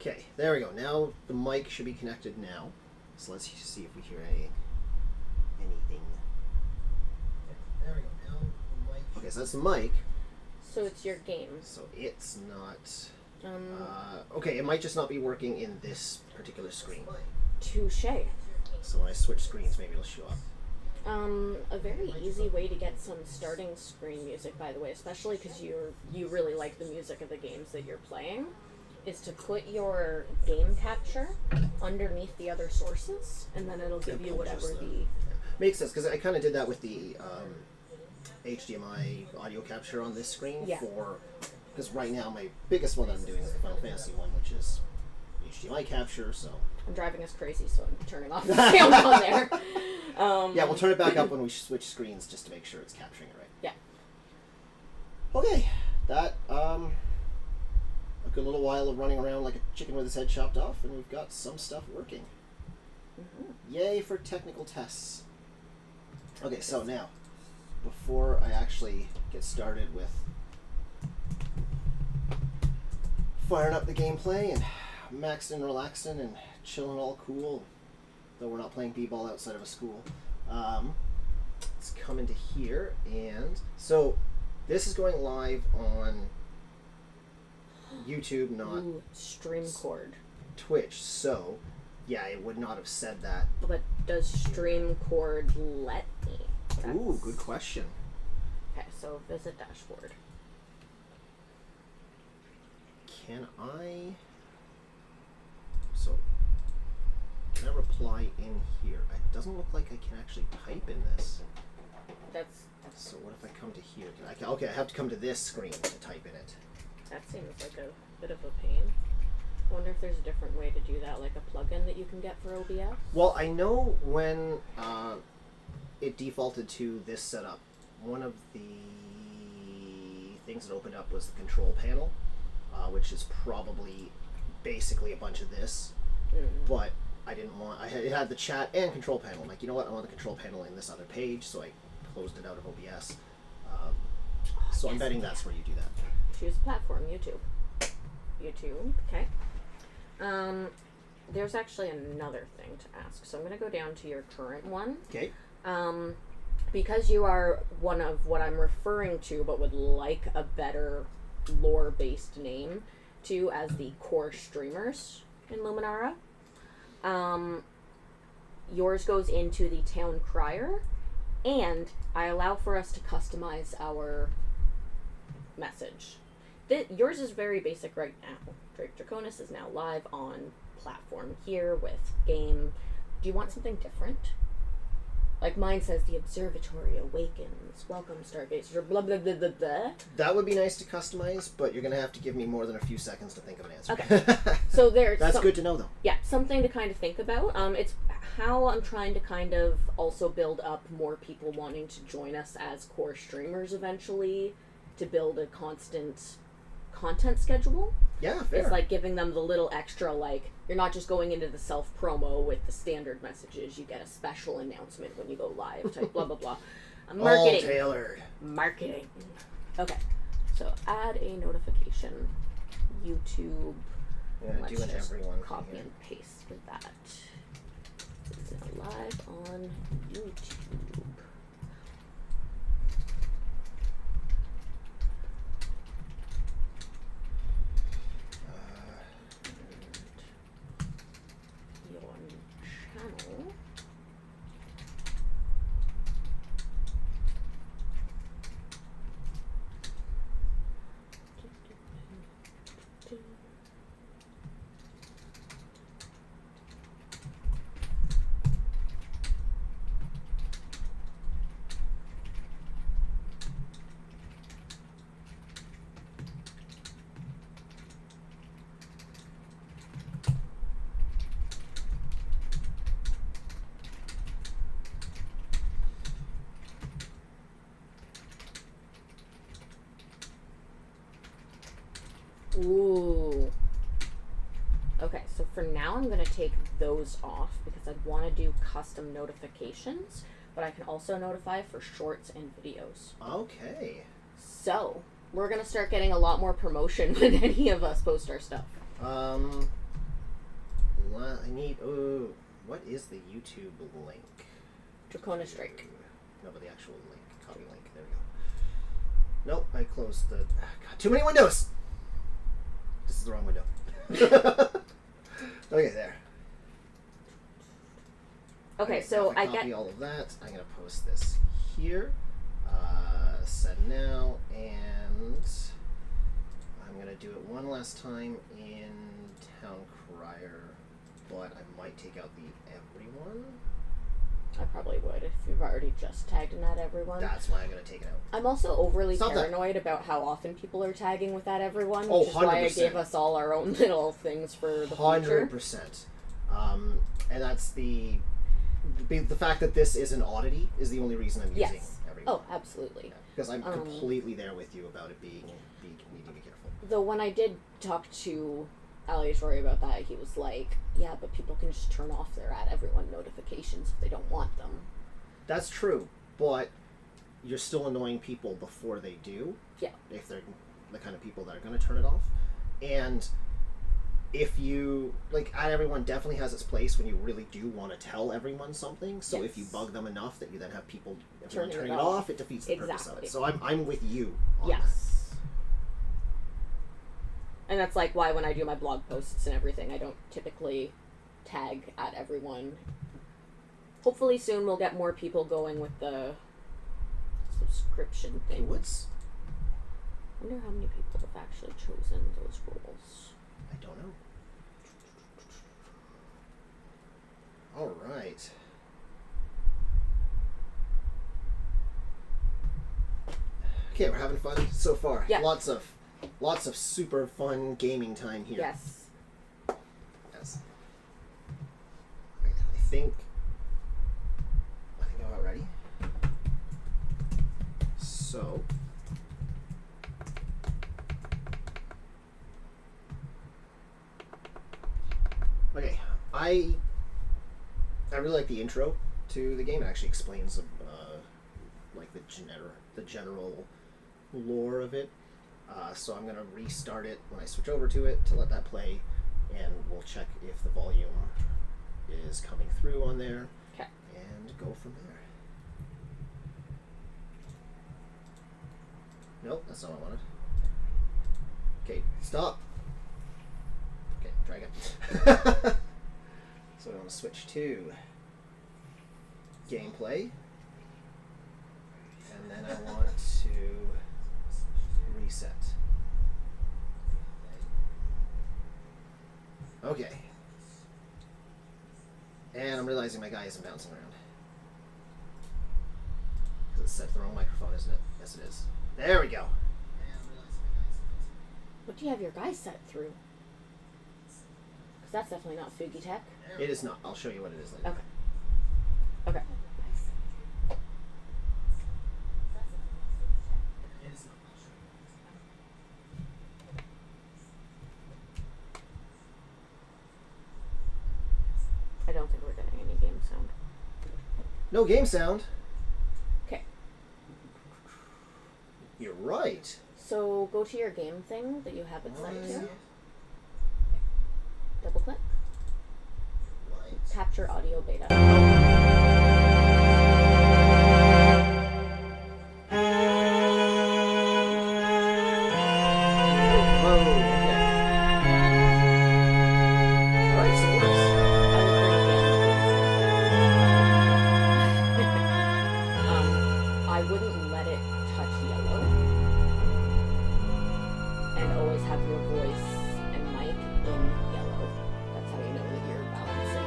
Okay, there we go. Now the mic should be connected now. So let's see if we hear anything. There we go. Now the mic. Okay, so that's the mic. So it's your game. So it's not... okay, it might just not be working in this particular screen. Touche. So when I switch screens, maybe it'll show up. A very easy way to get some starting screen music, by the way, especially because you really like the music of the games that you're playing, is to put your game capture underneath the other sources, and then it'll give you whatever the... Makes sense, because I kind of did that with the HDMI audio capture on this screen. Yeah. Because right now my biggest one that I'm doing is the Final Fantasy one, which is HDMI capture, so... I'm driving us crazy, so I'm turning off the sound on there. Yeah, we'll turn it back up when we switch screens just to make sure it's capturing it right. Yeah. Okay, that, a good little while of running around like a chicken with his head chopped off, and we've got some stuff working. Mm-hmm. Yay for technical tests. Okay, so now, before I actually get started with firing up the gameplay and maxing and relaxing and chilling all cool, though we're not playing b-ball outside of a school, let's come into here. And so this is going live on YouTube, not StreamCord. Twitch. So yeah, it would not have said that. But does StreamCord let me? Ooh, good question. Okay, so visit dashboard. Can I... So, can I reply in here? It doesn't look like I can actually type in this. That's so what if I come to here? Okay, I have to come to this screen to type in it. That seems like a bit of a pain. I wonder if there's a different way to do that, like a plugin that you can get for OBS? Well, I know when it defaulted to this setup, one of the things that opened up was the control panel, which is probably basically a bunch of this, but I didn't want, it had the chat and control panel. I'm like, you know what, I want the control panel in this other page, so I closed it out of OBS. So I'm betting that's where you do that. Choose platform, YouTube. YouTube, okay. There's actually another thing to ask. So I'm going to go down to your current one. Okay. Because you are one of what I'm referring to, but would like a better lore-based name to as the core streamers in Luminara. Yours goes into the town crier, and I allow for us to customize our message. Yours is very basic right now. Drake Draconis is now live on platform here with game. Do you want something different? Like mine says, the observatory awakens. Welcome, Stargazer. Blah blah blah blah blah. That would be nice to customize, but you're gonna have to give me more than a few seconds to think of an answer. Okay. So there's that's good to know, though. Yeah, something to kind of think about. It's how I'm trying to kind of also build up more people wanting to join us as core streamers eventually, to build a constant content schedule. Yeah, fair. It's like giving them the little extra, like, you're not just going into the self-promo with the standard messages. You get a special announcement when you go live, type blah, blah, blah. Marketing. All tailored. Marketing. Okay, so add a notification. YouTube. Let's do an everyone copy and paste with that. It's live on YouTube. Channel. Ooh. Okay, so for now I'm going to take those off because I want to do custom notifications, but I can also notify for shorts and videos. Okay. So, we're going to start getting a lot more promotion when any of us post our stuff. I need. Oh, what is the YouTube link? Draconis Drake. No, but the actual link. Copy link. There we go. Nope, I closed the. God, too many windows! This is the wrong window. Okay, there. Okay, so I copy get all of that. I'm going to post this here. Send now, and I'm going to do it one last time in Town Crier, but I might take out the everyone. I probably would if you've already just tagged in that everyone. That's why I'm going to take it out. I'm also overly Stop paranoid about how often people are tagging with that everyone, Oh, which is why I 100%. gave us all our own little things for the future. 100%. And that's the fact that this is an oddity is the only reason I'm using everyone. Oh, absolutely. Yeah, because I'm completely there with you about it being you need to be careful. Though when I did talk to Aleatory about that, he was like, yeah, but people can just turn off their at everyone notifications if they don't want them. That's true, but you're still annoying people before they do. Yeah. If they're the kind of people that are going to turn it off. And if you, at everyone definitely has its place when you really do want to tell everyone something. So if you bug them enough that you then have people turning it off, it defeats the purpose of it. So I'm with you on that. And that's like why when I do my blog posts and everything, I don't typically tag at everyone. Hopefully soon we'll get more people going with the subscription thing. I wonder how many people have actually chosen those roles. I don't know. All right. Okay, we're having fun so far. Yeah. Lots of super fun gaming time here. Yes. Yes. I think I'm about ready. So. Okay, I really like the intro to the game. It actually explains the general lore of it. So I'm going to restart it when I switch over to it to let that play, and we'll check if the volume is coming through on there. Okay. And go from there. Nope, that's not what I wanted. Okay, stop. Okay, try again. So I want to switch to gameplay, and then I want to reset. Okay. And I'm realizing my guy isn't bouncing around. Because it's set to the wrong microphone, isn't it? Yes, it is. There we go. What do you have your guy set through? Because that's definitely not Fugi Tech. It is not. I'll show you what it is later. Okay. Okay. I don't think we're getting any game sound. No game sound. Okay. You're right. So go to your game thing that you have it set to. Right. Double click. Right. Capture audio beta. I wouldn't let it touch yellow. And always have your voice and mic in yellow. That's how you know that you're balancing.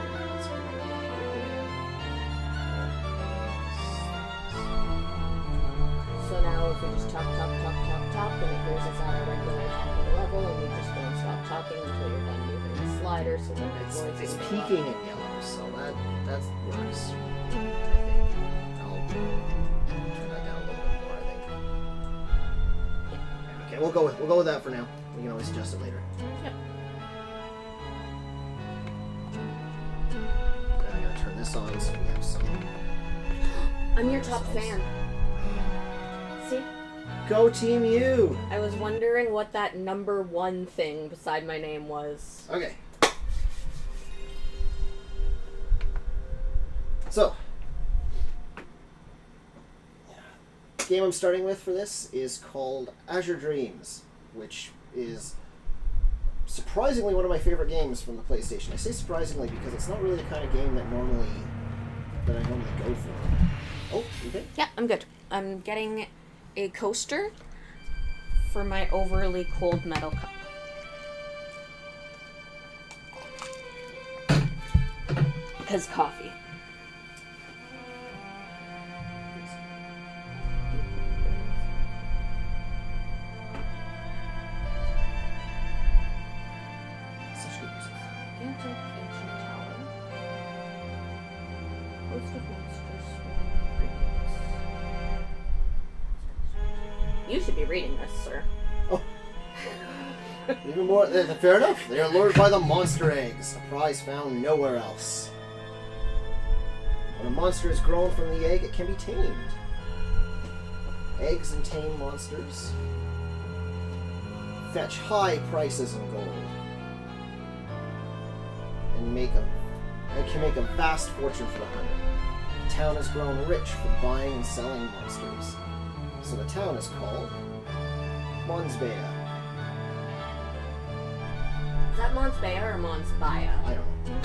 So now if we just talk, and it hears us at our regular top of the level, and we just don't stop talking until you're done moving the slider, so that your voice It's is peaking in yellow, so that works. I think I'll turn that down a little bit more. I think. Yeah, okay, we'll go with that for now. We can always adjust it later. Yep. Then I'm gonna turn this on so we have some. I'm your top fan. See? Go Team U! I was wondering what that number one thing beside my name was. Okay. So, the game I'm starting with for this is called Azure Dreams, which is surprisingly one of my favorite games from the PlayStation. I say surprisingly because it's not really the kind of game that I normally go for. Oh, you okay? Yeah, I'm good. I'm getting a coaster for my overly cold metal cup. Because coffee. Such good music. Gigantic ancient tower. Host of monsters swarming. You should be reading this, sir. Oh. Even more. Fair enough. They are lured by the monster eggs, a prize found nowhere else. When a monster is grown from the egg, it can be tamed. Eggs and tame monsters fetch high prices in gold, and can make a vast fortune for the hunter. The town has grown rich from buying and selling monsters, so the town is called Monsbea. Is that Monsbea or Monsbaya? I don't know.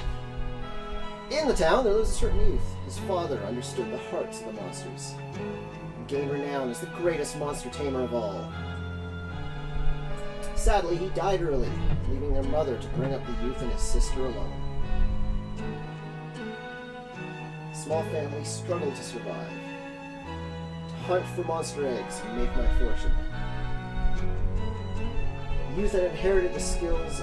In the town, there lives a certain youth. His father understood the hearts of the monsters and gained renown as the greatest monster tamer of all. Sadly, he died early, leaving their mother to bring up the youth and his sister alone. The small family struggled to survive, to hunt for monster eggs and make my fortune. The youth had inherited skills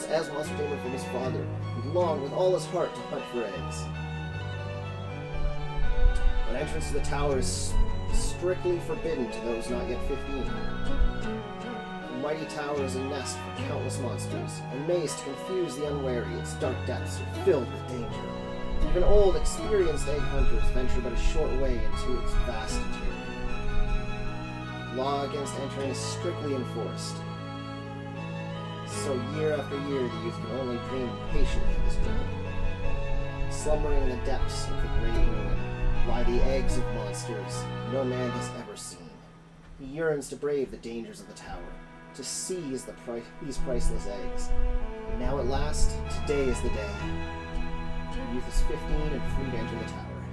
as monster tamer from his father, and longed with all his heart to hunt for eggs. But entrance to the tower is strictly forbidden to those not yet 15. The mighty tower is a nest for countless monsters, a maze to confuse the unwary. Its dark depths are filled with danger. Even old, experienced egg hunters venture but a short way into its vast interior. Law against entering is strictly enforced. So year after year, the youth can only dream patiently of his goal. Slumbering in the depths of the great ruin lie the eggs of monsters no man has ever seen. He yearns to brave the dangers of the tower, to seize these priceless eggs. And now at last, today is the day. The youth is 15 and free to enter the tower.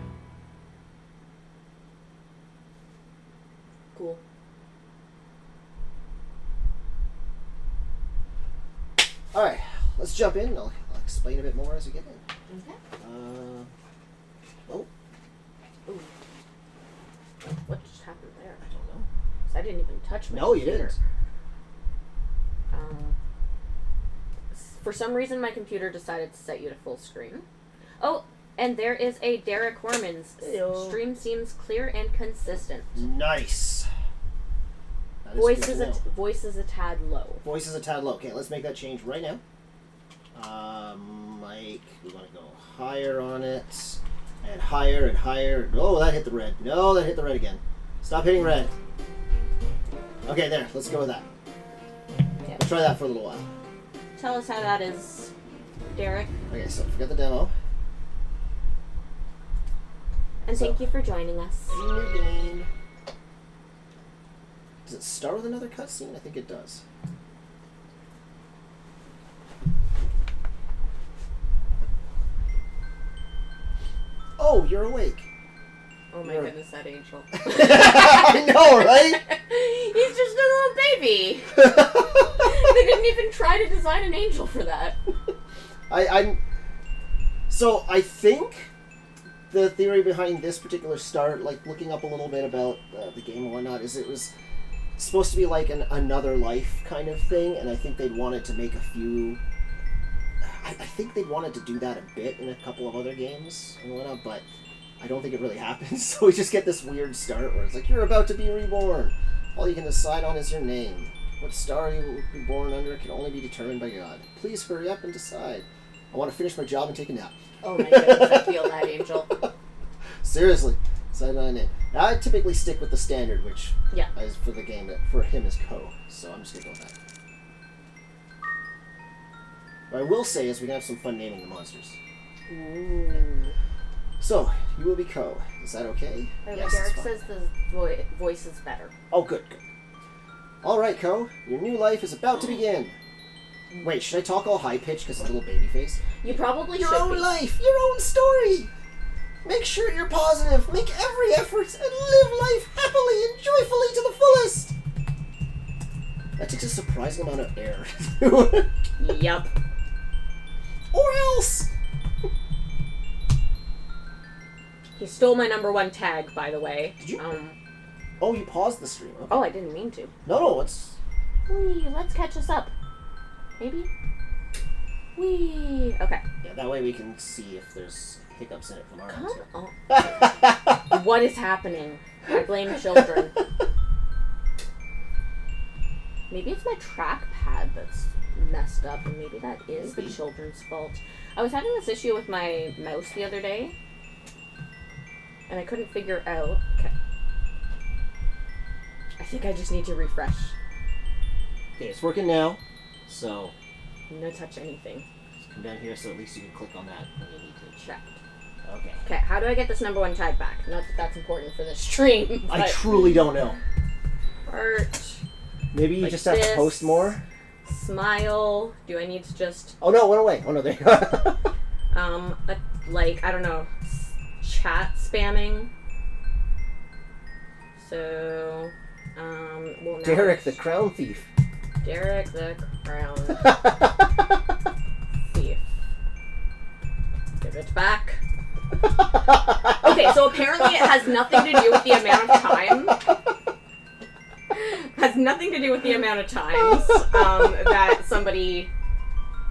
Cool. Alright, let's jump in. I'll explain a bit more as we get in. Okay. Oh. Ooh. What just happened there? I don't know. 'Cause I didn't even touch my No, you computer. didn't. For some reason, my computer decided to set you to full screen. Oh, and there is a Derek Horman's Heyo. stream seems clear and consistent. Nice. That Voice good is to know. voice is a tad low. Voice is a tad low. Okay, let's make that change right now. Mike, we want to go higher on it. And higher and higher. Oh, that hit the red. No, that hit the red again. Stop hitting red. Okay, there. Let's go with that. Yeah. We'll try that for a little while. Tell us how that is, Derek. Okay, so forget the demo. And thank you for joining us. New game. Does it start with another cutscene? I think it does. Oh, you're awake. Oh my goodness, that angel. I know, right? He's just a little baby. They didn't even try to design an angel for that. So I think the theory behind this particular start, like looking up a little bit about the game and whatnot, is it was supposed to be like another life kind of thing, and I think they'd wanted to make a few. I think they'd wanted to do that a bit in a couple of other games and whatnot, but I don't think it really happens. So we just get this weird start where it's like, you're about to be reborn. All you can decide on is your name. What star you will be born under can only be determined by God. Please hurry up and decide. I want to finish my job and take a nap. Oh my goodness, I feel that, Angel. Seriously. Decide on a name. Now, I typically stick with the standard, which Yeah. is for the game, for him is Ko. So I'm just going to go with that. What I will say is we can have some fun naming the monsters. Ooh. So, you will be Co. Is that okay? Okay, Yes, Derek it's fine. says the voice is better. Oh, good. Alright, Co. Your new life is about to begin. Wait, should I talk all high-pitched because a little baby face? You probably Your should own be. life, your own story. Make sure you're positive, make every effort, and live life happily and joyfully to the fullest. That takes a surprising amount of air. Yup. Or else. He stole my #1 tag, by the way. Did you? Oh, you paused the stream. Okay. Oh, I didn't mean to. No, it's... Whee, let's catch us up. Maybe? Whee. Okay. Yeah, that way we can see if there's hiccups in it from our end. Come on. What is happening? I blame children. Maybe it's my trackpad that's messed up, and maybe that is the children's fault. I was having this issue with my mouse the other day, and I couldn't figure out... Okay. I think I just need to refresh. Okay, it's working now. So, No touch anything. just come down here so at least you can click on that when you need to. Checked. Okay. Okay, how do I get this #1 tag back? Not that that's important for this stream, but... I truly don't know. Art. Maybe you Like just have to this. post more? Smile. Do I need to just... Oh no, it went away. Oh no, there you go. Like, I don't know, chat spamming. So, well, now Derek the Crown Thief. Derek the Crown Thief. Give it back. Okay, so apparently it has nothing to do with the amount of time. Has nothing to do with the amount of times that somebody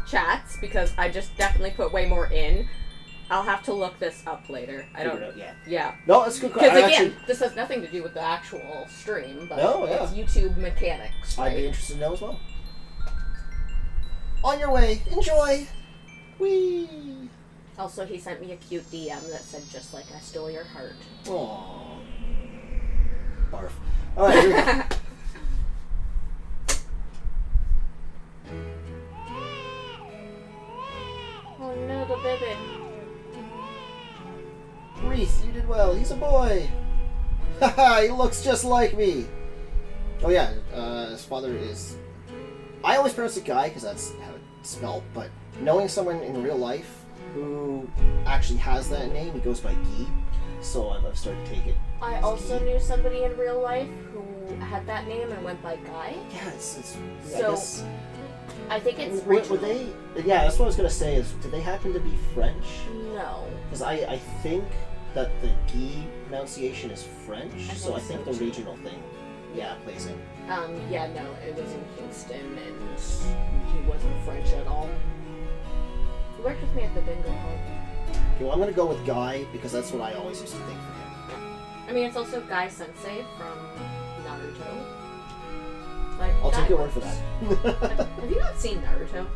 chats, because I just definitely put way more in. I'll have to look this up later. I don't know. Yeah. No, that's a good Because question. again, this has nothing to do with the actual stream, but No, yeah. it's YouTube mechanics, I'd be right? interested to know as well. On your way. Enjoy. Whee. Also, he sent me a cute DM that said, "Just like I stole your heart." Aww. Barf. Alright, here we go. Oh no, the baby. Reese, you did well. He's a boy. Haha, he looks just like me. Oh yeah, his father is... I always pronounce it Guy because that's how it's spelled, but knowing someone in real life who actually has that name, he goes by Guy, so I've started to take it. I also knew somebody in real life who had that name and went by Guy. Yeah, it's So, I guess... I think it's Would regional. they... Yeah, that's what I was going to say is, did they happen to be French? No. Because I think that the Guy pronunciation is French, so I think the regional thing, plays in. Yeah, no, it was in Kingston, and he wasn't French at all. He worked with me at the bingo hall. Okay, well, I'm going to go with Guy, because that's what I always used to think for him. I mean, it's also Guy Sensei from Naruto. Like, I'll Guy take your word for works. that. Have you not seen Naruto?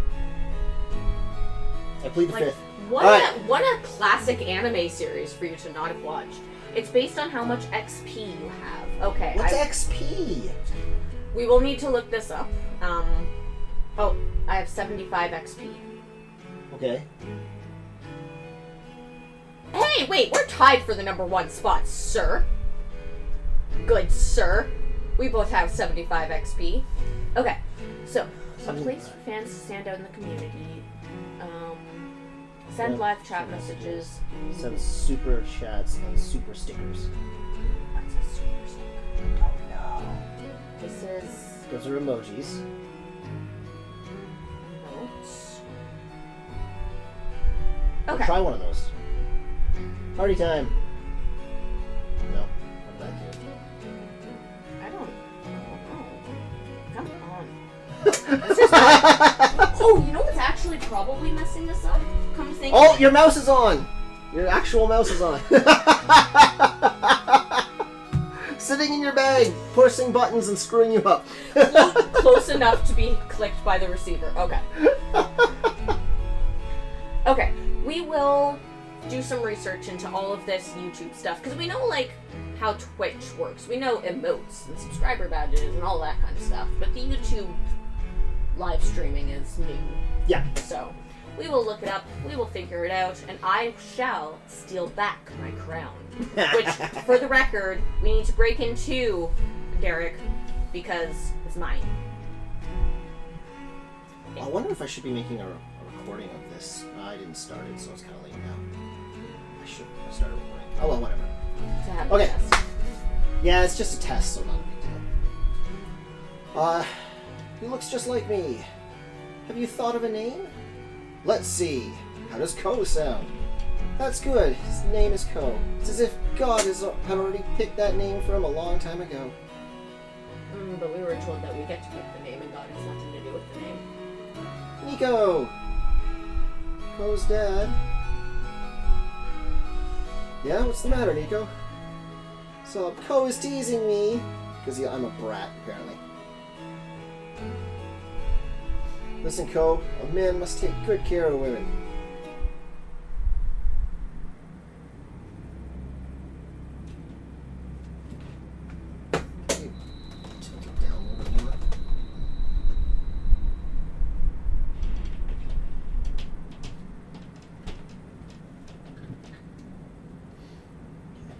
I plead the Like, fifth. what Alright. what a classic anime series for you to not have watched. It's based on how much XP you have. Okay, What's XP? we will need to look this up. Oh, I have 75 XP. Okay. Hey, wait, we're tied for the #1 spot, sir. Good sir. We both have 75 XP. Okay, so, a place for fans to stand out in the community. Send live chat messages. Send super chats and super stickers. What's a super sticker? Oh no. This is Those are emojis. notes. I'll Okay. try one of those. Party time. No. What did that do? I don't know. Come on. This is not... Oh, you know what's actually probably messing this up? Come to think of Oh, it. your mouse is on! Your actual mouse is on. Sitting in your bag, pushing buttons and screwing you up. Close enough to be clicked by the receiver. Okay. Okay, we will do some research into all of this YouTube stuff, because we know, like, how Twitch works. We know emotes and subscriber badges and all that kind of stuff, but the YouTube live streaming is new. Yeah. So, We will look it up, we will figure it out, and I shall steal back my crown. Which, for the record, we need to break into Derek because it's mine. I wonder if I should be making a recording of this. I didn't start it, so it's kind of late now. I should have started recording. Oh well, whatever. To have Okay. a test. Yeah, it's just a test, so not a big deal. He looks just like me. Have you thought of a name? Let's see. How does Ko sound? That's good. His name is Ko. It's as if God had already picked that name for him a long time ago. But we were told that we get to pick the name and God has nothing to do with the name. Nico! Ko's dad. Yeah, what's the matter, Nico? So, Ko is teasing me. Because I'm a brat, apparently. Listen, Ko, a man must take good care of women. Tilt it down a little bit more.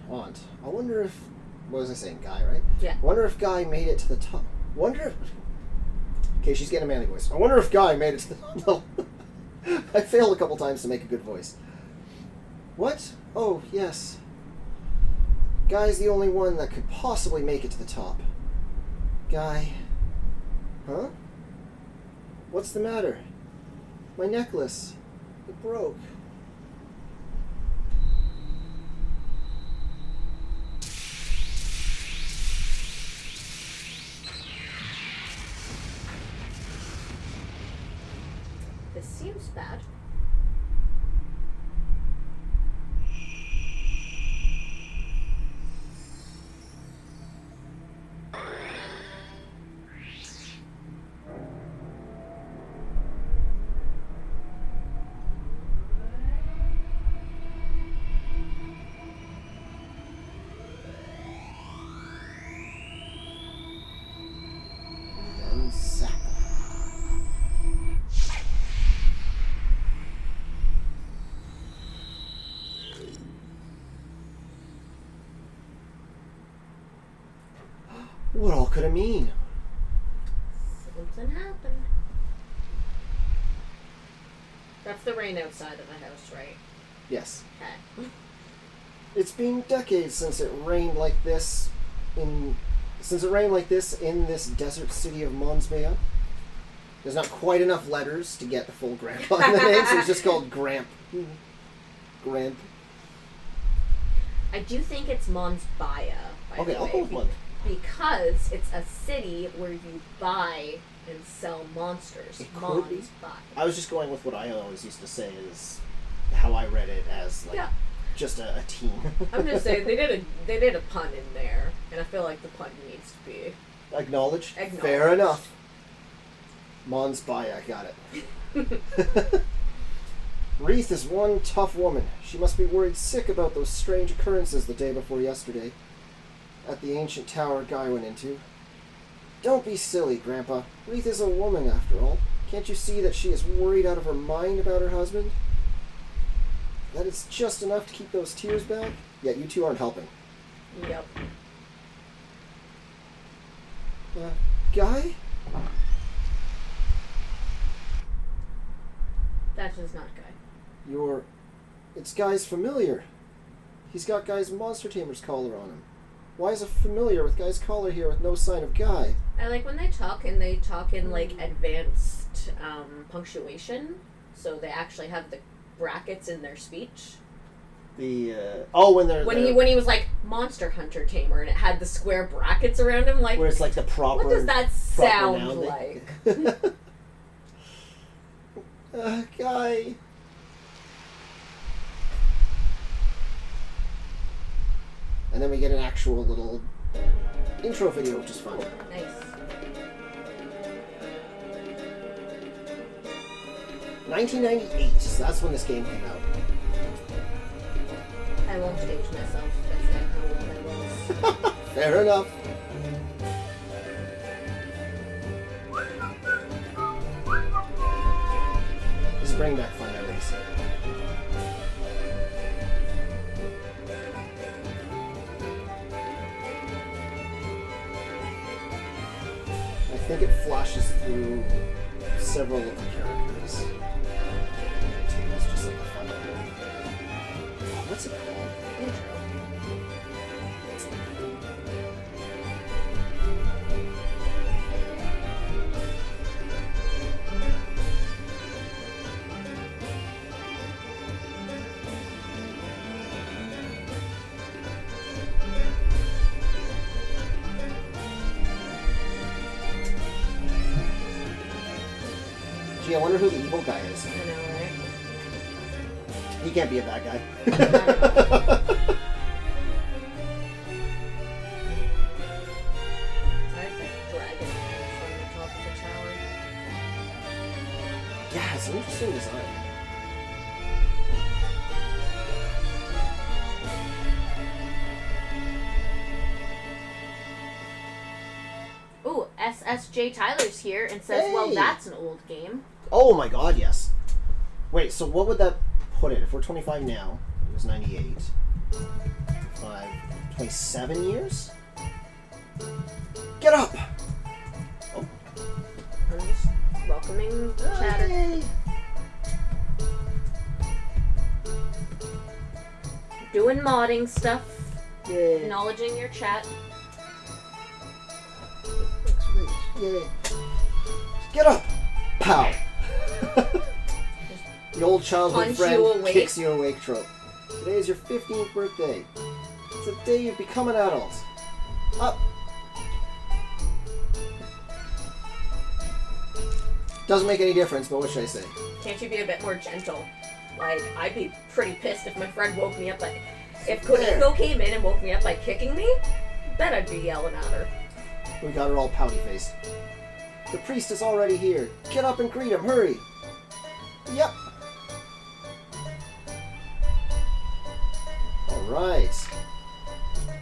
Aunt, I wonder if... What was I saying? Guy, right? Yeah. I wonder if Guy made it to the top. Wonder if... Okay, she's getting a manly voice. I wonder if Guy made it to the... No. I failed a couple times to make a good voice. What? Oh, yes. Guy's the only one that could possibly make it to the top. Guy... Huh? What's the matter? My necklace. It broke. This seems bad. And zap. What all could it mean? Something happened. That's the rain outside of the house, right? Yes. Okay. It's been decades since it rained like this in this desert city of Monsbea. There's not quite enough letters to get the full grandpa in the name, so it's just called Gramp. Gramp. I do think it's Monsbaya, by Okay, the I'll way, go with Mons. because it's a city where you buy and sell monsters. It could be. Monsbaya. I was just going with what I always used to say is how I read it as like Yeah. just a teen. I'm just saying they did a pun in there, and I feel like the pun needs to be Acknowledged? acknowledged. Fair enough. Monsbaya, got it. Wreath is one tough woman. She must be worried sick about those strange occurrences the day before yesterday at the ancient tower Guy went into. Don't be silly, Grandpa. Wreath is a woman, after all. Can't you see that she is worried out of her mind about her husband? That it's just enough to keep those tears back? Yet you two aren't helping. Yep. Guy? That is not Guy. It's Guy's familiar. He's got Guy's Monster Tamer's collar on him. Why is a familiar with Guy's collar here with no sign of Guy? I like when they talk, and they talk in like advanced punctuation, so they actually have the brackets in their speech. When he was like Monster Hunter Tamer, and it had the square brackets around him, like where it's like the proper. what does that sound noun like? Guy. And then we get an actual little intro video, which is fun. Nice. $1998, so that's when this game came out. I won't date myself. That's not how old I was. Fair enough. Is bringing back fun memories. I think it flashes through several of the characters. It's just like a fun memory. What's it called? Intro. Gee, I wonder who the evil guy is. I know, right? He can't be a bad guy. I like that dragon from the top of the tower. Yeah, it's an interesting design. Ooh, SSJ Tyler's here and says, well, Hey. that's an old game. Oh my god, yes. Wait, so what would that put it? If we're 25 now, it was 98. 27 years? Get up! Oh. I'm just welcoming chatter. Hey. Doing modding stuff. Yay. Acknowledging your chat. Yay. Get up! Pow! The old childhood Punch friend you awake. kicks you awake trope. Today is your 15th birthday. It's the day you've become an adult. Up! Doesn't make any difference, but what should I say? Can't you be a bit more gentle? Like, I'd be pretty pissed if my friend woke me up like... If There. Koniko came in and woke me up by kicking me, then I'd be yelling at her. We got her all pouty-faced. The priest is already here. Get up and greet him, hurry! Yep. Alright.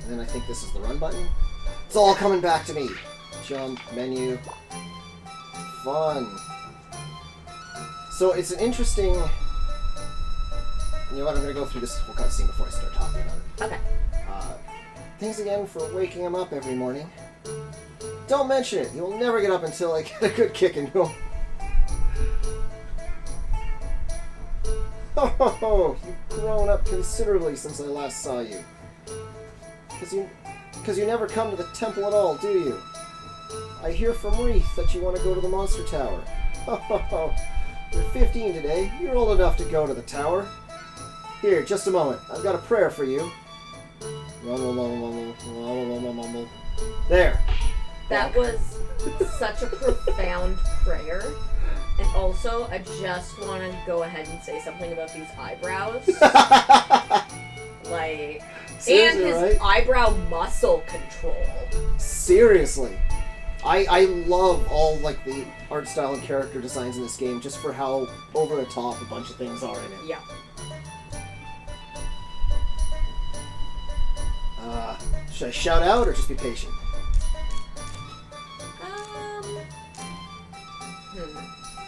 And then I think this is the run button. It's all coming back to me. Jump, menu. Fun. So it's an interesting... You know what, I'm going to go through this whole cutscene before I start talking about it. Okay. Thanks again for waking him up every morning. Don't mention it. You'll never get up until I get a good kick into him. Ho ho ho! You've grown up considerably since I last saw you. Because you never come to the temple at all, do you? I hear from Wreath that you want to go to the Monster Tower. Ho ho ho! You're 15 today. You're old enough to go to the tower. Here, just a moment. I've got a prayer for you. Mumble, mumble, mumble, mumble, mumble, mumble. There. That was such a profound prayer. And also, I just want to go ahead and say something about these eyebrows. Like, Seriously, and his right? eyebrow muscle control. Seriously. I love all like the art style and character designs in this game just for how over the top a bunch of things are in it. Yeah. Should I shout out or just be patient?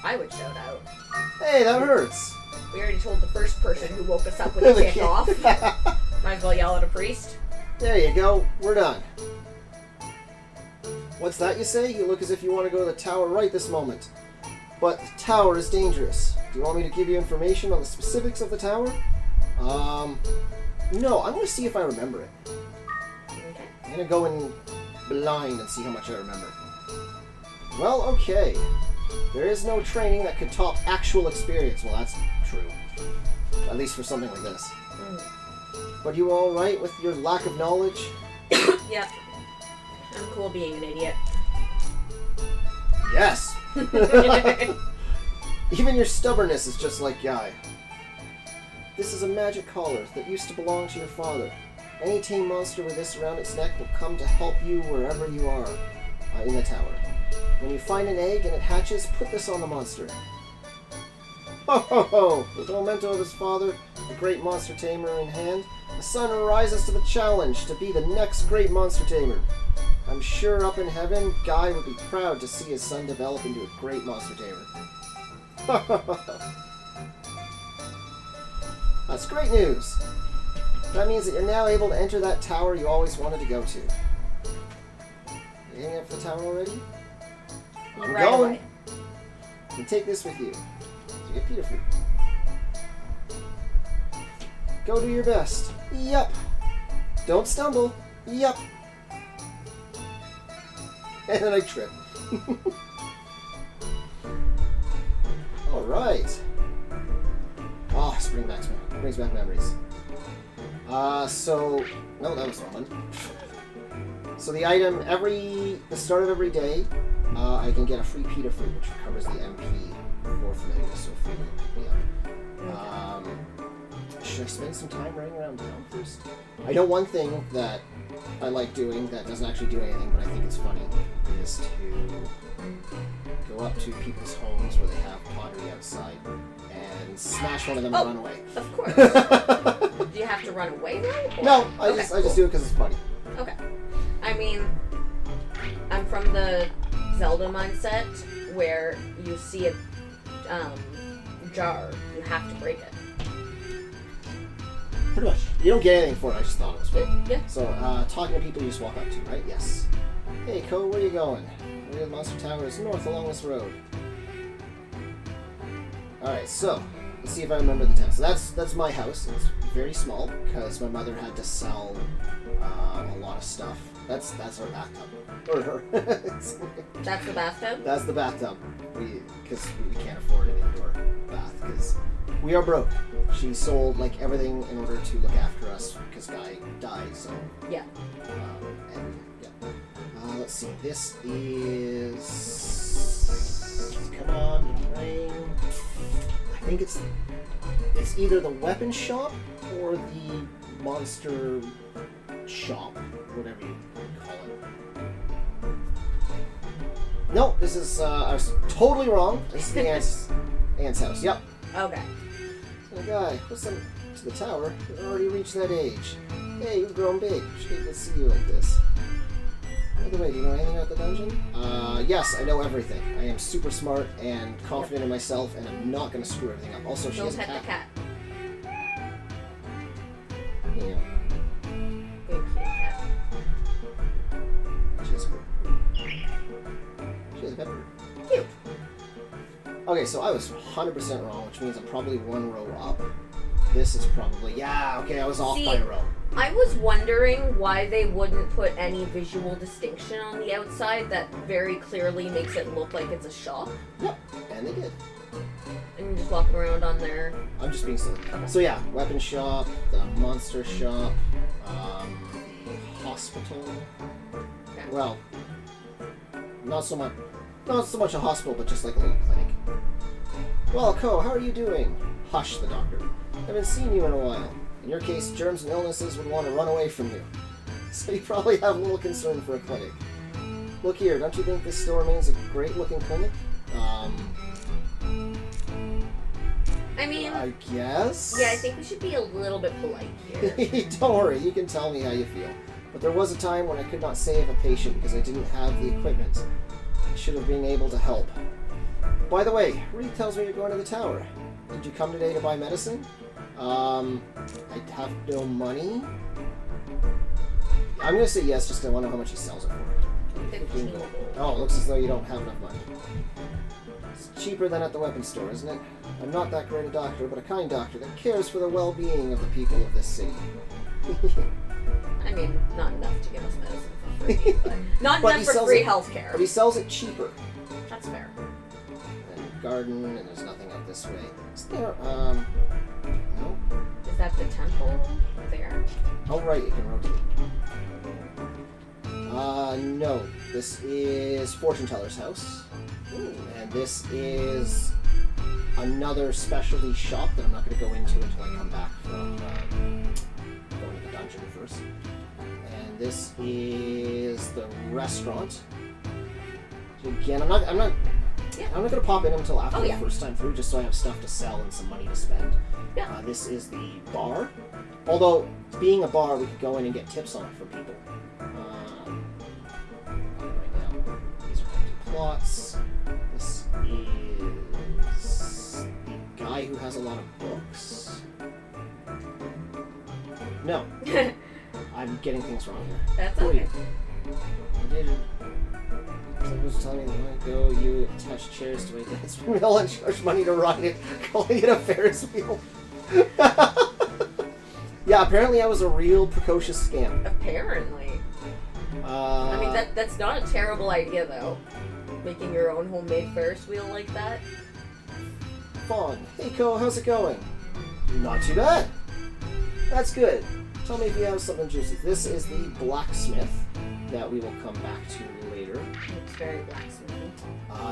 I would shout out. Hey, that hurts. We already told the first person who woke us up with a kick off. Might as well yell at a priest. There you go. We're done. What's that you say? You look as if you want to go to the tower right this moment. But the tower is dangerous. Do you want me to give you information on the specifics of the tower? No, I'm going to see if I remember it. Okay. I'm going to go in blind and see how much I remember. Well, okay. There is no training that could top actual experience. Well, that's true. At least for something like this. But you all right with your lack of knowledge? Yep. I'm cool being an idiot. Yes! Even your stubbornness is just like Guy. This is a magic collar that used to belong to your father. Any tame monster with this around its neck will come to help you wherever you are in the tower. When you find an egg and it hatches, put this on the monster. Ho ho ho! With the memento of his father, the great monster tamer in hand, the son rises to the challenge to be the next great monster tamer. I'm sure up in heaven, Guy would be proud to see his son develop into a great monster tamer. That's great news. That means that you're now able to enter that tower you always wanted to go to. You hanging up for the tower already? I'm Right going. away. And take this with you. You get Peter fruit. Go do your best. Yep. Don't stumble. Yep. And then I trip. All right. Oh, brings back memories. So no, that was one. So the item the start of every day, I can get a free Peter fruit, which recovers the MP for familiar, so free will pick me up. Should I spend some time running around town first? I know one thing that I like doing that doesn't actually do anything, but I think it's funny, is to go up to people's homes where they have pottery outside and smash one of them and run away. Of course. Do you have to run away though? Or? No, I just do it because it's funny. Okay. I mean, I'm from the Zelda mindset where you see a jar, you have to break it. Pretty much. You don't get anything for it, I just thought it was fun. Yeah. So, talking to people you just walk up to, right? Yes. Hey, Co, where are you going? Where the Monster Tower is north along this road. Alright, so, let's see if I remember the town. So that's my house. It's very small, because my mother had to sell a lot of stuff. That's our bathtub. Or her. That's the bathtub? That's the bathtub. Because we can't afford an indoor bath, because we are broke. She sold like everything in order to look after us because Guy died. So yeah. Let's see. This is. Come on, rain. I think it's either the weapon shop or the monster shop, whatever you call it. No, this is. I was totally wrong. This is the aunt's house. Yep. Okay. So, Guy, listen to the tower. You've already reached that age. Hey, you've grown big. Should get to see you like this. By the way, do you know anything about the dungeon? Yes, I know everything. I am super smart and confident in myself, and I'm not going to screw everything up. Also, she has a cat. Don't pet the cat. Yeah. Good cat. She has a bird. She has a pet bird. Cute. Okay, so I was 100% wrong, which means I'm probably one row up. This is probably... Yeah, okay, I was off by a row. I was wondering why they wouldn't put any visual distinction on the outside that very clearly makes it look like it's a shop. Yep, and they did. And you're just walking around on there. I'm just being silly. Okay. So yeah, weapon shop, the monster shop, the hospital. Okay. Well, not so much a hospital, but just like a little clinic. Well, Co, how are you doing? Hush, the doctor. I haven't seen you in a while. In your case, germs and illnesses would want to run away from you. So you probably have a little concern for a clinic. Look here, don't you think this still remains a great-looking clinic? I mean... I guess? Yeah, I think we should be a little bit polite here. Don't worry, you can tell me how you feel. But there was a time when I could not save a patient because I didn't have the equipment. I should have been able to help. By the way, Reed tells me you're going to the tower. Did you come today to buy medicine? I have no money. I'm gonna say yes, just I want to know how much he sells it for. 15 gold. Oh, it looks as though you don't have enough money. It's cheaper than at the weapons store, isn't it? I'm not that great a doctor, but a kind doctor that cares for the well-being of the people of this city. I mean, not enough to give us medicine for free, but not enough for free healthcare. But he sells it cheaper. That's fair. And garden, and there's nothing up this way. Is there, no? Is that the temple there? Oh, right, you can rotate. No. This is Fortune Teller's house. Ooh. And this is another specialty shop that I'm not going to go into until I come back from going to the dungeon first. And this is the restaurant. So again, I'm not going to pop in until after the first time through, just so I have stuff to sell and some money to spend. Yeah. This is the bar. Although, being a bar, we could go in and get tips on it from people. Right now, these are empty plots. This is the guy guy who has a lot of books. No. I'm getting things wrong here. That's okay. Someone was telling me that when I go, you attach chairs to a dance wheel and charge money to ride it, calling it a Ferris wheel. Yeah, apparently I was a real precocious scamp. Apparently. I mean, that's not a terrible idea, though. Making your own homemade Ferris wheel like that. Fawn. Hey, Ko, how's it going? Not too bad. That's good. Tell me if you have something juicy. This is the blacksmith that we will come back to later. It's very blacksmithy.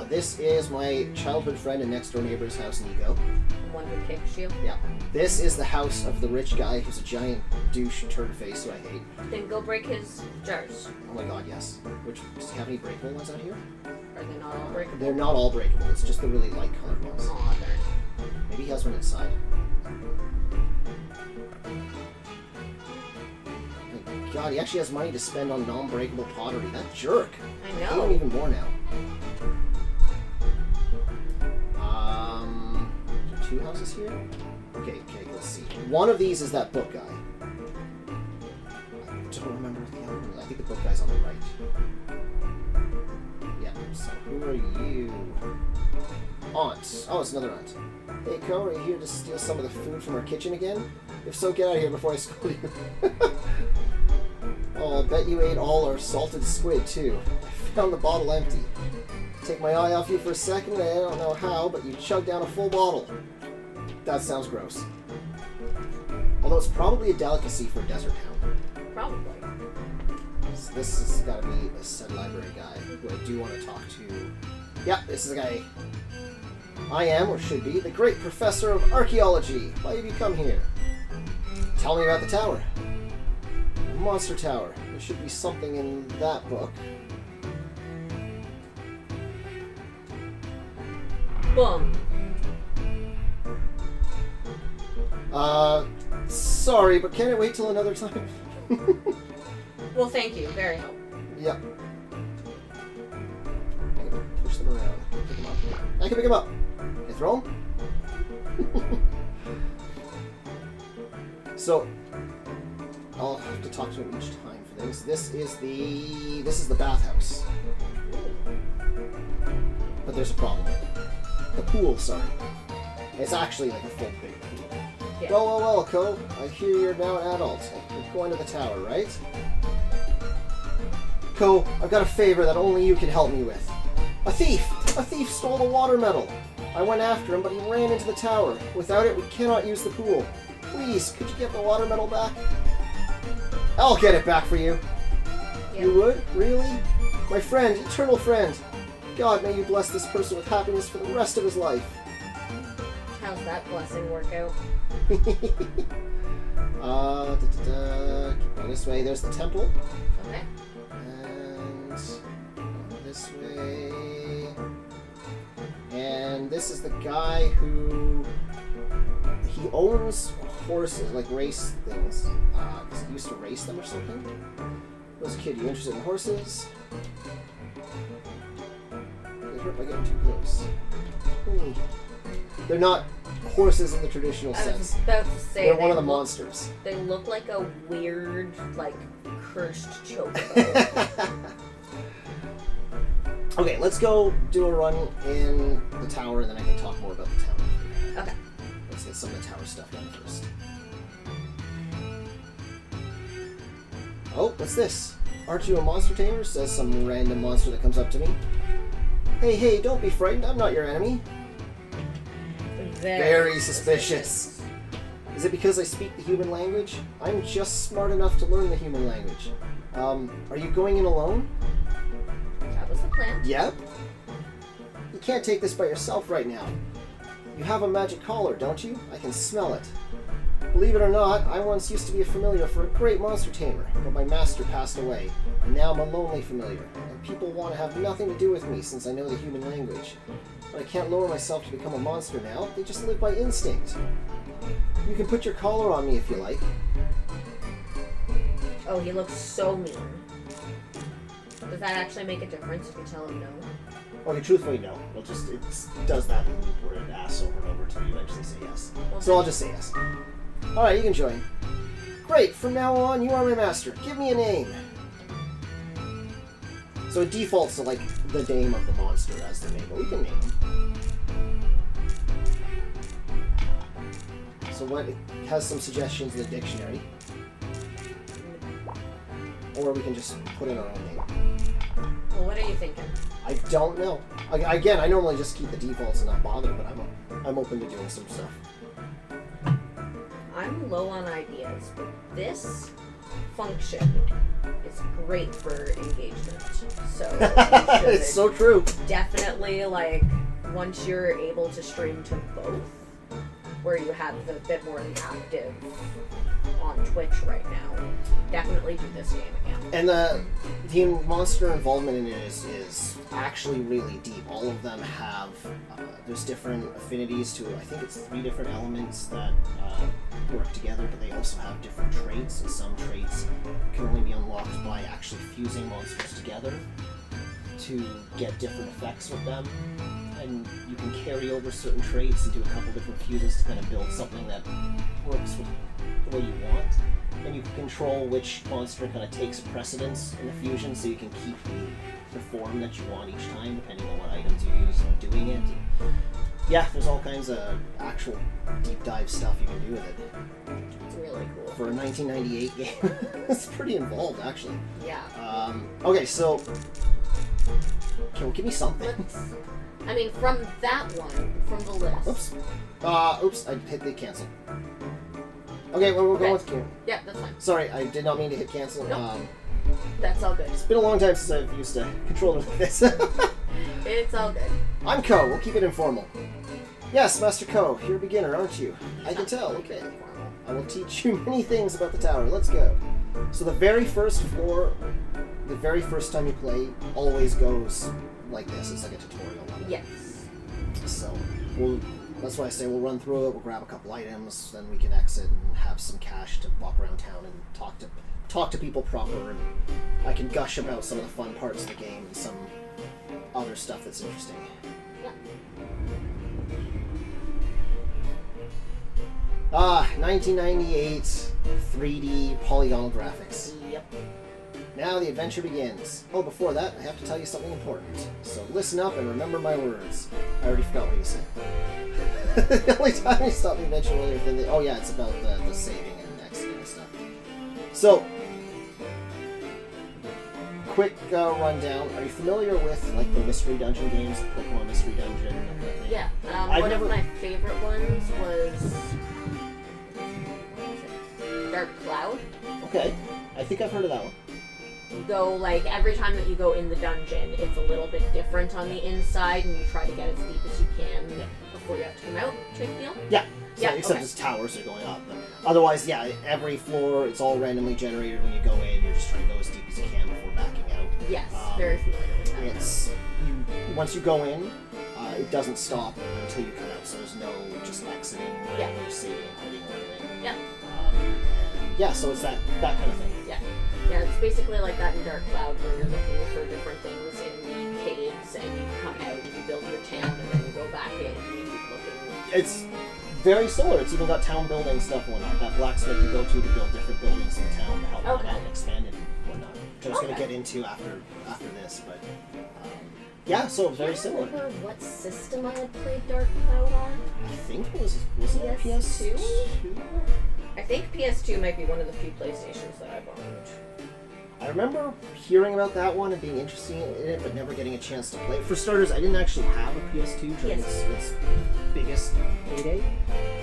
This is my childhood friend and next door neighbor's house, Nico. The one who kicks you. Yeah. This is the house of the rich guy who's a giant douche turd face who I hate. Then go break his jars. Oh my god, yes. Which, does he have any breakable ones out here? Are they not all breakable? They're not all breakable, it's just the really light colored ones. Aw, darn. Maybe he has one inside. My god, he actually has money to spend on non-breakable pottery. That jerk! I I hate him know. even more now. There are 2 houses here? Okay, let's see. One of these is that book guy. I don't remember what the other one is. I think the book guy's on the right. Yeah, so who are you? Aunt. Oh, it's another aunt. Hey, Ko, are you here to steal some of the food from our kitchen again? If so, get out of here before I scold you. Oh, I'll bet you ate all our salted squid, too. I found the bottle empty. Take my eye off you for a second, I don't know how, but you chugged down a full bottle. That sounds gross. Although it's probably a delicacy for a desert town. Probably. So this has got to be a said library guy who I do want to talk to. Yeah, this is a guy. I am, or should be, the great professor of archaeology. Why have you come here? Tell me about the tower. The monster tower. There should be something in that book. Boom. Sorry, but can it wait till another time? Well, thank you. Very helpful. Yep. I can push them around. Pick them up. I can pick them up. Can I throw them? So, I'll have to talk to him each time for things. This is the bathhouse. But there's a problem. The pool, sorry. It's actually like a full big pool. Yeah. Well, Ko. I hear you're now an adult. You're going to the tower, right? Ko, I've got a favor that only you can help me with. A thief! A thief stole the water medal! I went after him, but he ran into the tower. Without it, we cannot use the pool. Please, could you get the water medal back? I'll get it back for you. Yeah. You would? Really? My friend, eternal friend. God, may you bless this person with happiness for the rest of his life. How's that blessing work out? Keep going this way. There's the temple. Okay. And this way. And this is the guy who he owns horses, like race things. Because he used to race them or something. As a kid, you interested in horses? They hurt by getting too close. They're not horses in the traditional I was sense. about to say They're one of the monsters. They look like a weird, like, cursed chocobo. Okay, let's go do a run in the tower, and then I can talk more about the town. Okay. Let's get some of the tower stuff done first. Oh, what's this? Aren't you a monster tamer? Says some random monster that comes up to me. Hey, don't be frightened. I'm not your enemy. Very suspicious. Is it because I speak the human language? I'm just smart enough to learn the human language. Are you going in alone? That was the plan. Yep. You can't take this by yourself right now. You have a magic collar, don't you? I can smell it. Believe it or not, I once used to be a familiar for a great monster tamer, but my master passed away, and now I'm a lonely familiar, and people want to have nothing to do with me since I know the human language. But I can't lower myself to become a monster now, they just live by instinct. You can put your collar on me if you like. Oh, he looks so mean. Does that actually make a difference if you tell him no? Okay, truthfully, no. It does that loop where it asks over and over until you eventually say yes. So I'll just say yes. Alright, you can join. Great, from now on, you are my master. Give me a name. So it defaults to, like, the name of the monster as the name, but we can name him. So it has some suggestions in the dictionary. Or we can just put in our own name. Well, what are you thinking? I don't know. Again, I normally just keep the defaults and not bother, but I'm open to doing some stuff. I'm low on ideas, but this function is great for engagement. So it's so true. Definitely, like, once you're able to stream to both, where you have the bit more active on Twitch right now, definitely do this game again. And the monster involvement in it is actually really deep. All of them have there's different affinities to it. I think it's 3 different elements that work together, but they also have different traits, and some traits can only be unlocked by actually fusing monsters together to get different effects with them. And you can carry over certain traits and do a couple different fuses to kind of build something that works with the way you want. And you can control which monster kind of takes precedence in the fusion, so you can keep the form that you want each time, depending on what items you use when doing it. Yeah, there's all kinds of actual deep dive stuff you can do with it. It's really cool. For a 1998 game, it's pretty involved, actually. Yeah. Okay, so... Okay, well, give me something. I mean, from that one, from the list. Oops. Oops, I hit the cancel. Okay, well, we'll go with cancel. Yeah, that's fine. Sorry, I did not mean to hit cancel. Nope. That's all good. It's been a long time since I've used a controller like this. It's all good. I'm Ko. We'll keep it informal. Yes, Master Ko, you're a beginner, aren't you? I can tell. Okay. I will teach you many things about the tower. Let's go. So the very first floor, the very first time you play, always goes like this. It's like a tutorial level. Yes. So that's why I say we'll run through it. We'll grab a couple items, then we can exit and have some cash to walk around town and talk to people proper, and I can gush about some of the fun parts of the game and some other stuff that's interesting. Yeah. 1998 3D polygonal graphics. Yep. Now the adventure begins. Oh, before that, I have to tell you something important. So listen up and remember my words. I already forgot what you said. The only time you stop me mentioning earlier than oh yeah, it's about the saving and exiting and stuff. So, quick rundown. Are you familiar with like the mystery dungeon games, Pokemon Mystery Dungeon? Yeah. One of my favorite ones was Dark Cloud. Okay, I think I've heard of that one. Though, like, every time that you go in the dungeon, it's a little bit different on the inside, and you try to get as deep as you can before you have to come out, type deal? Yeah. So, Yeah, except okay. it's towers are going up. But otherwise, yeah, every floor, it's all randomly generated when you go in. You're just trying to go as deep as you can before backing out. Yes, very familiar with that. It's once you go in, it doesn't stop until you come out. So there's no just exiting, Yeah. or saving, quitting, or anything. Yeah. And yeah, so it's that kind of thing. Yeah. Yeah, it's basically like that in Dark Cloud, where you're looking for different things in the caves, and you come out and you build your town, and then you go back in and you keep looking. It's very similar. It's even got town building stuff and whatnot. That blacksmith you go to build different buildings in the town to help them Okay. out and expand it and whatnot. Which I was going to get into after this, but yeah, so very I similar. don't remember what system I had played Dark Cloud on. I think it was it PS2? PS2? I think PS2 might be one of the few PlayStations that I bought. I remember hearing about that one and being interested in it, but never getting a chance to play it. For starters, I didn't actually have a PS2 during its biggest heyday.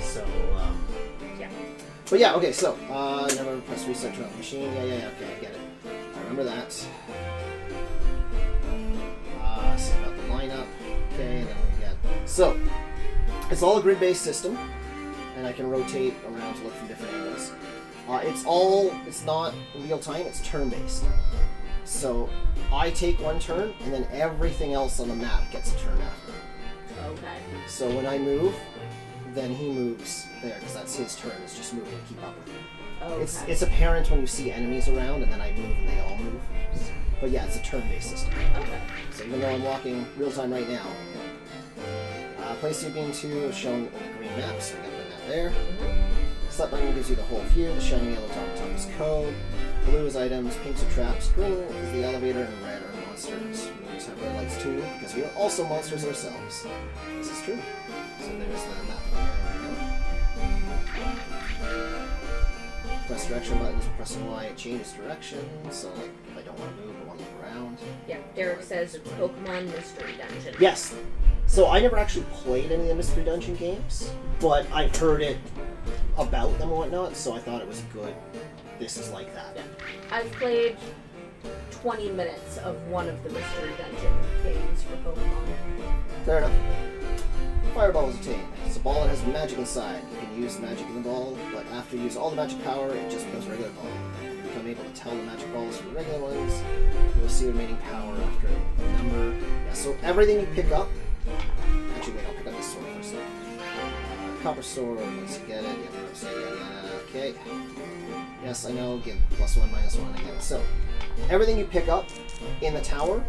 So, Yeah. But yeah, okay, so, never press reset to the machine. Yeah, okay, I get it. I remember that. So about the lineup. Okay, and then we get... So, it's all a grid-based system, and I can rotate around to look from different angles. It's not real time, it's turn-based. So, I take one turn, and then everything else on the map gets a turn after. Okay. So when I move, then he moves there, because that's his turn, it's just moving to keep up with him. Okay. It's apparent when you see enemies around, and then I move and they all move. But yeah, it's a turn-based system. Okay. So even though I'm walking real-time right now, place you've been to is shown in the green map, so I got my map there. Select button gives you the whole view. The shining yellow top is code. Blue is items, pinks are traps, green is the elevator, and red are monsters. We just have red lights too, because we are also monsters ourselves. This is true. So there's the map right now. Press direction buttons, pressing Y, it changes direction. So like, if I don't want to move, I want to look around. Yeah, Derek says it's Pokemon Mystery Dungeon. Yes. So I never actually played any of the Mystery Dungeon games, but I've heard it about them and whatnot, so I thought it was good. This is like that. Yeah. I've played 20 minutes of one of the Mystery Dungeon games for Pokemon. Fair enough. Fireball is obtained. It's a ball that has magic inside. You can use magic in the ball, but after you use all the magic power, it just becomes a regular ball. If you become able to tell the magic balls from the regular ones, you will see remaining power after a number. Yeah, so everything you pick up. Actually, wait, I'll pick up this sword first. Copper sword, let's get it. Okay. Yes, I know, give +1, -1 again. So, everything you pick up in the tower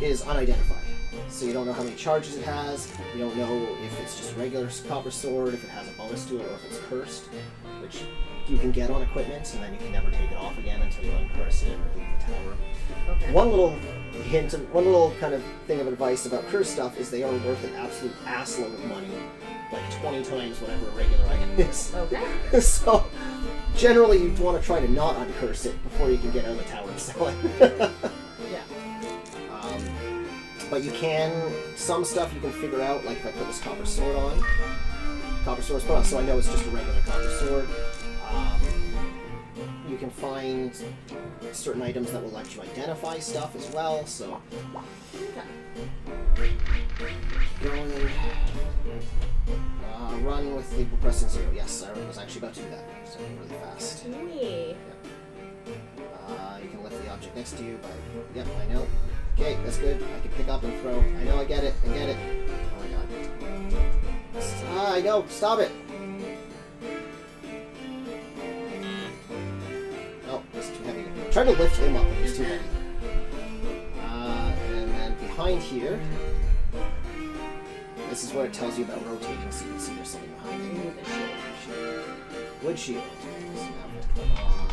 is unidentified. So you don't know how many charges it has, you don't know if it's just a regular copper sword, if it has a bonus to it, or if it's cursed, which you can get on equipment, and then you can never take it off again until you uncurse it or leave the tower. Okay. One little hint, one little kind of thing of advice about cursed stuff is they are worth an absolute assload of money, like 20 times whatever a regular item is. Okay. So, generally you'd want to try to not uncurse it before you can get out of the tower and sell it. Yeah. But you can, some stuff you can figure out, like if I put this copper sword on, copper sword's put on, so I know it's just a regular copper sword. You can find certain items that will let you identify stuff as well, so... Okay. Going... run with the pressing 0. Yes, I was actually about to do that, so really fast. Me. Yep. You can lift the object next to you by... Yep, I know. Okay, that's good. I can pick up and throw. I know, I get it. I get it. Oh my god. I know. Stop it. Oh, it's too heavy. Try to lift him up. He's too heavy. And then behind here, this is where it tells you about rotating, so you can see there's something behind you. Wood shield. So now we'll put on...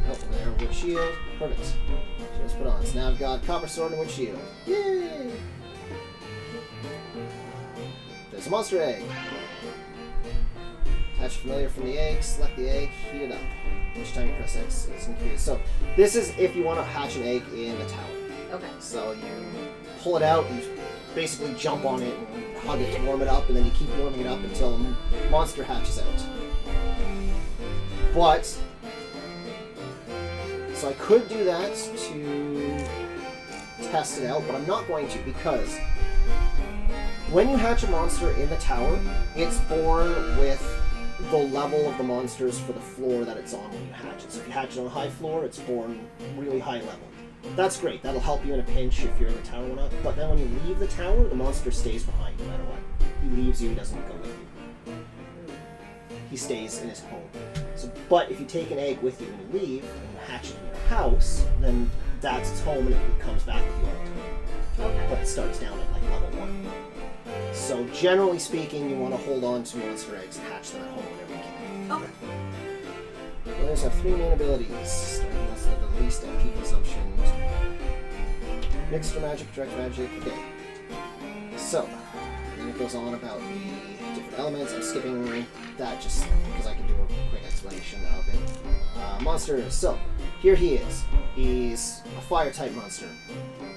Oh, there, wood shield. Perfect. Let's put on. So now I've got copper sword and wood shield. Yay! There's a monster egg. Attach familiar from the egg, select the egg, heat it up. Each time you press X, it's increased. So this is if you want to hatch an egg in the tower. Okay. So you pull it out, you basically jump on it and hug it to warm it up, and then you keep warming it up until a monster hatches out. But so I could do that to test it out, but I'm not going to, because when you hatch a monster in the tower, it's born with the level of the monsters for the floor that it's on when you hatch it. So if you hatch it on a high floor, it's born really high level. That's great. That'll help you in a pinch if you're in the tower or not. But then when you leave the tower, the monster stays behind no matter what. He leaves you, he doesn't go with you. He stays in his home. So, but if you take an egg with you and you leave, and you hatch it in your house, then that's its home and it comes back with you all the time. Okay. But it starts down at like level 1. So generally speaking, you want to hold on to monster eggs and hatch them at home whenever you can. Okay. Players have 3 main abilities, starting with the least MP consumption. Mixed or magic, direct magic, okay. So, then it goes on about the different elements. I'm skipping that just because I can do a quick explanation of it. Monsters, so, here he is. He's a fire type monster.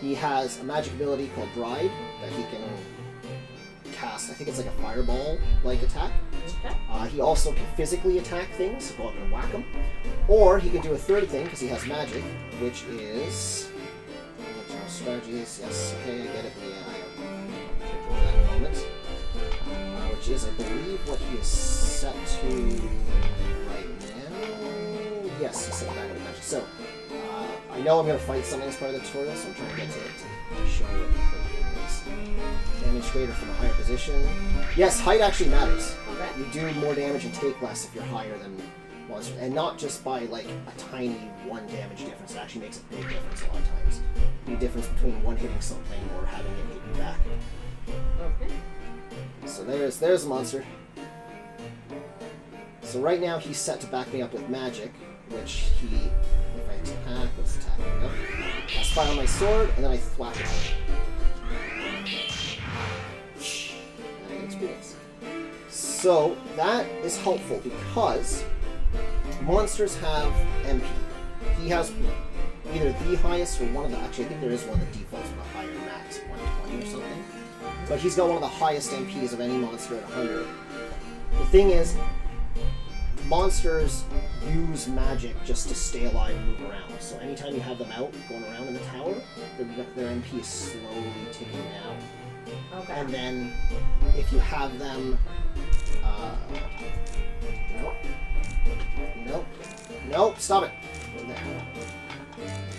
He has a magic ability called Bride that he can cast. I think it's like a fireball-like attack. Okay. He also can physically attack things, so go up and whack them. Or he can do a third thing, because he has magic, which is... strategies, yes, okay, I get it. Yeah, I'll that in a moment. Which is, I believe, what he is set to right now. Yes, he's set back with magic. So, I know I'm going to fight something as part of the tutorial, so I'm trying to get to it to show what the thing is. Damage greater from a higher position. Yes, height actually matters. Okay. You do more damage and take less if you're higher than monsters, and not just by like a tiny 1 damage difference. It actually makes a big difference a lot of times. The difference between one hitting something or having it hit you back. Okay. So there's the monster. So right now he's set to back me up with magic, which he, if I attack, let's attack. Yep. I spy on my sword, and then I thwack it out. And I get experience. So that is helpful because monsters have MP. He has either the highest or one of the, actually I think there is one that defaults with a higher max, 120 or something. But he's got one of the highest MPs of any monster at 100. The thing is, monsters use magic just to stay alive and move around. So anytime you have them out going around in the tower, their MP is slowly ticking down. Okay. And then if you have them, nope, stop it.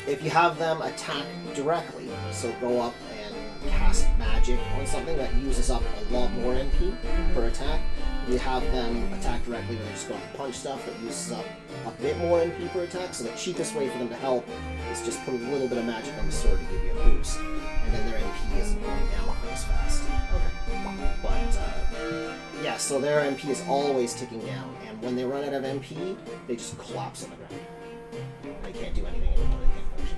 If you have them attack directly, so go up and cast magic on something that uses up a lot more MP per attack, you have them attack directly or they just go up and punch stuff that uses up a bit more MP per attack. So the cheapest way for them to help is just put a little bit of magic on the sword to give you a boost, and then their MP isn't going down quite as fast. Okay. But yeah, so their MP is always ticking down, and when they run out of MP, they just collapse on the ground. They can't do anything anymore. They can't function.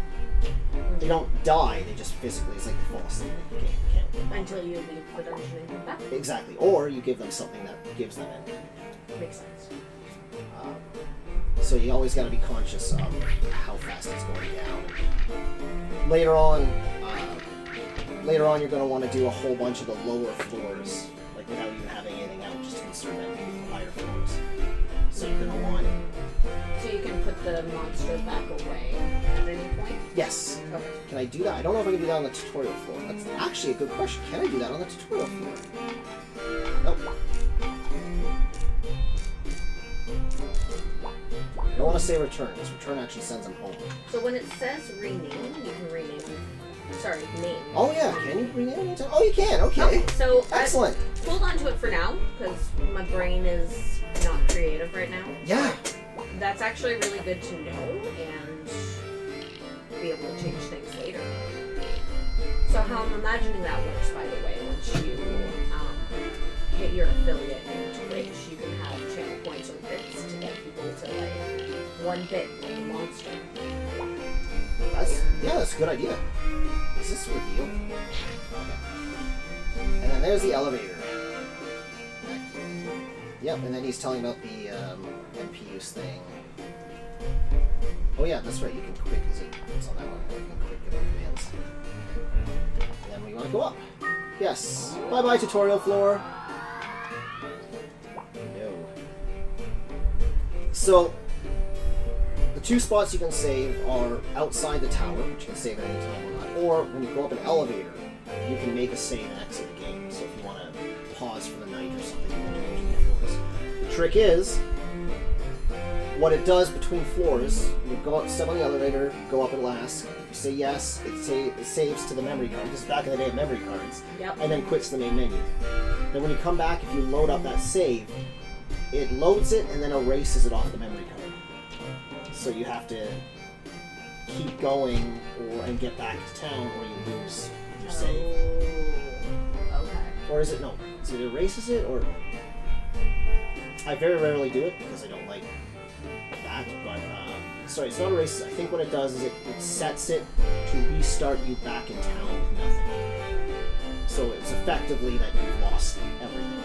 They don't die. They just physically, it's like they fall asleep. They can't. Until you leave the dungeon and come back. Exactly. Or you give them something that gives them MP. Makes sense. So you always got to be conscious of how fast it's going down. Later on, you're going to want to do a whole bunch of the lower floors, like without even having anything out, just to conserve MP for higher floors. So you're going to want. So you can put the monster back away at any point? Yes. Okay. Can I do that? I don't know if I can do that on the tutorial floor. That's actually a good question. Can I do that on the tutorial floor? Nope. I don't want to say return, because return actually sends them home. So when it says rename, you can rename. Sorry, name. Oh yeah, can you rename it anytime? Oh, you can. Okay. So Excellent. Hold on to it for now, because my brain is not creative right now. Yeah. That's actually really good to know and be able to change things later. So how I'm imagining that works, by the way, once you hit your affiliate in Twitch, you can have channel points or bits to get people to like one bit like a monster. That's a good idea. Is this revealed? Okay. And then there's the elevator. Yep, and then he's telling about the MP use thing. Oh yeah, that's right, you can quick, it's on that one, you can quick give commands. And then we want to go up. Yes. Bye-bye, tutorial floor. No. So, the two spots you can save are outside the tower, which you can save at any time or not, or when you go up an elevator, you can make a save and exit the game. So if you want to pause for the night or something, you can do it. The trick is, what it does between floors, you go up, step on the elevator, go up and last. If you say yes, it saves to the memory card. This is back in the day of memory cards. Yep. And then quits the main menu. Then when you come back, if you load up that save, it loads it and then erases it off the memory card. So you have to keep going and get back to town or you lose your save. Okay. Or is it, no, so it erases it or... I very rarely do it because I don't like that, but sorry, it's not erases. I think what it does is it sets it to restart you back in town with nothing. So it's effectively that you've lost everything.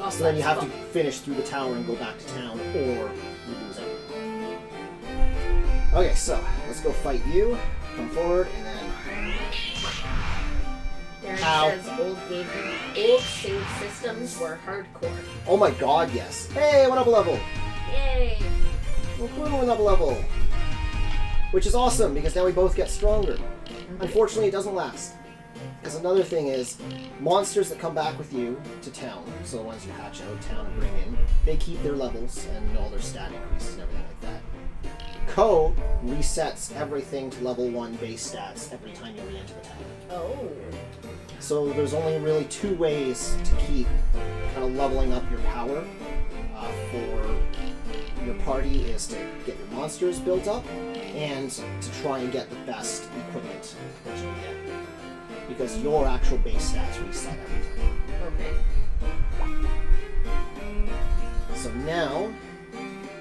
So then you have to finish through the tower and go back to town, or you lose everything. Okay, so let's go fight you. Come forward, and then... Darren says old save systems were hardcore. Oh my god, yes. Hey, went up a level! Yay! Well, cool, went up a level! Which is awesome, because now we both get stronger. Unfortunately, it doesn't last. Because another thing is, monsters that come back with you to town, so the ones you hatch out of town and bring in, they keep their levels and all their stat increases and everything like that. Co resets everything to level 1 base stats every time you re-enter the town. Oh. So there's only really 2 ways to keep kind of leveling up your power for your priority is to get your monsters built up and to try and get the best equipment that you can get. Because your actual base stats reset every time. Okay. So now,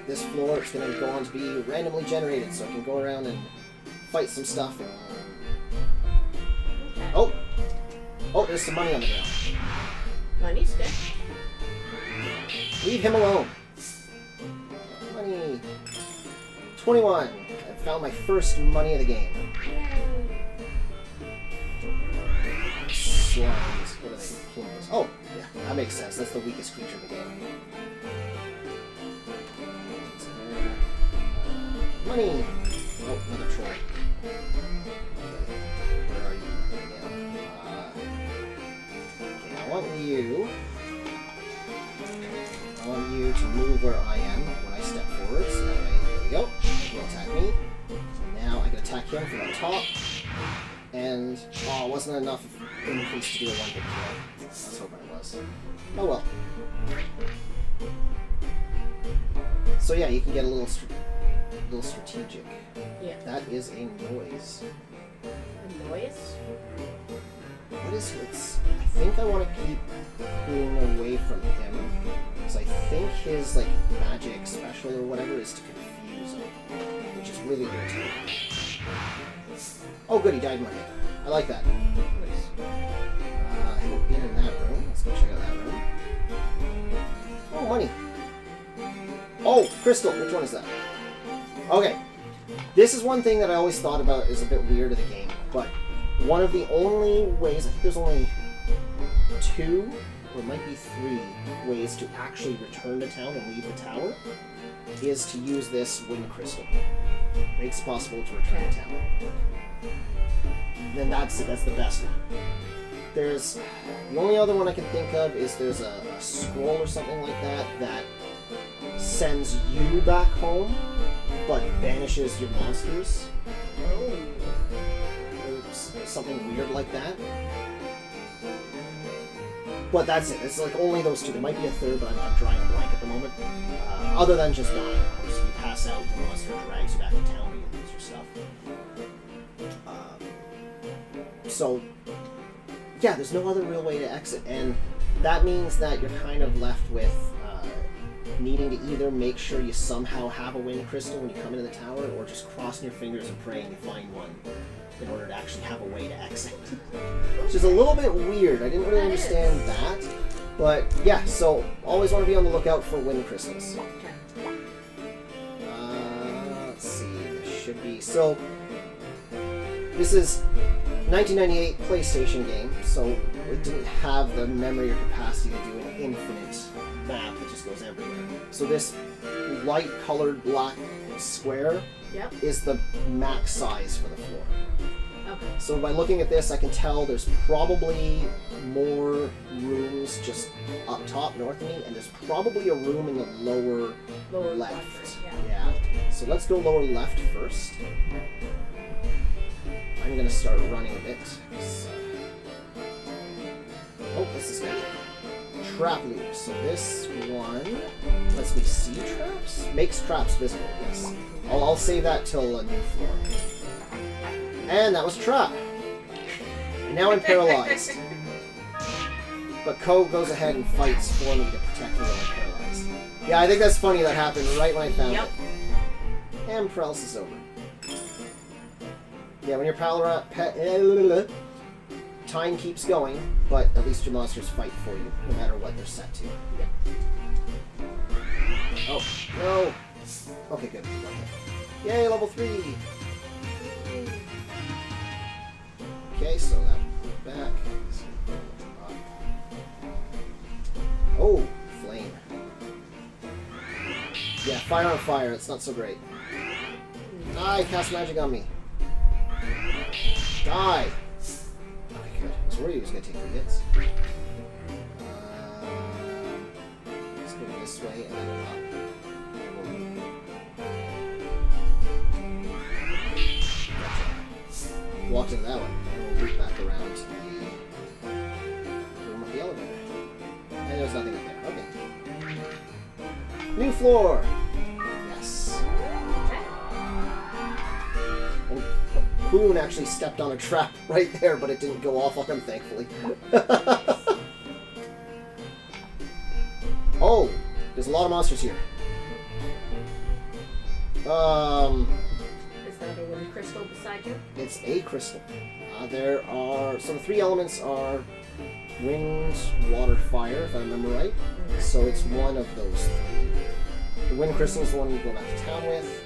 this floor is going to go on to be randomly generated, so I can go around and fight some stuff. Okay. Oh! Oh, there's some money on the ground. Money's good. Leave him alone. Money. 21. I found my first money of the game. Slimes. What are they? Plumbers. Oh, yeah, that makes sense. That's the weakest creature in the game. Money. Oh, another troll. Okay. Where are you? Yeah. Okay, I want you to move where I am when I step forward. So that way, there we go. He'll attack me. So now I can attack him from on top. And, oh, it wasn't enough increase to do a one-hit kill. I was hoping it was. Oh well. So yeah, you can get a little strategic. Yeah. That is a noise. A noise? What is it? I think I want to keep pulling away from him. Because I think his, like, magic special or whatever is to confuse him. Which is really irritating. Oh good, he died in my head. I like that. I haven't been in that room. Let's go check out that room. Oh, money. Oh, crystal. Which one is that? Okay. This is one thing that I always thought about is a bit weird of the game, but one of the only ways, I think there's only 2, or it might be 3, ways to actually return to town and leave the tower, is to use this wind crystal. Makes it possible to return to town. Then that's it, that's the best one. There's, the only other one I can think of is there's a scroll or something like that sends you back home, but banishes your monsters. Oh. Something weird like that. But that's it. It's like only those 2. There might be a third, but I'm drawing a blank at the moment. Other than just dying, of course. If you pass out, your monster drags you back to town and you lose your stuff. So, yeah, there's no other real way to exit, and that means that you're kind of left with needing to either make sure you somehow have a wind crystal when you come into the tower, or just crossing your fingers and praying you find one in order to actually have a way to exit. Which is a little bit weird. I didn't really understand that. But yeah, so always want to be on the lookout for wind crystals. Let's see, there should be. So, this is 1998 PlayStation game, so it didn't have the memory or capacity to do an infinite map that just goes everywhere. So this light colored black square is the max size for the floor. Okay. So by looking at this, I can tell there's probably more rooms just up top north of me, and there's probably a room in the lower left. Yeah. So let's go lower left first. I'm going to start running a bit. Oh, what's this guy? Trap loop. So this one lets me see traps? Makes traps visible, yes. I'll save that till a new floor. And that was a trap. And now I'm paralyzed. But Ko goes ahead and fights for me to protect me while I'm paralyzed. Yeah, I think that's funny that happened right when I found it. And paralysis is over. Yeah, when you're paralyzed, time keeps going, but at least your monsters fight for you, no matter what they're set to. Oh, no! Okay, good. Okay. Yay, level 3! Okay, so that back. Oh, flame. Yeah, fire on fire, it's not so great. Die, cast magic on me. Die! Okay, good. I was worried he was going to take 3 hits. Let's go this way and then up. Gotcha. Walked into that one. And we'll loop back around to the room with the elevator. And there's nothing up there. Okay. New floor! Yes. Hoon actually stepped on a trap right there, but it didn't go off on him, thankfully. Oh, there's a lot of monsters here. Is that a wind crystal beside you? It's a crystal. There are... So the three elements are wind, water, fire, if I remember right. Okay. So it's one of those three. The wind crystal is the one you go back to town with.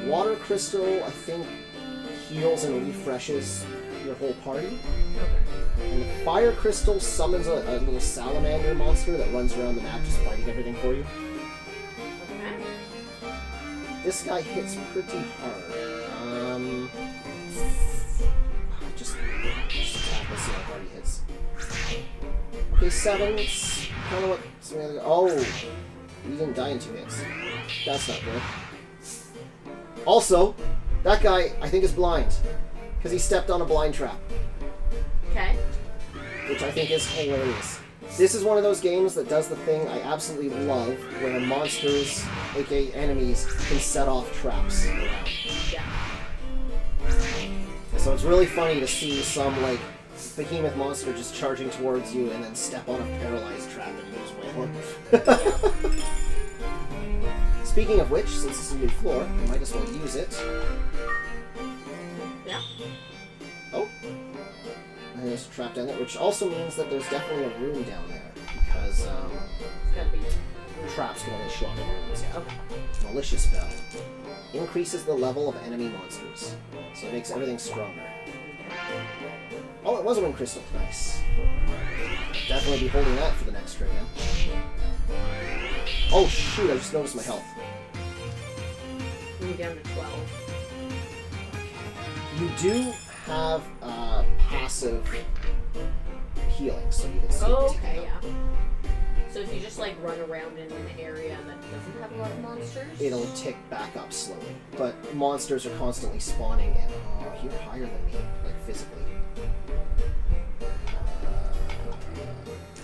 Water crystal, I think, heals and refreshes your whole party. Okay. And the fire crystal summons a little salamander monster that runs around the map just fighting everything for you. Okay. This guy hits pretty hard. Just attack. Let's see how hard he hits. Okay, 7. It's kind of what some of the other... Oh! He didn't die in 2 hits. That's not good. Also, that guy, I think, is blind. Because he stepped on a blind trap. Okay. Which I think is hilarious. This is one of those games that does the thing I absolutely love, where monsters, aka enemies, can set off traps around. Yeah. So it's really funny to see some, like, behemoth monster just charging towards you and then step on a paralyzed trap and you just wail him. Speaking of which, since this is a new floor, I might as well use it. Yeah. Oh. And there's a trap down there, which also means that there's definitely a room down there, because, It's gotta be. traps can only show up in rooms, yeah. Okay. Malicious Spell. Increases the level of enemy monsters, so it makes everything stronger. Oh, it was a wind crystal. Nice. Definitely be holding that for the next trip, man. Oh shoot, I just noticed my health. Move down to 12. You do have passive healing, so you can see Oh, it ticking okay, up. yeah. So if you just like run around in an area that doesn't have a lot of monsters, It'll tick back up slowly. But monsters are constantly spawning and you're higher than me, like physically.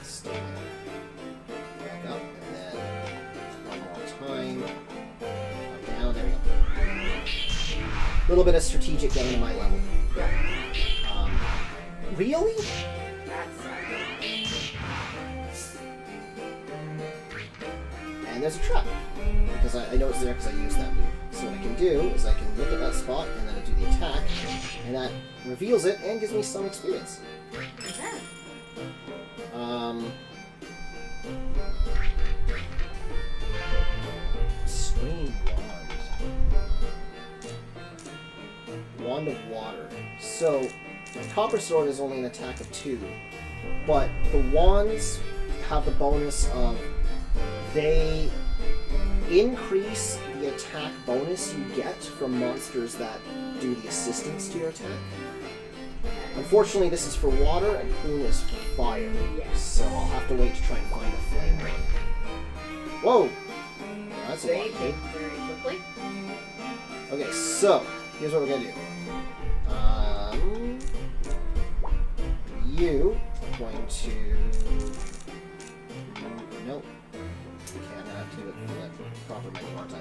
Stay there. Back up, and then one more time. Up, down, there we go. A little bit of strategic getting to my level. yeah, Really? that's And there's a trap. Because I know it's there because I used that move. So what I can do is I can look at that spot and then I do the attack, and that reveals it and gives me some experience. okay. Screen wand. Wand of water. So, Copper Sword is only an attack of 2, but the wands have the bonus of they increase the attack bonus you get from monsters that do the assistance to your attack. Unfortunately, this is for water, and Hoon is for fire. Yes. So I'll have to wait to try and find a flame one. Whoa! That's a They lot, take dude. very quickly. Okay, so, here's what we're gonna do. You are going to... Nope. Okay, I'm gonna have to do it for the proper menu, aren't I?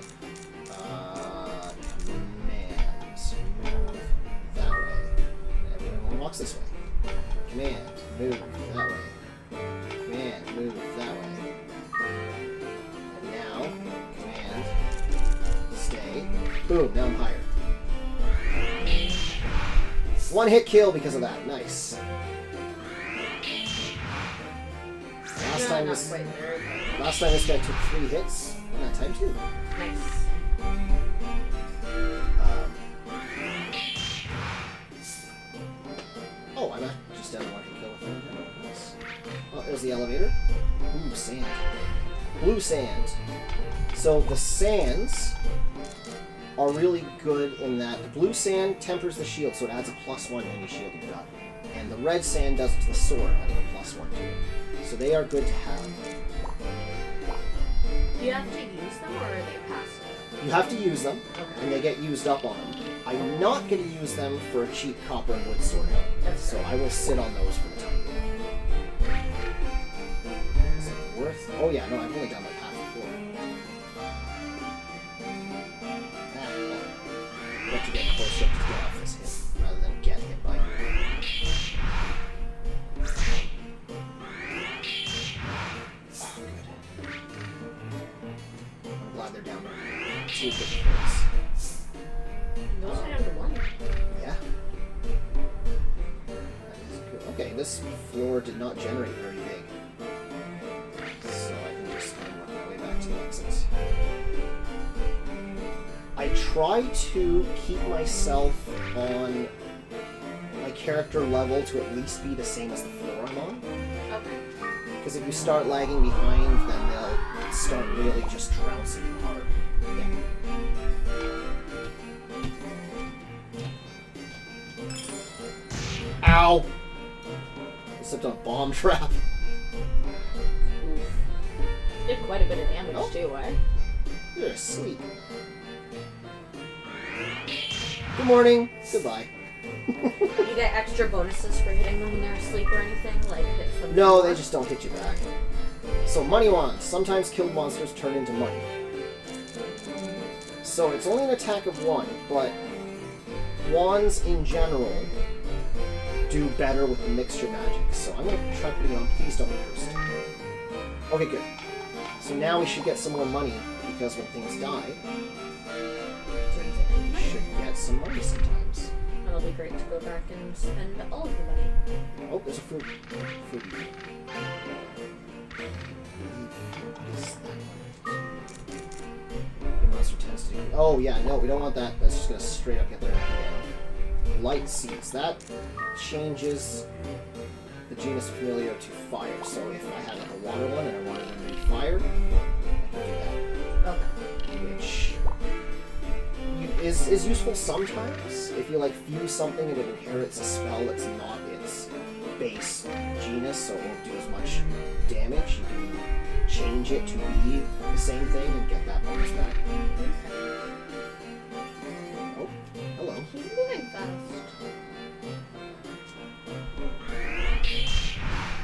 Commands. Move that way. Everyone walks this way. Command. Move that way. Command. Move that way. And now, command. Stay. Boom, now I'm higher. One hit kill because of that. Nice. Last time this guy took 3 hits. And that time 2. Nice. Oh, I'm not just down to 1 hit kill with him. Nice. Oh, there's the elevator. Ooh, sand. Blue sand. So the sands are really good in that the blue sand tempers the shield, so it adds a +1 to any shield you've got. And the red sand does it to the sword, adding a +1 to it. So they are good to have. Do you have to use them or are they passive? You have to use them, Okay. and they get used up on them. I'm not going to use them for a cheap copper and wood sword, That's so fair. I will sit on those for the time being. Is it worth? Oh yeah, no, I've only done like half the floor. Well, let you get close up to get off this hit. they're down to 2 hit points. Those are down to 1. Yeah. That is good. Okay, this floor did not generate very big. So I can just kind of work my way back to the exit. I try to keep myself on my character level to at least be the same as the floor I'm on. Okay. Because if you start lagging behind, then they'll start really just trouncing you hard. Yeah. Ow! I stepped on a bomb trap. Oof. Did quite a bit of damage Oh. too, eh? You're asleep. Good morning. Goodbye. You get extra bonuses for hitting them when they're asleep or anything? Like hit from No, the they just don't hit you back. So, money wands. Sometimes killed monsters turn into money. So, it's only an attack of 1, but wands in general do better with the mixture magic. So, I'm going to try putting it on. Please don't be cursed. Okay, good. So, now we should get some more money, because when things die, we should get some money sometimes. That'll be great to go back and spend all of the money. Oh, there's a food. Food. The monster tends to do. Oh yeah, no, we don't want that. That's just gonna straight up get their MP down. Light seeds. That changes the genus familiar to fire. So if I had like a water one and I wanted them to be fire, I can do that. Okay. Which is useful sometimes. If you like fuse something and it inherits a spell that's not its base genus, so it won't do as much damage, you can change it to be the same thing and get that bonus back. Oh, hello. He's moving fast.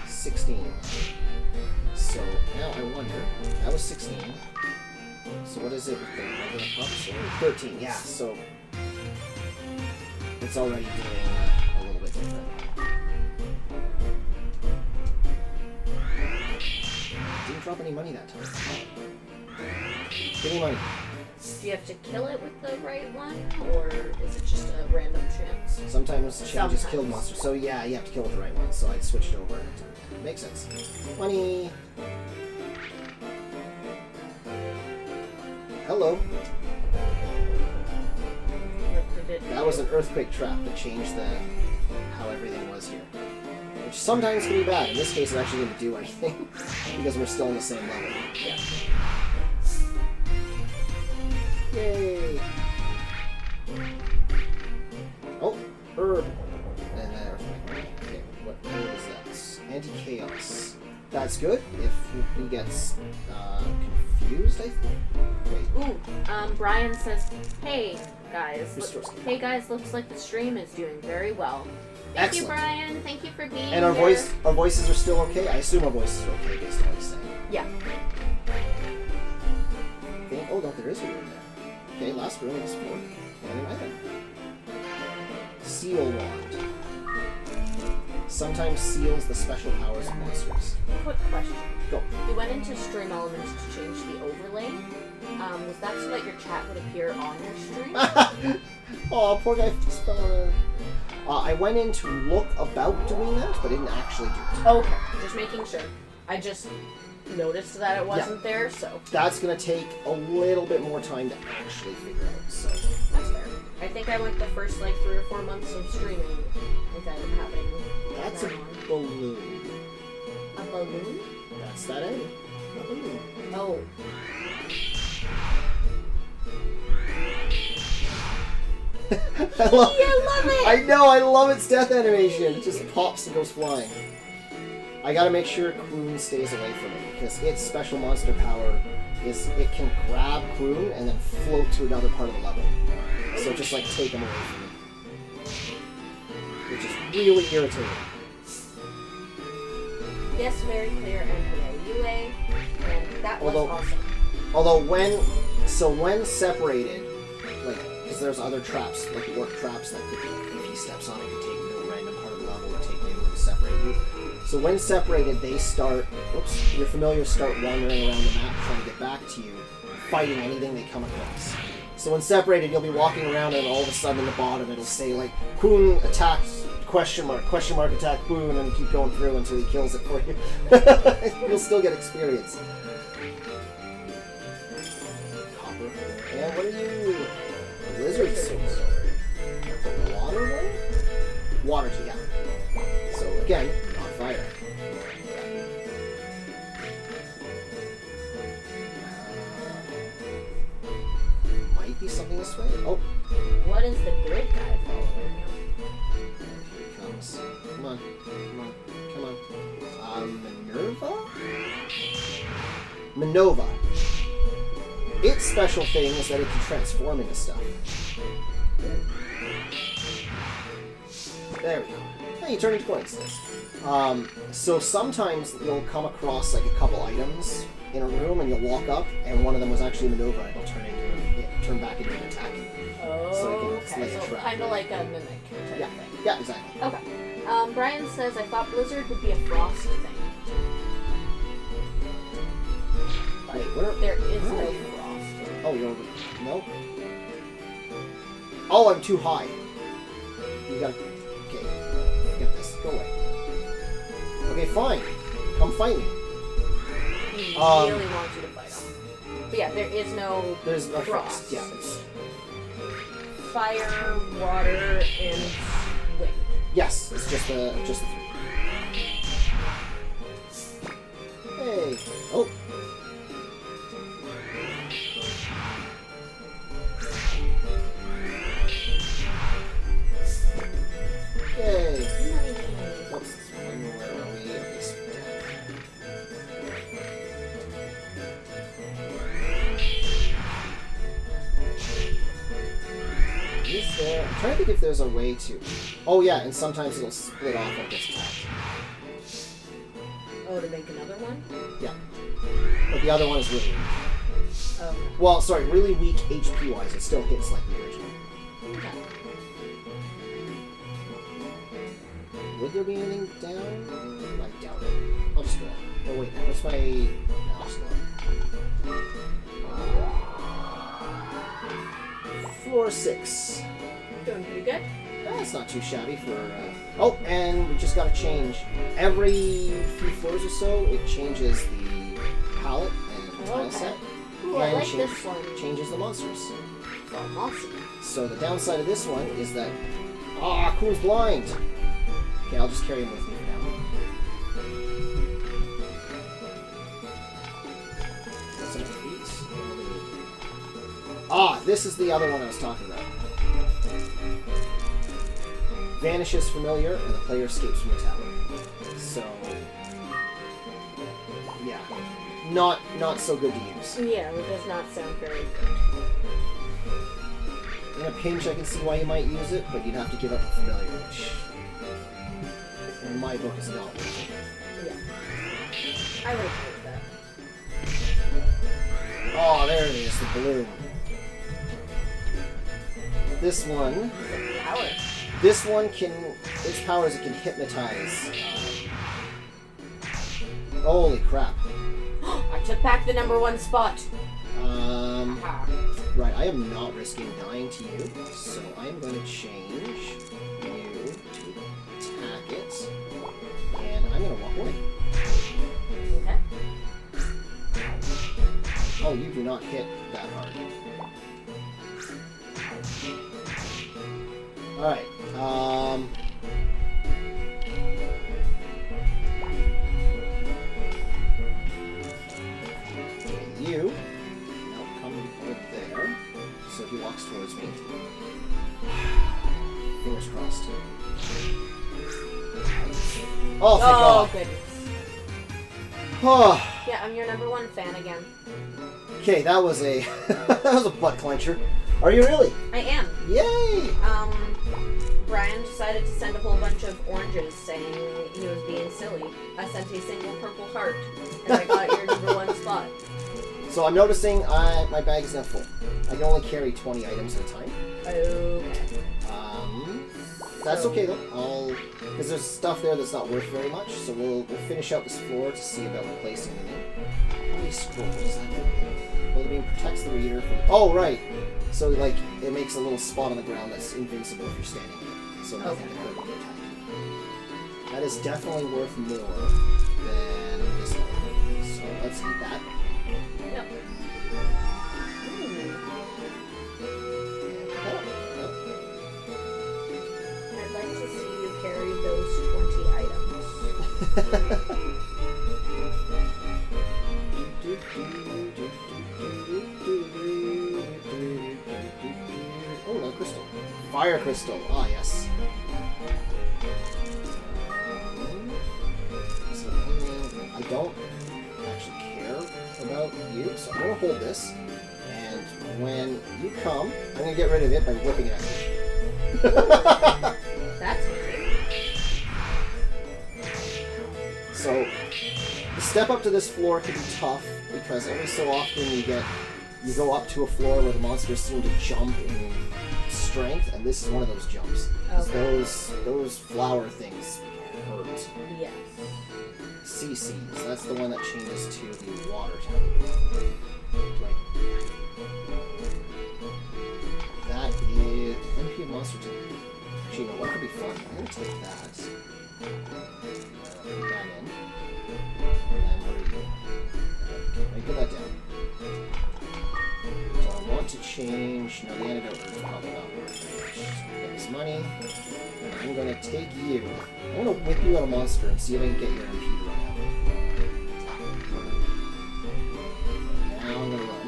16. So now I wonder. That was 16. So what is it with the regular pups? 13, yeah, so it's already doing a little bit different. Didn't drop any money that time. Give me money. Do you have to kill it with the right one, or is it just a random chance? Sometimes it changes Sometimes. killed monsters. So yeah, you have to kill with the right one. So I switched over. Makes sense. Money. Hello. That was an earthquake trap that changed how everything was here. Which sometimes can be bad. In this case, it actually didn't do anything because we're still on the same level. Yeah. Yay! Oh, herb. And then earthquake. Okay, what herb is that? Anti-chaos. That's good if he gets confused, I think. Wait. Ooh, Brian says, hey guys, Restores- hey guys, looks like the stream is doing very well. Thank Excellent. you, Brian. Thank you for being And our here. our voices are still okay? I assume our voices are okay based on what he's saying. Yeah. Okay. Oh, no, there is a room there. Okay, last room is 4. And an item. Seal wand. Sometimes seals the special powers of monsters. Quick question. Go. You went into Stream Elements to change the overlay. Was that so that your chat would appear on your stream? Oh, poor guy just fell on a... I went in to look about doing that, but didn't actually do it. Okay, just making sure. I just noticed that it wasn't there, so That's going to take a little bit more time to actually figure out, so... that's fair. I think I went the first like 3 or 4 months of streaming without having That's a that on. balloon. A balloon? That's that end. A balloon. Oh. I love it! I know, I love its death animation. It just pops and goes flying. I gotta make sure Kroon stays away from it, because its special monster power is it can grab Kroon and then float to another part of the level. So just like take him away from it. Which is really irritating. Yes, very clear and hello, UA. And that was Although- awesome. Although when separated, like, because there's other traps, like orc traps that could, if he steps on it, could take you to a random part of the level or take you and separate you. So when separated, they start. Oops, your familiars start wandering around the map trying to get back to you, fighting anything they come across. So when separated, you'll be walking around, and all of a sudden, at the bottom, it'll say like "Queen attacks." Question mark attack Boone, and keep going through until he kills it for you. You'll still get experience. Copper. And what are you? Lizard sword. The water one? Water to, yeah. So again, not fire. Might be something this way. Oh. What is the grid guy following you? Come on. Minerva? Minova. Its special thing is that it can transform into stuff. There we go. Hey, you turn into coins. So sometimes you'll come across like a couple items in a room, and you'll walk up, and one of them was actually Minova, and it'll turn back into an attack. Oh, so okay. So kind of like a mimic type thing. Yeah, exactly. Okay. Brian says, I thought Blizzard would be a frost thing. Wait, where? There is no frost. Oh, you're over. Nope. Oh, I'm too high. You gotta. Okay. Get this. Go away. Okay, fine. Come fight me. He really wants you to fight him. But yeah, There's no frost. Yeah. It's... Fire, water, and wind. Yes, it's just the three. Hey. Oh. Yay. Oops. Where are we? Is there... I'm trying to think if there's a way to... Oh yeah, and sometimes it'll split off when it gets attacked. Oh, to make another one? Yeah. But the other one is really weak. Oh. Well, sorry, really weak HP-wise. It still hits like the original. Okay. Would there be anything down? I doubt it. I'll just go up. Oh wait, what's my... No, I'll just go up. Floor 6. Doing pretty good. That's not too shabby for... Oh, and we just got to change. Every few floors or so, it changes the palette and tile set. Ooh, I like this one. Changes the monsters. Oh, awesome. So the downside of this one is that... Ah, Cool's blind! Okay, I'll just carry him with me for now. That's some feet. Ah, this is the other one I was talking about. Vanishes familiar, and the player escapes from the tower. So, yeah, not so good to use. Yeah, it does not sound very good. In a pinch, I can see why you might use it, but you'd have to give up a familiar, which, in my book, is not worth it. Yeah, I would agree with that. Oh, there it is, the balloon. This one. Power. This one can, its power is it can hypnotize. Holy crap. I took back the #1 spot. Right, I am not risking dying to you, so I am going to change you to attack it, and I'm going to walk away. Okay. Oh, you do not hit that hard. Alright, you now come over there, so he walks towards me. Fingers crossed. Oh, thank God. Goodness. Oh. Yeah, I'm your #1 fan again. Okay, that was a that was a butt clencher. Are you really? I am. Yay! Brian decided to send a whole bunch of oranges saying he was being silly. I sent a single purple heart, and I got your #1 spot. So I'm noticing my bag is now full. I can only carry 20 items at a time. Okay. That's So- okay though. Because there's stuff there that's not worth very much, so we'll finish out this floor to see about replacing anything. Holy scroll, what does that do? Well, it protects the reader from... Oh, right! So, like, it makes a little spot on the ground that's invincible if you're standing in it. So nothing can hurt when you attack. That is definitely worth more than this one. So let's eat that. Yep. I'd like to see you carry those 20 items. Oh, no crystal. Fire crystal. Ah, yes. So, I don't actually care about you, so I'm going to hold this. And when you come, I'm going to get rid of it by whipping it at you. That's So, the step up to this floor can be tough because every so often you go up to a floor where the monsters seem to jump in strength, and this is one of those jumps. 'Cause Okay. those flower things hurt. yes. CCs, that's the one that changes to the water type. Like, that is MP monster type. Actually, no, what could be fun? I'm gonna take that. Put that in. And then what do we do? Okay, let me put that down. So I want to change. No, the antidote is probably not worth it. Get this money. And I'm gonna take you. I'm gonna whip you at a monster and see if I can get your MP to run out. Now I'm gonna run.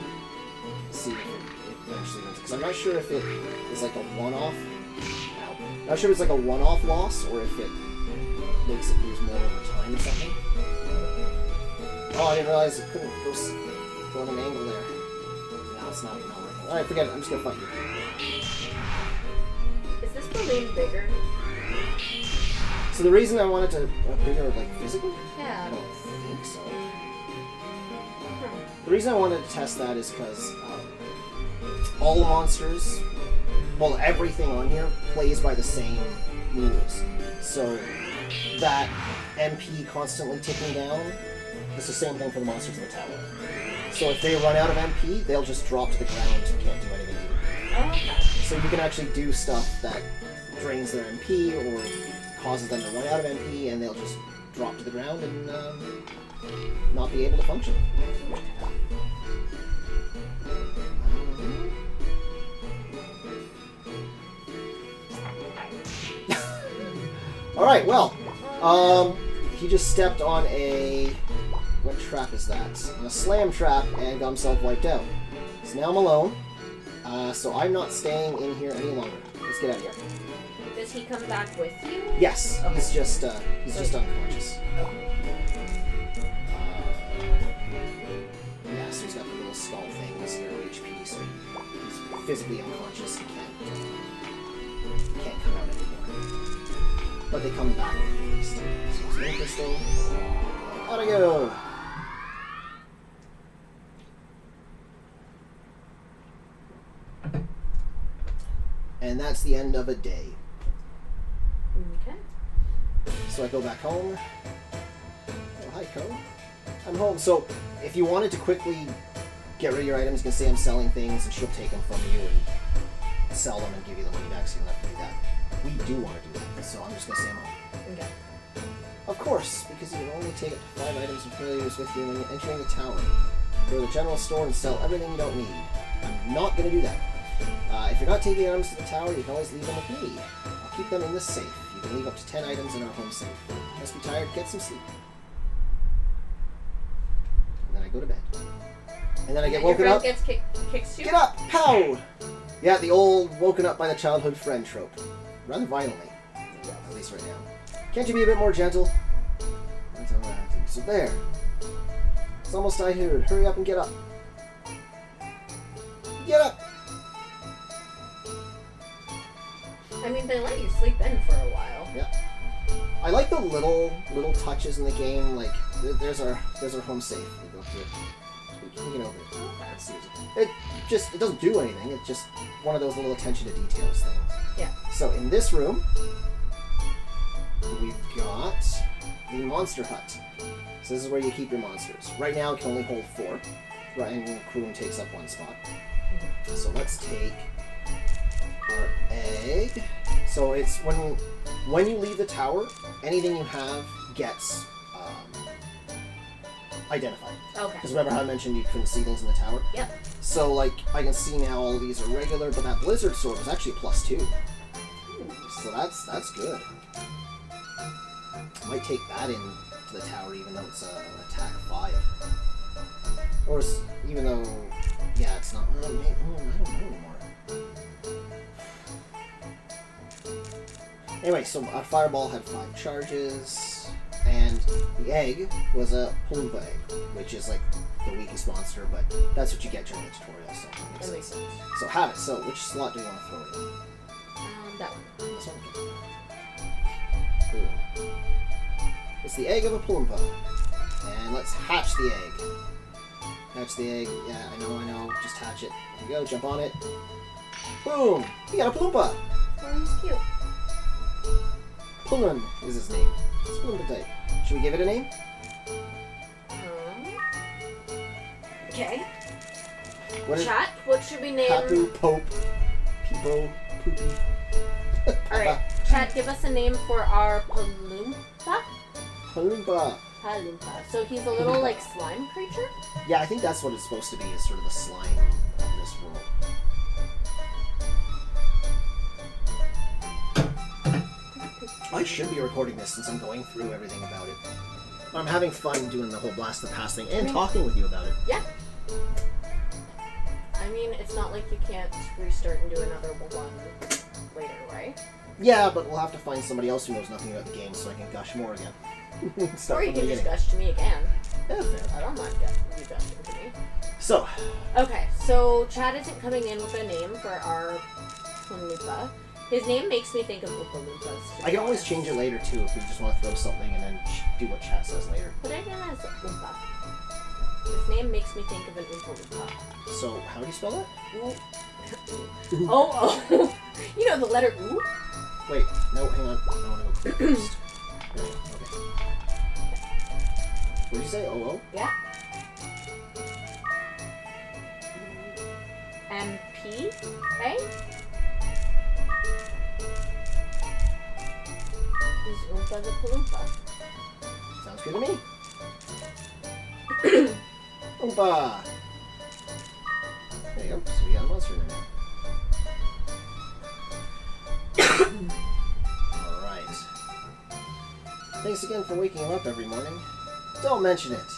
See if it actually runs. Because I'm not sure if it is like a one-off. Not sure if it's like a one-off loss or if it makes it lose more over time or something. Oh, I didn't realize it couldn't go on an angle there. No, it's not working. Alright, forget it. I'm just gonna fight you. Is this balloon bigger? So the reason I wanted to bigger, like, physically? I Yeah. don't think so. The reason I wanted to test that is because all the monsters, well, everything on here plays by the same rules. So that MP constantly ticking down, it's the same thing for the monsters in the tower. So if they run out of MP, they'll just drop to the ground and can't do anything to you. Okay. So you can actually do stuff that drains their MP or causes them to run out of MP, and they'll just drop to the ground and not be able to function. Alright, well, he just stepped on a... What trap is that? On a slam trap and got himself wiped out. So now I'm alone. So I'm not staying in here any longer. Let's get out of here. Does he come back with you? Yes, Okay. he's just unconscious. Yeah, so he's got the little skull thing, he's 0 HP, so he's physically unconscious and can't come out anymore. But they come back at least. So it's crystal. Out I go! And that's the end of a day. Okay. So I go back home. Oh, hi, Co. I'm home. So if you wanted to quickly get rid of your items, you can say I'm selling things, and she'll take them from you and sell them and give you the money back, so you don't have to do that. We do want to do that, so I'm just going to say I'm home. Okay. Of course, because you can only take up to 5 items and failures with you when you're entering the tower. Go to the general store and sell everything you don't need. I'm not going to do that. If you're not taking items to the tower, you can always leave them with me. I'll keep them in this safe. You can leave up to 10 items in our home safe. Must be tired, get some sleep. And then I go to bed. And then I get woken Your up. friend gets kicks you? Get up! Pow! Yeah, the old woken up by the childhood friend trope. Rather violently. At least right now. Can't you be a bit more gentle? That's alright. So there. It's almost tired. Hurry up and get up. Get up! I mean, they let you sleep in for a while. Yeah. I like the little touches in the game. Like there's our home safe. We go to it. We can over it. Let's see. It doesn't do anything. It's just one of those little attention to details things. Yeah. So in this room, we've got the monster hut. So this is where you keep your monsters. Right now it can only hold 4. Right, and Kroon takes up 1 spot. So let's take our egg. So it's when you leave the tower, anything you have gets identified. Okay. Because remember how I mentioned you couldn't see things in the tower? Yep. So like I can see now all of these are regular, but that blizzard sword is actually a +2. So that's good. Might take that in to the tower even though it's an attack 5. Or even though, yeah, it's not. I don't know anymore. Anyway, so our fireball had 5 charges, and the egg was a Palumpa egg, which is like the weakest monster, but that's what you get during the tutorial. So That makes sense. So have it. So which slot do you want to throw it in? That one. This one. Boom. It's the egg of a Palumpa, and let's hatch the egg. Hatch the egg. Yeah, I know. Just hatch it. There you go. Jump on it. Boom! You got a Palumpa! Oh, he's cute. Palun is his name. It's Palumpa type. Should we give it a name? Okay. What is Chat, what should we name? Papu, Pope, Peepo, Poopy. Alright, chat, give us a name for our Palumpa? Palumpa. Palumpa. So he's a little, like, slime creature? Yeah, I think that's what it's supposed to be, is sort of the slime of this world. I should be recording this since I'm going through everything about it. I'm having fun doing the whole Blast the Past thing and talking with you about it. Yeah. I mean, it's not like you can't restart and do another one later, right? Yeah, but we'll have to find somebody else who knows nothing about the game so I can gush more again. Or you can just gush to me again. Yeah, fair. I don't mind you gushing to me. So. Okay, so Chad isn't coming in with a name for our Palumpa. His name makes me think of Oompa Loompas. I can always change it later too if we just want to throw something and then do what chat says later. Put it in as Oompa. His name makes me think of an Oompa Loompa. So, how do you spell it? Ooh. Oh. You know the letter Oo? Wait, no, hang on. I want to go clear first. Okay. What did you say? O-O? Yeah. M-P-A? Is Oompa the Palumpa? Sounds good to me. Oompa! There you go. So we got a monster in there now. Alright. Thanks again for waking him up every morning. Don't mention it.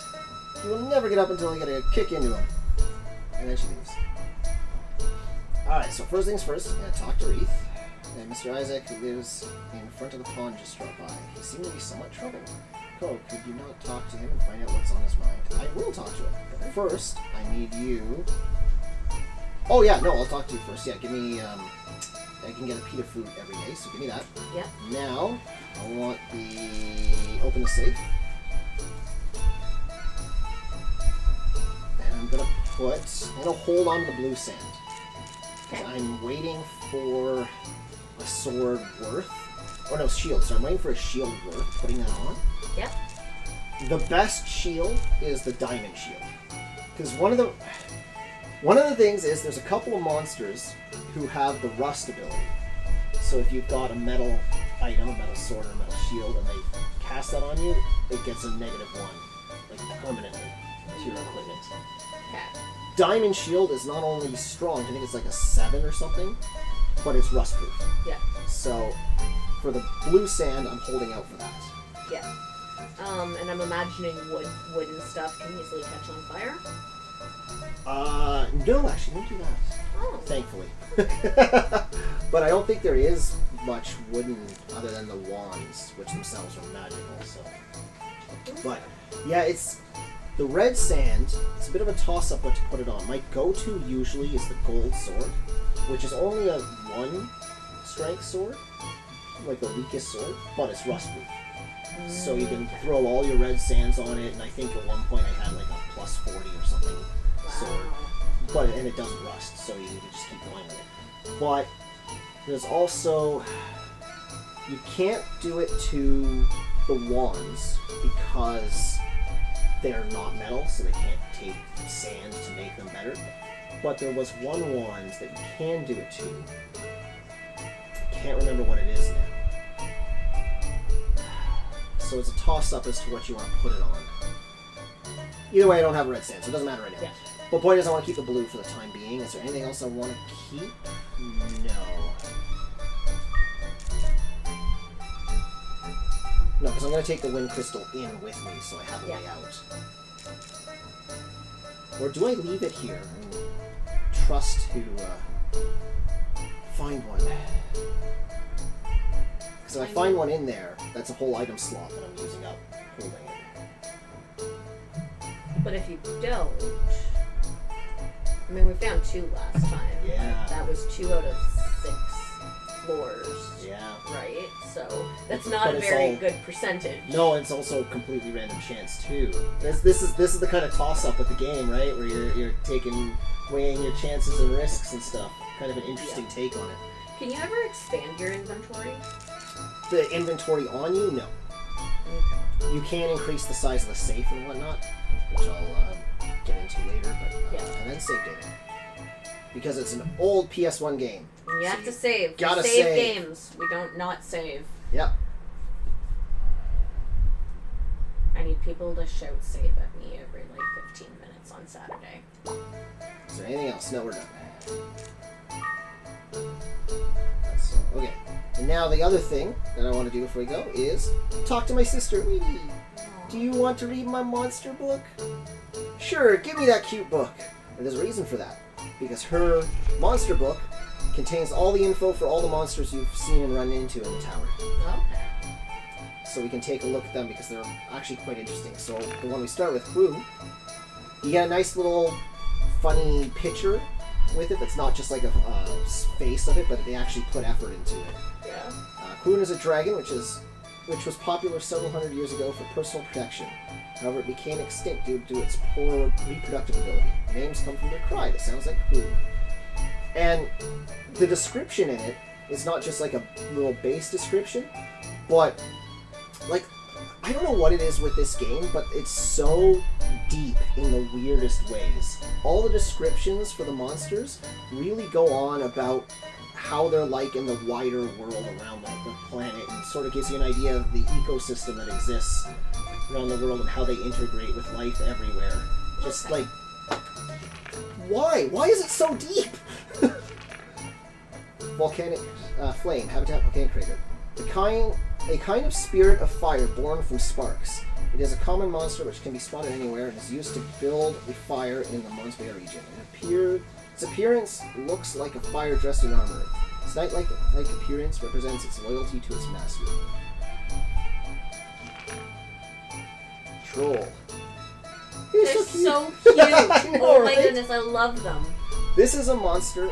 He will never get up until I get a kick into him. And then she leaves. Alright, so first things first, I'm going to talk to Reith. And Mr. Isaac, who lives in front of the pond, just dropped by. He seemed to be somewhat troubled. Ko, could you not talk to him and find out what's on his mind? I will talk to him. But first, I need you... Oh yeah, no, I'll talk to you first. Yeah, give me... I can get a pita food every day, so give me that. Yep. Now, I want the... Open the safe. And I'm gonna hold on to the blue sand. Okay. I'm waiting for a sword worth... Or no, shield. So I'm waiting for a shield worth putting that on. Yep. The best shield is the diamond shield. Because one of the things is there's a couple of monsters who have the rust ability. So if you've got a metal item, a metal sword or a metal shield, and they cast that on you, it gets a -1, like permanently, to your equipment. Okay. Diamond shield is not only strong, I think it's like a 7 or something, but it's rust proof. Yeah. So for the blue sand, I'm holding out for that. Yeah. And I'm imagining wooden stuff can easily catch on fire. No, actually, don't do that. Oh. Thankfully. But I don't think there is much wooden other than the wands, which themselves are magical, so. But, yeah, it's... The red sand, it's a bit of a toss-up what to put it on. My go-to usually is the gold sword, which is only a 1 strength sword, like the weakest sword, but it's rust-proof. So you can throw all your red sands on it, and I think at one point I had like a +40 or something sword. And it doesn't rust, so you can just keep going with it. But There's also... You can't do it to the wands because they're not metal, so they can't take sand to make them better. But there was one wand that you can do it to. I can't remember what it is now. So it's a toss-up as to what you want to put it on. Either way, I don't have a red sand, so it doesn't matter right now. Yeah. But the point is, I want to keep the blue for the time being. Is there anything else I want to keep? No. No, because I'm going to take the wind crystal in with me, so I have a way out. Or do I leave it here and trust to find one? Because if I find one in there, that's a whole item slot that I'm using up holding it. But if you don't... I mean, we found 2 last time. Yeah. That was 2 out of 6 floors. Yeah. Right? So that's not But a it's very all- good percentage. No, it's also completely random chance too. This is the kind of toss up with the game, right? Where you're weighing your chances and risks and stuff. Kind of an interesting take on it. Can you ever expand your inventory? The inventory on you, no. Okay. You can increase the size of the safe and whatnot, which I'll get into later. But and then save data because it's an old PS1 game. You have to save. Gotta we save save. games. We don't not save. Yep. I need people to shout save at me every 15 minutes on Saturday. Is there anything else? No, we're done. Okay. And now the other thing that I want to do before we go is talk to my sister. Weedy, do you want to read my monster book? Sure, give me that cute book. And there's a reason for that. Because her monster book contains all the info for all the monsters you've seen and run into in the tower. Okay. So we can take a look at them because they're actually quite interesting. So the one we start with, Crew, you get a nice little funny picture with it that's not just like a face of it, but they actually put effort into it. Yeah. Kroon is a dragon, which was popular several hundred years ago for personal protection. However, it became extinct due to its poor reproductive ability. Names come from their cry that sounds like Kroon. And the description in it is not just like a little base description, but like, I don't know what it is with this game, but it's so deep in the weirdest ways. All the descriptions for the monsters really go on about how they're like in the wider world around the planet, and sort of gives you an idea of the ecosystem that exists around the world and how they integrate with life everywhere. Just like, why? Why is it so deep? Volcanic flame, habitat volcanic crater. A kind of spirit of fire born from sparks. It is a common monster which can be spotted anywhere and is used to build a fire in the Mons Bay region. Its appearance looks like a fire dressed in armor. Its knight-like appearance represents its loyalty to its master. Troll. They're so cute. Oh my goodness, I love them. This is a monster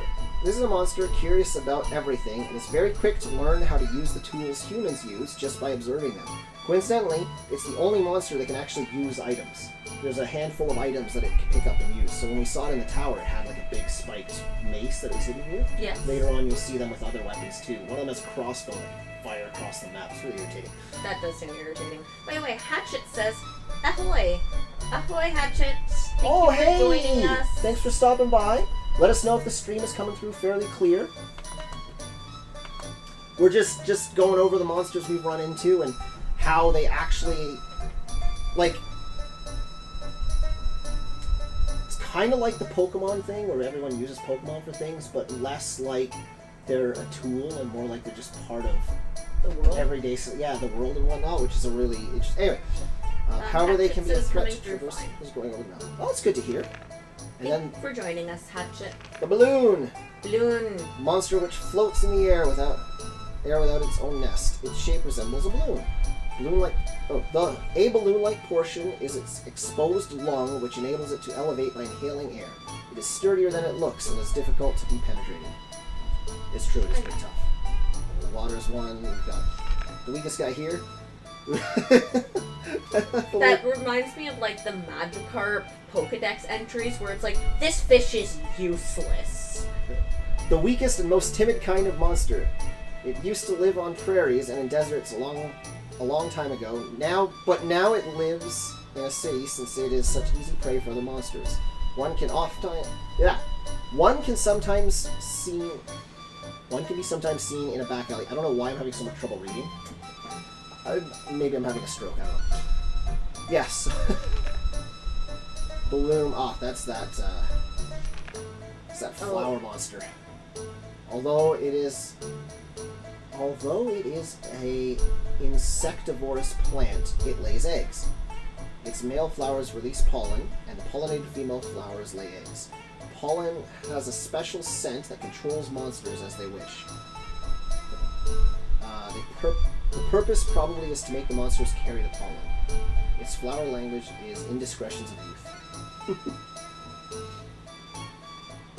curious about everything and is very quick to learn how to use the tools humans use just by observing them. Coincidentally, it's the only monster that can actually use items. There's a handful of items that it can pick up and use. So when we saw it in the tower, it had like a big spiked mace that it was hitting with. Yes. Later on, you'll see them with other weapons too. One of them has a crossbow that can fire across the map. It's really irritating. That does seem irritating. By the way, Hatchet says, ahoy. Ahoy, Hatchet. Thank you for joining us. Thanks for stopping by. Let us know if the stream is coming through fairly clear. We're just going over the monsters we've run into and how they actually, like, it's kind of like the Pokemon thing where everyone uses Pokemon for things, but less like they're a tool and more like they're just part of The world. everyday, the world and whatnot, which is a really interesting. Anyway, however they can be a threat to traverse is going over now. Oh, that's good to hear. And Thank you for joining us, Hatchet. The balloon. Balloon. Monster which floats in the air without its own nest. Its shape resembles a balloon. A balloon-like portion is its exposed lung, which enables it to elevate by inhaling air. It is sturdier than it looks and is difficult to be penetrated. It's true, it is pretty tough. The water is one. We've got the weakest guy here. That reminds me of like the Magikarp Pokedex entries where it's like, this fish is useless. The weakest and most timid kind of monster. It used to live on prairies and in deserts a long time ago. Now it lives in a city since it is such easy prey for other monsters. One can be sometimes seen in a back alley. I don't know why I'm having so much trouble reading. Maybe I'm having a stroke. I don't know. Yes. Bloom. That's that. It's that flower monster. Although it is a insectivorous plant, it lays eggs. Its male flowers release pollen, and the pollinated female flowers lay eggs. Pollen has a special scent that controls monsters as they wish. The purpose probably is to make the monsters carry the pollen. Its flower language is indiscretions of youth.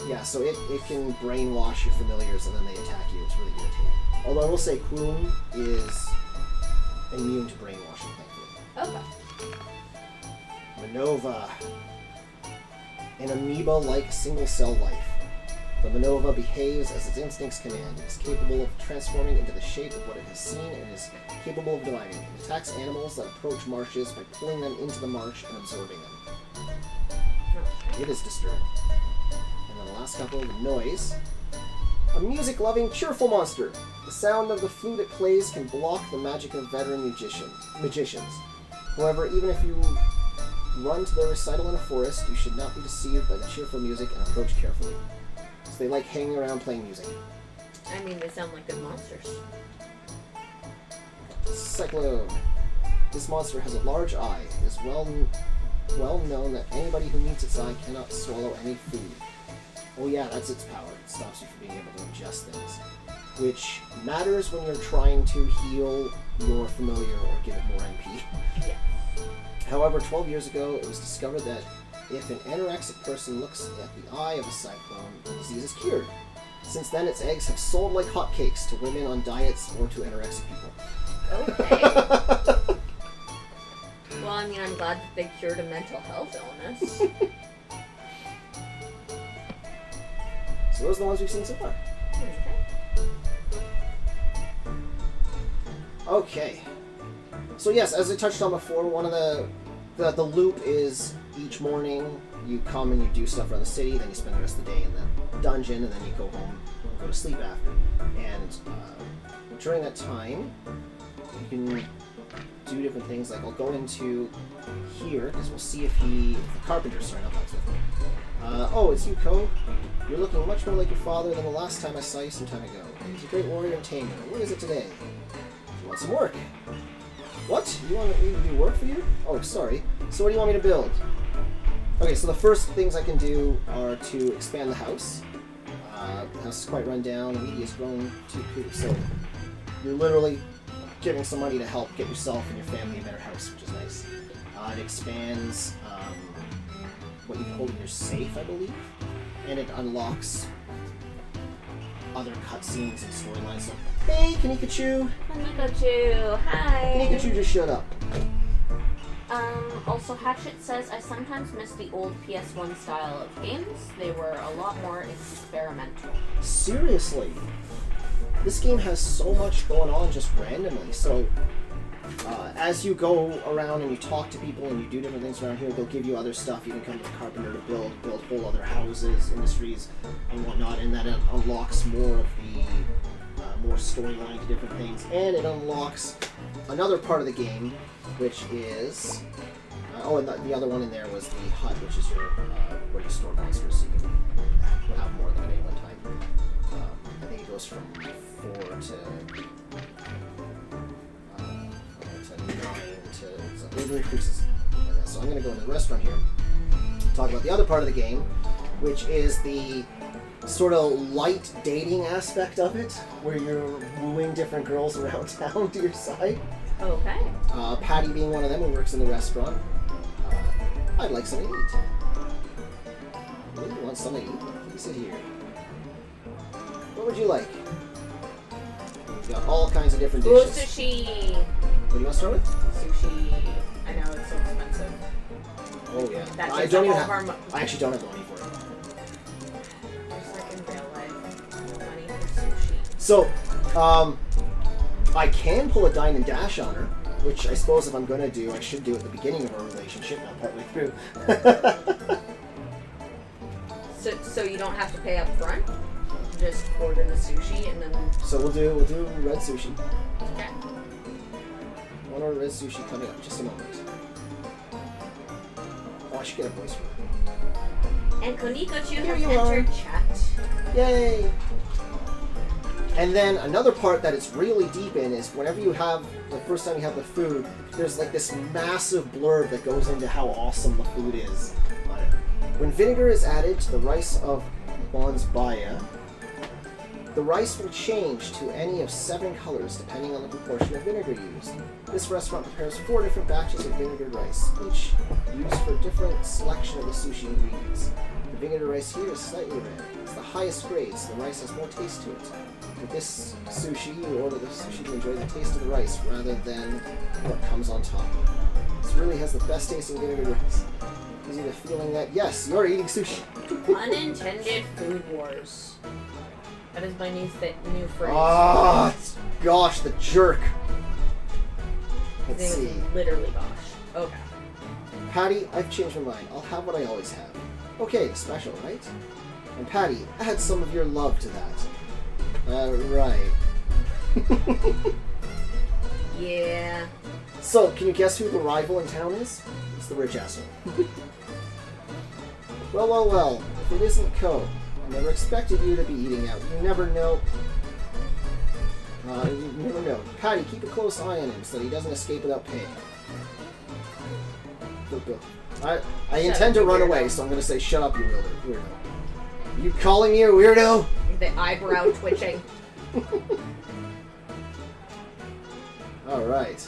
Yeah, so it can brainwash your familiars and then they attack you. It's really irritating. Although I will say Quoom is immune to brainwashing, thankfully. Okay. Manova. An amoeba-like single-cell life. The Manova behaves as its instincts command. It is capable of transforming into the shape of what it has seen and is capable of dividing. It attacks animals that approach marshes by pulling them into the marsh and absorbing them. It is disturbing. And then the last couple, the Noise. A music-loving, cheerful monster. The sound of the flute it plays can block the magic of veteran magicians. However, even if you run to their recital in a forest, you should not be deceived by the cheerful music and approach carefully. So they like hanging around playing music. I mean, they sound like good monsters. Cyclone. This monster has a large eye. It is well known that anybody who meets its eye cannot swallow any food. Oh yeah, that's its power. It stops you from being able to ingest things. Which matters when you're trying to heal your familiar or give it more MP. Yeah. However, 12 years ago, it was discovered that if an anorexic person looks at the eye of a cyclone, the disease is cured. Since then, its eggs have sold like hotcakes to women on diets or to anorexic people. Okay. Well, I mean, I'm glad that they cured a mental health illness. So those are the ones we've seen so far. Okay. So yes, as I touched on before, one of the loop is each morning you come and you do stuff around the city, then you spend the rest of the day in the dungeon, and then you go home and go to sleep after. And during that time, you can do different things. Like I'll go into here because we'll see if the carpenter's starting up with me. Oh, it's you, Ko. You're looking much more like your father than the last time I saw you some time ago. He's a great warrior and tamer. What is it today? You want some work? What? You want me to do work for you? Oh, sorry. So what do you want me to build? Okay, so the first things I can do are to expand the house. The house is quite run down, the media has grown too quick, so you're literally giving some money to help get yourself and your family a better house, which is nice. It expands what you hold in your safe, I believe, and it unlocks other cutscenes and storylines. So, hey, Kanikachu! Kanikachu, hi! Kanikachu just showed up. Also Hatchet says, I sometimes miss the old PS1 style of games. They were a lot more experimental. Seriously? This game has so much going on just randomly, so as you go around and you talk to people and you do different things around here, they'll give you other stuff. You can come to the carpenter to build whole other houses, industries, and whatnot, and that unlocks more of the more storyline to different things. And it unlocks another part of the game, which is and the other one in there was the hut, which is your where you store monsters, so you can have more than at any one time. I think it goes from 4 to 9 to so it increases. So I'm going to go in the restaurant here, talk about the other part of the game, which is the sort of light dating aspect of it, where you're wooing different girls around town to your side. Okay. Patty being one of them who works in the restaurant. I'd like something to eat. You want something to eat? Please sit here. What would you like? We've got all kinds of different dishes. Ooh, sushi! What do you want to start with? Sushi. I know, it's so expensive. Oh yeah. That I takes don't up even all of have. our I actually don't have the money for it. Just like in real life. So, I can pull a dine and dash on her, which I suppose if I'm going to do, I should do at the beginning of our relationship, not partway through. So you don't have to pay up front? Just order the sushi and then... So we'll do red sushi. Okay. One order red sushi coming up. Just a moment. Oh, I should get a voice for her. And Konikochu Here has you entered are. chat. Yay! And then another part that it's really deep in is whenever you have, the first time you have the food, there's like this massive blurb that goes into how awesome the food is. When vinegar is added to the rice of Bonsbaya, the rice will change to any of 7 colors depending on the proportion of vinegar used. This restaurant prepares 4 different batches of vinegared rice, each used for a different selection of the sushi ingredients. The vinegared rice here is slightly red. It's the highest grade, so the rice has more taste to it. With this sushi, you order the sushi to enjoy the taste of the rice rather than what comes on top. This really has the best tasting vinegared rice. Gives you the feeling that, yes, you're eating sushi. Unintended food wars. That is my new phrase. Ah, gosh, the jerk. Let's His name see. is literally Bosch. Okay. Patty, I've changed my mind. I'll have what I always have. Okay, the special, right? And Patty, add some of your love to that. Right. Yeah. So, can you guess who the rival in town is? It's the rich asshole. Well, if it isn't Ko, I never expected you to be eating out. You never know. You never know. Patty, keep a close eye on him so that he doesn't escape without paying. I intend to run away, so I'm going to say, shut up, you weirdo. You calling me a weirdo? The eyebrow twitching. Alright.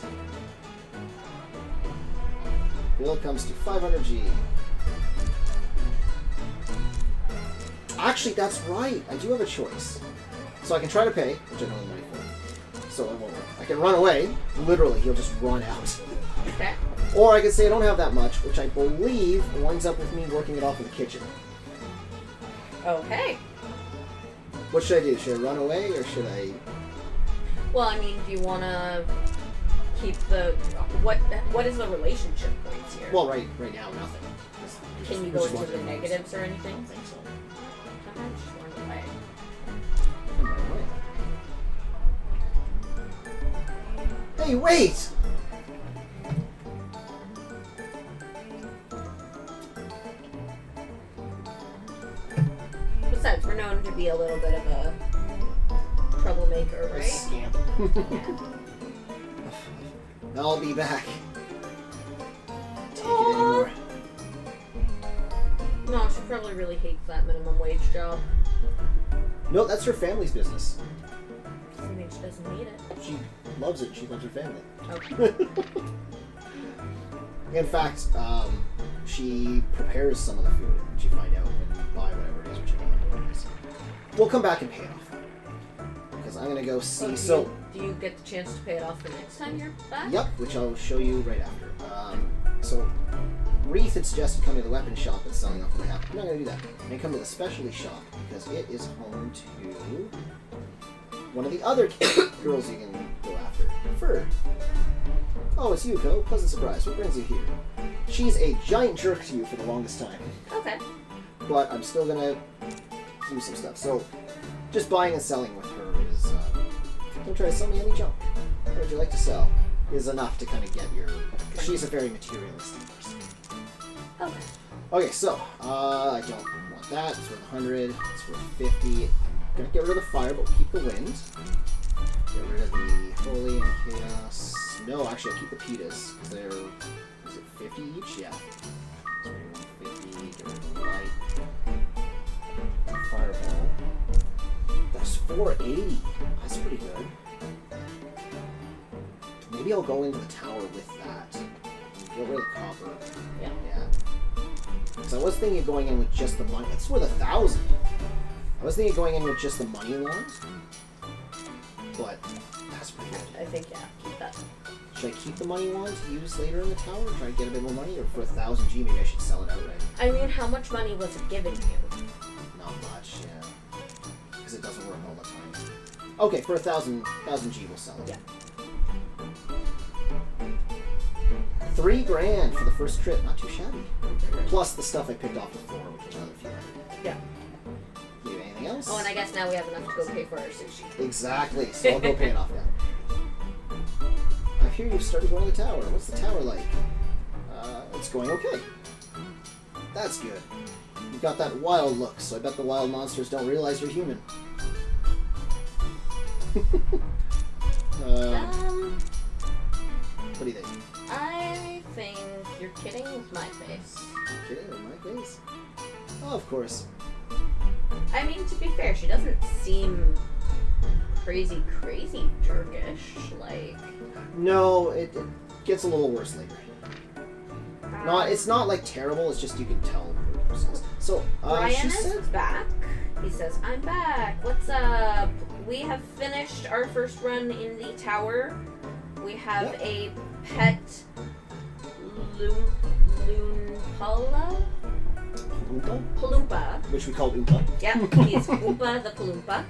Bill comes to 500G. Actually, that's right. I do have a choice. So I can try to pay, which I don't have money for. So it won't work. I can run away. Literally, he'll just run out. Okay. Or I can say I don't have that much, which I believe winds up with me working it off in the kitchen. Okay. What should I do? Should I run away, or should I... Well, I mean, do you want to keep the... What is the relationship points here? Well, right now, nothing. Can you go into the negatives or anything? I don't think so. Sometimes just run away. I'm running away. Hey, wait! Besides, we're known to be a little bit of a troublemaker, A right? scamp. I'll be back. Take it anymore. No, she probably really hates that minimum wage job. No, that's her family's business. I mean, she doesn't need it. She loves it. She loves her family. Okay. In fact, she prepares some of the food, which you find out when you buy whatever it is, which I don't know what it is. We'll come back and pay it off. Because I'm going to go see... Do you get the chance to pay it off the next time you're back? Yep, which I'll show you right after. So, Reef had suggested coming to the weapon shop that's selling off what I have. I'm not going to do that. I'm going to come to the specialty shop, because it is home to one of the other girls you can go after. Fur. Oh, it's Yuko. Pleasant surprise. What brings you here? She's a giant jerk to you for the longest time. Okay. But I'm still going to do some stuff. So, just buying and selling with her is... don't try to sell me any junk. What would you like to sell? Is enough to kind of get your... She's a very materialistic person. Okay. Okay, so, I don't want that. It's worth 100. It's worth 50. Gonna get rid of the fire, but we'll keep the wind. Get rid of the holy and chaos. No, actually, I'll keep the pitas. Because they're... Is it 50 each? Yeah. So 50. Get rid of the light. Fireball. That's 480. That's pretty good. Maybe I'll go into the tower with that. Get rid of the copper. Yeah. Yeah. Because I was thinking of going in with just the money. It's worth 1,000. I was thinking of going in with just the money wand. But that's pretty good. I think, yeah, keep that. Should I keep the money wand to use later in the tower? Try to get a bit more money? Or for 1,000 G, maybe I should sell it outright? I mean, how much money was it given you? Not much, yeah. Because it doesn't work all the time. Okay, for 1,000 G we'll sell it. Yeah. $3,000 for the first trip. Not too shabby. Plus the stuff I picked off the floor, which is another few. Yeah. Do you have anything else? Oh, and I guess now we have enough to go pay for our sushi. Exactly. So I'll go pay it off now. I hear you've started going to the tower. What's the tower like? It's going okay. That's good. You've got that wild look, so I bet the wild monsters don't realize you're human. What do you think? I think you're kidding with my face. Kidding with my face? Oh, of course. I mean, to be fair, she doesn't seem crazy jerkish. Like, No, it gets a little worse later. It's not like terrible. It's just you can tell who the person is. So Brian is back. He says, "I'm back. What's up? We have finished our first run in the tower. We have a pet Palumpa. Which we call Oompa. Yep, he's Oompa the Palumpa.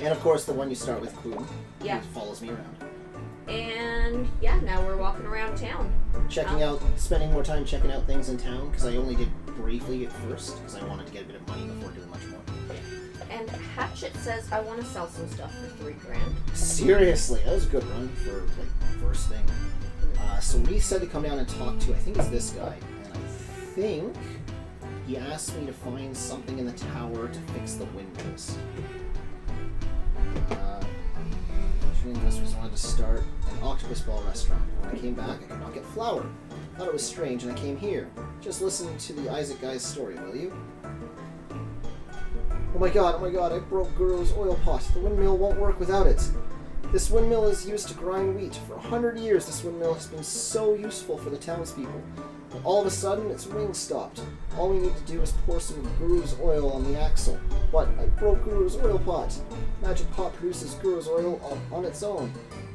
And of course, the one you start with, Clue. Yeah. He follows me around. And yeah, now we're walking around town. Spending more time checking out things in town, because I only did briefly at first, because I wanted to get a bit of money before doing much more. And Hatchet says, I want to sell some stuff for $3,000. Seriously, that was a good run for, like, first thing. So we said to come down and talk to, I think it's this guy, and I think he asked me to find something in the tower to fix the windmills. Investors wanted to start an octopus ball restaurant. When I came back, I could not get flour. Thought it was strange, and I came here. Just listen to the Isaac guy's story, will you? Oh my god, I broke Guru's oil pot. The windmill won't work without it. This windmill is used to grind wheat. For 100 years, this windmill has been so useful for the townspeople. But all of a sudden, its ring stopped. All we need to do is pour some Guru's oil on the axle. But I broke Guru's oil pot. Magic pot produces Guru's oil on its own.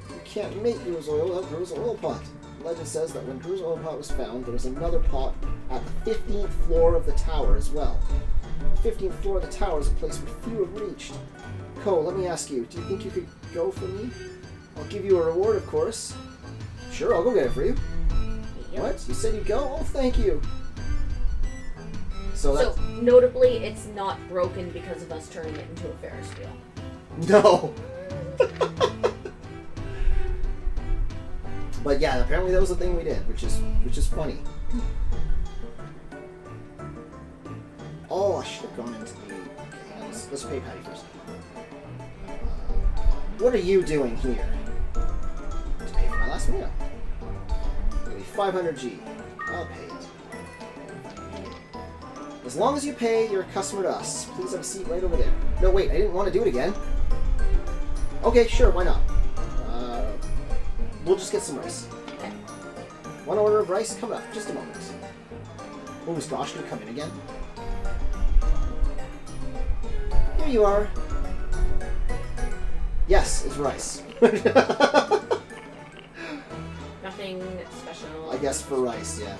You can't make Guru's oil without Guru's oil pot. Legend says that when Guru's oil pot was found, there was another pot at the 15th floor of the tower as well. The 15th floor of the tower is a place where few have reached. Ko, let me ask you, do you think you could go for me? I'll give you a reward, of course. Sure, I'll go get it for you. Yep. What? You said you'd go? Oh, thank you. So notably, it's not broken because of us turning it into a Ferris wheel. No. But yeah, apparently that was the thing we did, which is funny. Oh, I should have gone into the... Okay, let's pay Patty first. What are you doing here? To pay for my last meal. It'll be 500 G. I'll pay it. As long as you pay, you're a customer to us. Please have a seat right over there. No, wait, I didn't want to do it again. Okay, sure, why not? We'll just get some rice. Okay. One order of rice coming up. Just a moment. Oh, is Gosh going to come in again? Here you are. Yes, it's rice. Nothing special. I guess for rice, yeah.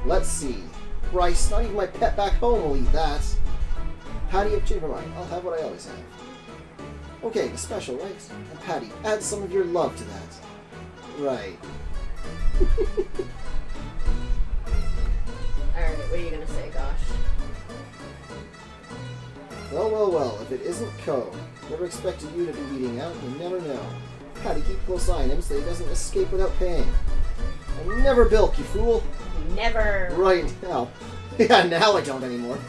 Let's see. Rice, not even my pet back home will eat that. Patty of chicken rice. I'll have what I always have. Okay, the special, right? And Patty, add some of your love to that. Right. Alright, what are you gonna say, Gosh? Well, if it isn't Ko. Never expected you to be eating out, you never know. Patty, keep a close eye on him so he doesn't escape without paying. And never bilk, you fool! Never! Right, now. Yeah, now I don't anymore.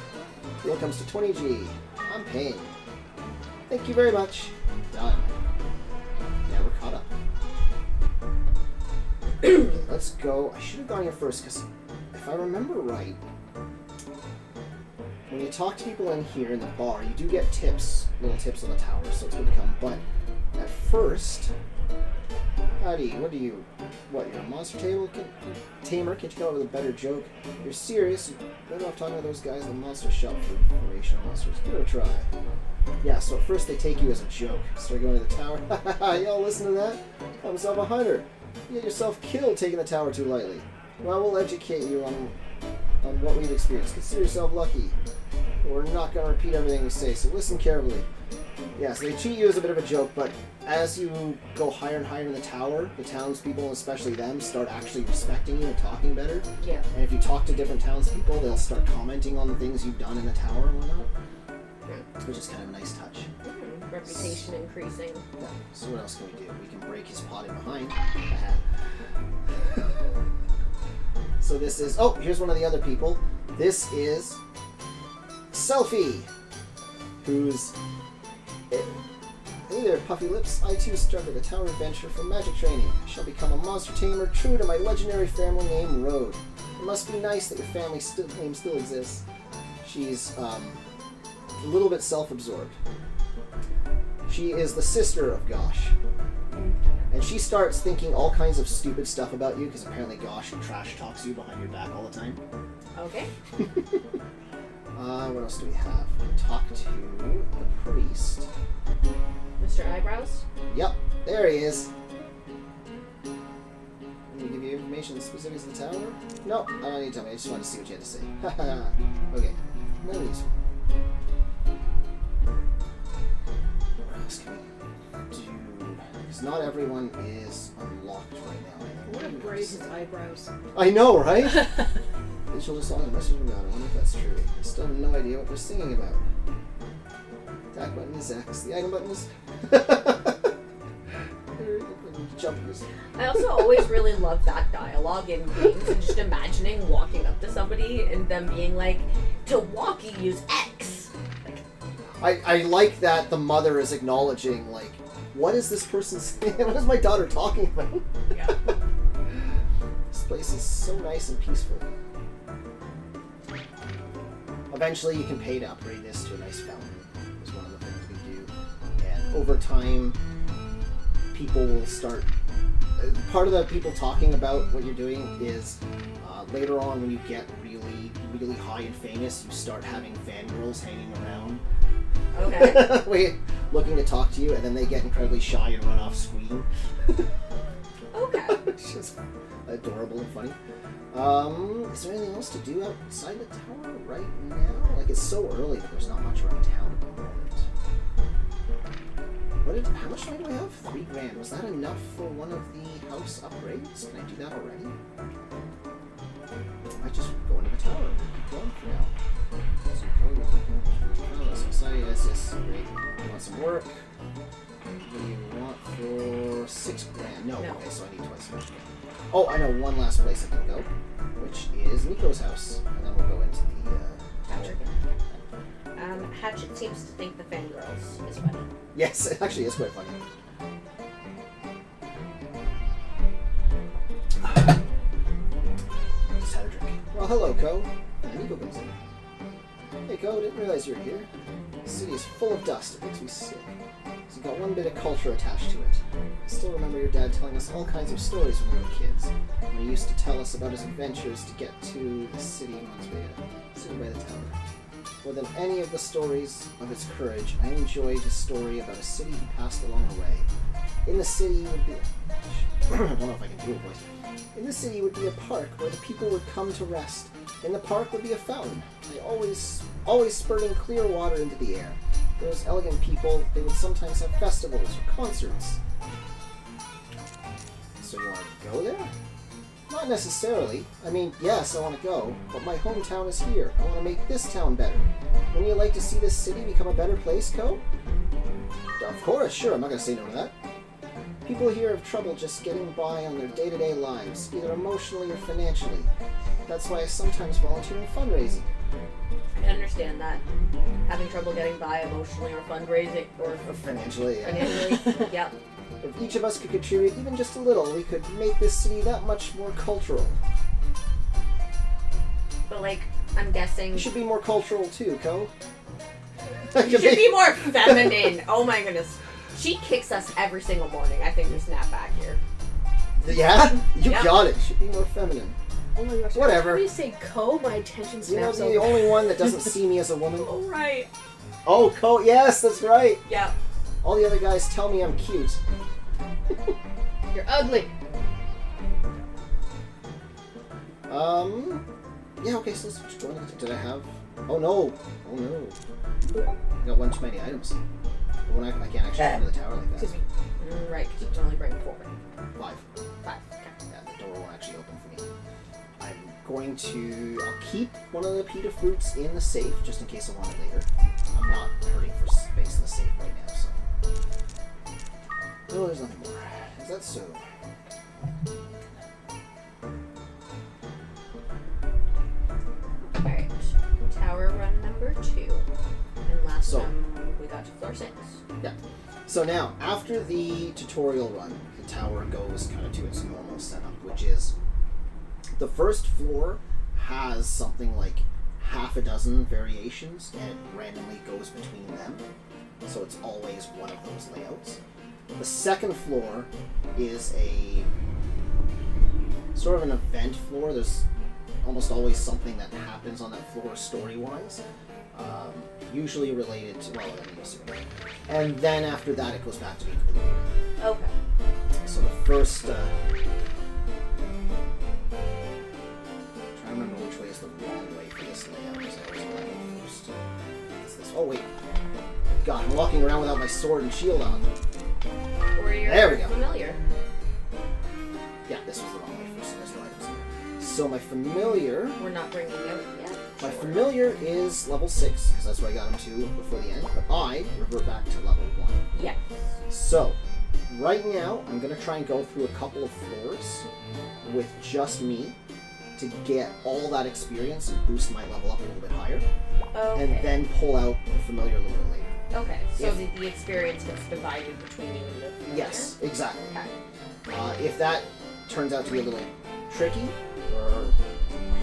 Bill comes to 20 G. I'm paying. Thank you very much. Done. Now we're caught up. Okay, let's go. I should have gone here first, because if I remember right, when you talk to people in here in the bar, you do get tips, little tips on the tower, so it's good to come. But at first, Patty, you're a monster tamer? Can't you come up with a better joke? You're serious? You better off talking to those guys in the monster shop for information on monsters. Give it a try. Yeah, so at first they take you as a joke. Start going to the tower. Y'all listen to that? Call himself 100. You get yourself killed taking the tower too lightly. Well, we'll educate you on what we've experienced. Consider yourself lucky. We're not going to repeat everything we say, so listen carefully. Yeah, so they treat you as a bit of a joke, but as you go higher and higher in the tower, the townspeople, and especially them, start actually respecting you and talking better. Yeah. And if you talk to different townspeople, they'll start commenting on the things you've done in the tower and whatnot, which is kind of a nice touch. Reputation increasing. Yeah. So what else can we do? We can break his pot in behind. So this is... Oh, here's one of the other people. This is... Selfie! Who's... Hey there, Puffy Lips. I too started the tower adventure for magic training. I shall become a monster tamer true to my legendary family name, Road. It must be nice that your family name still exists. She's a little bit self-absorbed. She is the sister of Gosh. And she starts thinking all kinds of stupid stuff about you, because apparently Gosh trash talks you behind your back all the time. Okay. What else do we have? We can talk to the priest. Mr. Eyebrows? Yep, there he is. Let me give you information specifics of the tower? No, I don't need to tell me. I just wanted to see what you had to say. Okay, none of these. What else can we do? Because not everyone is unlocked right now. I want to braid his eyebrows. I know, right? Digital song and message from God. I wonder if that's true. I still have no idea what they're singing about. Attack button is X. The item button is... Jumpers. I also always really love that dialogue in games and just imagining walking up to somebody and them being like, to walk you use X. I like that the mother is acknowledging, like, what is this person saying? What is my daughter talking about? Yeah. This place is so nice and peaceful. Eventually you can pay to upgrade this to a nice fountain, is one of the things we do. And over time, people will start... Part of the people talking about what you're doing is later on when you get really, really high and famous, you start having fangirls hanging around. Okay. Wait, looking to talk to you, and then they get incredibly shy and run off screen. Okay. It's just adorable and funny. Is there anything else to do outside the tower right now? Like, it's so early that there's not much around town at the moment. How much money do I have? $3,000. Was that enough for one of the house upgrades? Can I do that already? I might just go into the tower and keep going for now. Society, yes, great. You want some work? What do you want for $6,000? No. Okay, so I need twice as much. Oh, I know one last place I can go, which is Nico's house, and then we'll go into the Hatchet. Hatchet seems to think the fangirls is funny. Yes, it actually is quite funny. Just had a drink. Well, hello, Ko. And Nico comes in. Hey, Ko, didn't realize you were here. The city is full of dust. It makes me sick. It's got one bit of culture attached to it. I still remember your dad telling us all kinds of stories when we were kids. When he used to tell us about his adventures to get to the city in Montveda, city by the tower. More than any of the stories of its courage, I enjoyed his story about a city he passed along the way. In the city would be... I don't know if I can do a voice. In the city would be a park where the people would come to rest. In the park would be a fountain, always spurting clear water into the air. Those elegant people, they would sometimes have festivals or concerts. So you want to go there? Not necessarily. I mean, yes, I want to go, but my hometown is here. I want to make this town better. Wouldn't you like to see this city become a better place, Ko? Of course, sure, I'm not going to say no to that. People here have trouble just getting by on their day-to-day lives, either emotionally or financially. That's why I sometimes volunteer in fundraising. I understand that. Having trouble getting by emotionally or fundraising or Financially, yeah. financially. Yep. If each of us could contribute even just a little, we could make this city that much more cultural. But like, I'm guessing You should be more cultural too, Ko. you should be more feminine. Oh my goodness. She kicks us every single morning. I think we snap back here. Yeah? You Yep. got it. Should be more feminine. Oh my gosh. Whatever. When you say co, my attention You know, snaps the over. only one that doesn't see me as a woman. Oh right. Oh, Ko, yes, that's right. Yep. All the other guys tell me I'm cute. You're ugly. Yeah, okay, so let's just go on. Did I have... Oh no. I got one too many items. When I can't actually go to the tower like that. Excuse me. Right, because you can only bring 4. 5. 5. Okay. Yeah, the door won't actually open for me. I'm going to... I'll keep one of the pita fruits in the safe, just in case I want it later. I'm not hurting for space in the safe right now, so... Oh, there's nothing more. Is that so? Alright. Tower run number 2. And last So- time we got to floor 6. Yeah. So now, after the tutorial run, the tower goes kind of to its normal setup, which is the first floor has something like half a dozen variations, and it randomly goes between them. So it's always one of those layouts. The second floor is a sort of an event floor. There's almost always something that happens on that floor story-wise. Usually related to, well, I mean, so- and then after that it goes back to being completely different. Okay. So the first, trying to remember which way is the wrong way for this layout, because I always go that way first. It's this, oh wait, God, I'm walking around without my sword and shield on. Or you're There we go. familiar. Yeah, this was the wrong way first, so there's no items here. So my familiar... We're not bringing out yet. My familiar is level 6, because that's where I got him to before the end, but I revert back to level 1. Yes. So, right now, I'm going to try and go through a couple of floors with just me to get all that experience and boost my level up a little bit higher, Okay. and then pull out the familiar a little bit later. Okay, so If- the experience gets divided between you and the familiar? Yes, exactly. Okay. If that turns out to be a little tricky, or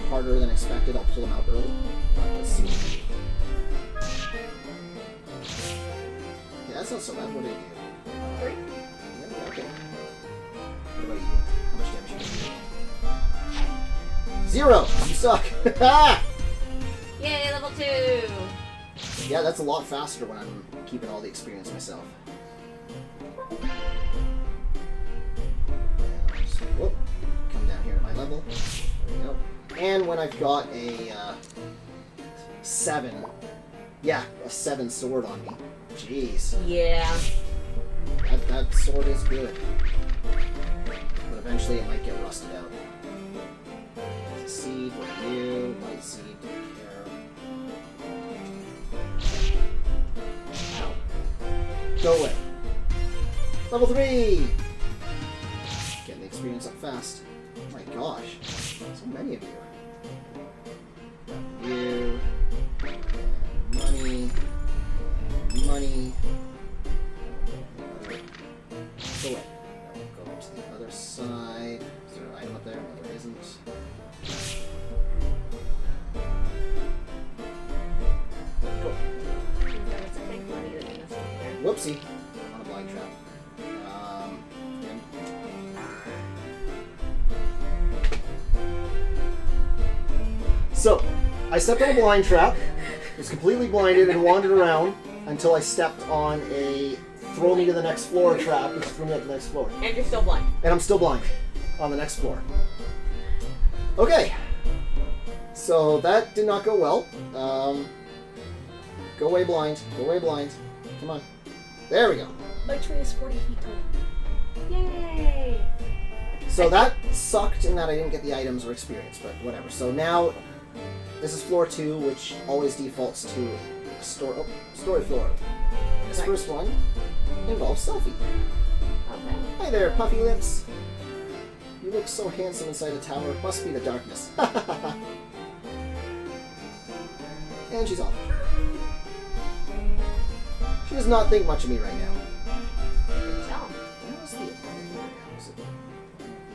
harder than expected, I'll pull them out early. But let's see. Yeah, that's not so bad. What did you do? 3. Yeah, okay. What about you? How much damage you do? 0! You suck! Yay, level 2! Yeah, that's a lot faster when I'm keeping all the experience myself. Whoop. Come down here to my level. There we go. And when I've got a 7, yeah, a 7 sword on me. Jeez, Yeah. that sword is good. But eventually it might get rusted out. There's a seed, what are you? White seed, don't care. Ow. Go away. Level 3! Getting the experience up fast. Oh my gosh. So many of you. You. And money. And money. Go away. Go to the other side. Is there an item up there? No, there isn't. Go. That was a big money that you messed up there. Whoopsie. I'm on a blind trap. Again. So, I stepped on a blind trap, was completely blinded, and wandered around until I stepped on a throw me to the next floor trap, which threw me up to the next floor. And you're still blind. And I'm still blind on the next floor. Okay. So that did not go well. Go away blind. Go away blind. Come on. There we go. My tree is 40 feet tall. Yay! So that sucked in that I didn't get the items or experience, but whatever. So now, this is floor 2, which always defaults to story floor. This Right. first one involves selfie. Okay. Hi there, puffy lips. You look so handsome inside a tower. Must be the darkness. And she's off. She does not think much of me right now. Good tell. Where was the elevator? Was it on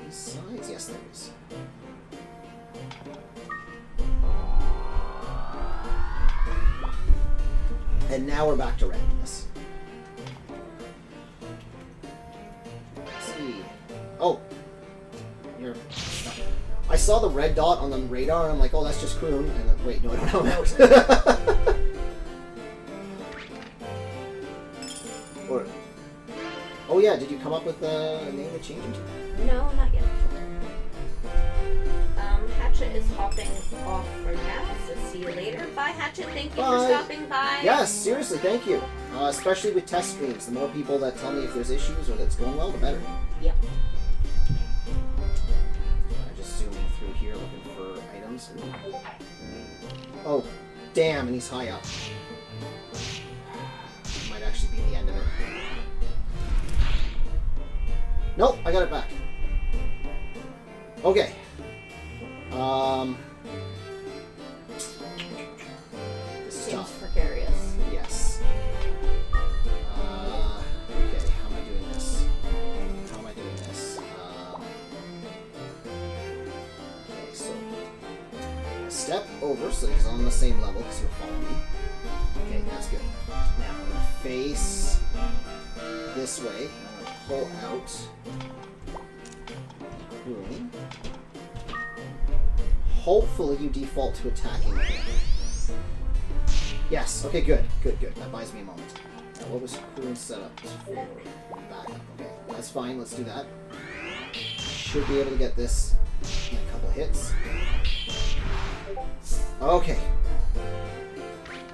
these sides? Yes, there is. And now we're back to randomness. Let's see. Oh. You're... I saw the red dot on the radar, and I'm like, oh, that's just Kroon. And then, wait, no, no. Or... Oh yeah, did you come up with a name to change it to? No, not yet. Hatchet is hopping off for now, so See you later. Bye, Hatchet. Thank you Bye. for stopping by. Yes, seriously, thank you. Especially with test streams. The more people that tell me if there's issues or that it's going well, the better. Yep. I'm just zooming through here looking for items. Oh, damn, and he's high up. Might actually be the end of it. Nope, I got it back. Okay. This is Seems tough. precarious. Yes. Okay, how am I doing this? How am I doing this? Okay, so I step over so he's on the same level because he'll follow me. Okay, that's good. Now I'm gonna face this way. I'm gonna pull out. Boom. Hopefully you default to attacking again. Yes, okay, good. That buys me a moment. Now, what was Kroon's setup for? Back up. Okay, that's fine, let's do that. Should be able to get this in a couple hits. Okay.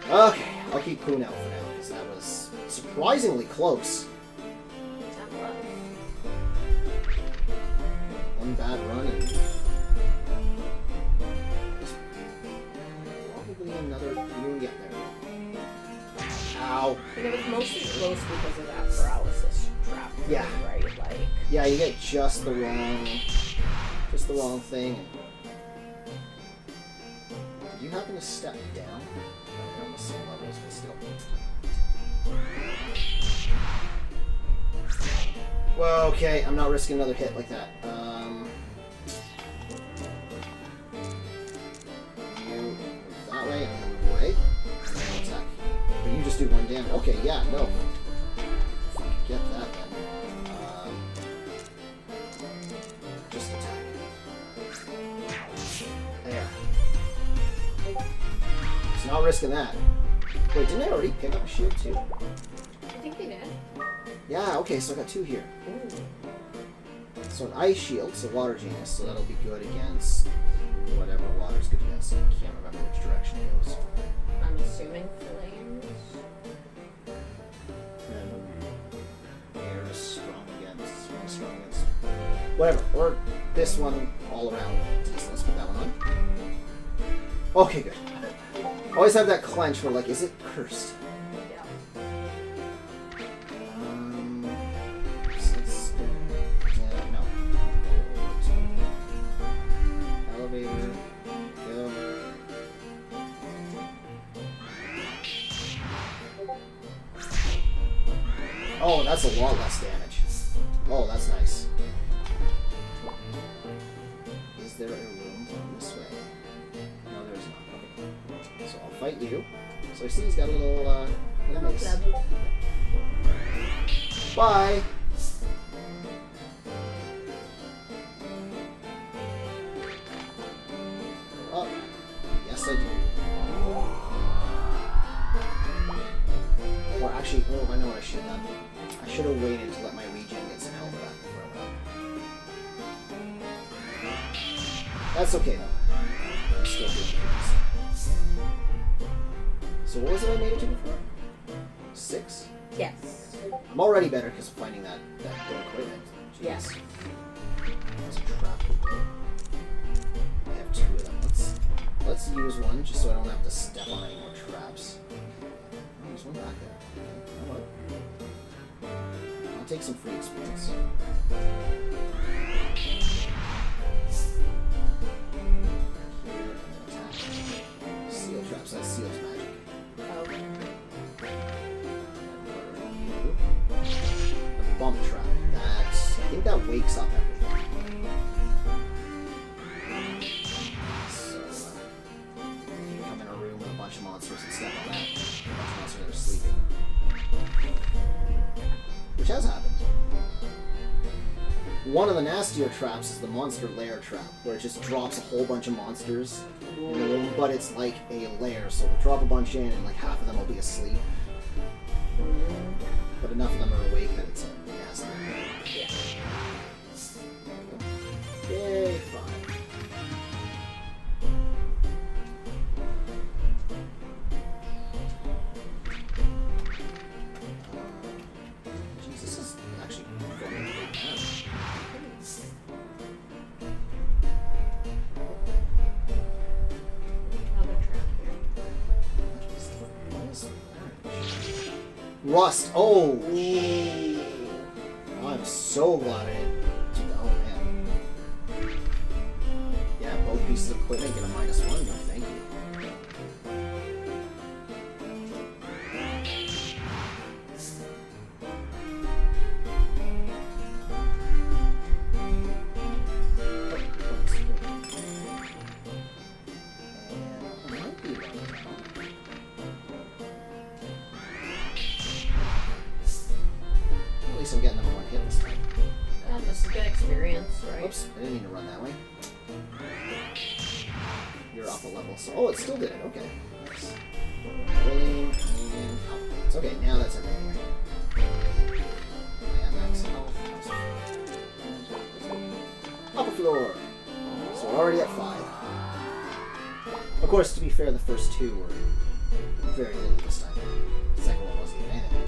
Okay, I'll keep Kroon out for now, because that was surprisingly close. That was. One bad run and probably another Kroon get there. Ow. And it was mostly close because of that paralysis trap. Yeah. Right? Like. Yeah, you get just the wrong thing. Did you happen to step down? They're on the same levels, but still. Well, okay, I'm not risking another hit like that. You move that way, I'm gonna move away, and then I'll attack. But you just do one damage. Okay, yeah, no. If I could get that then. Just attack. There. So not risking that. Wait, didn't I already pick up a shield too? I think they did. Yeah, okay, so I got two here. Ooh. So an ice shield, so water genius, so that'll be good against whatever water's good against. I can't remember which direction it goes. I'm assuming flames. Air is strong against, whatever. Or this one all around. Decent. Let's put that one on. Okay, good. Always have that clench where like, is it cursed? Yeah. No. Elevator. Go. Oh, that's a lot less damage. Oh, that's nice. Is there a room down this way? No, there's not. Okay. So I'll fight you. So I see he's got a little mace. Bye! Oh, yes I do. Or actually, oh, I know what I should have done. I should have waited to let my regen get some health back before I went. That's okay though. I'm still doing things. So what was it I made it to before? 6? Yes. I'm already better because of finding that good equipment. Jeez. Yes. That's a trap. I have 2 of them. Let's use one just so I don't have to step on any more traps. Oh, there's one back there. Okay. I'll take some free experience. Here, and then attack. Seal traps. That's seal's magic. Okay. The bump trap. That's, I think that wakes up everything. So, if you come in a room with a bunch of monsters and step on that, a bunch of monsters that are sleeping. Which has happened. One of the nastier traps is the monster lair trap, where it just drops a whole bunch of monsters in the room, but it's like a lair, so we'll drop a bunch in and like half of them will be asleep. But enough of them are awake that it's a nasty. Yeah. Yay, fine. Rust. Oh, I'm so glad I didn't. Oh, man. Yeah, both pieces of equipment get a -1. No, thank you. At least I'm getting them in one hit this time. This is good experience, right? Oops, I didn't mean to run that way. You're up a level, so... Oh, it still did it, okay. Nice. Rolling, and... Oh, it's okay, now that's everything. I am max health. Upper floor! So we're already at 5. Of course, to be fair, the first 2 were very little this time. The second one wasn't even anything.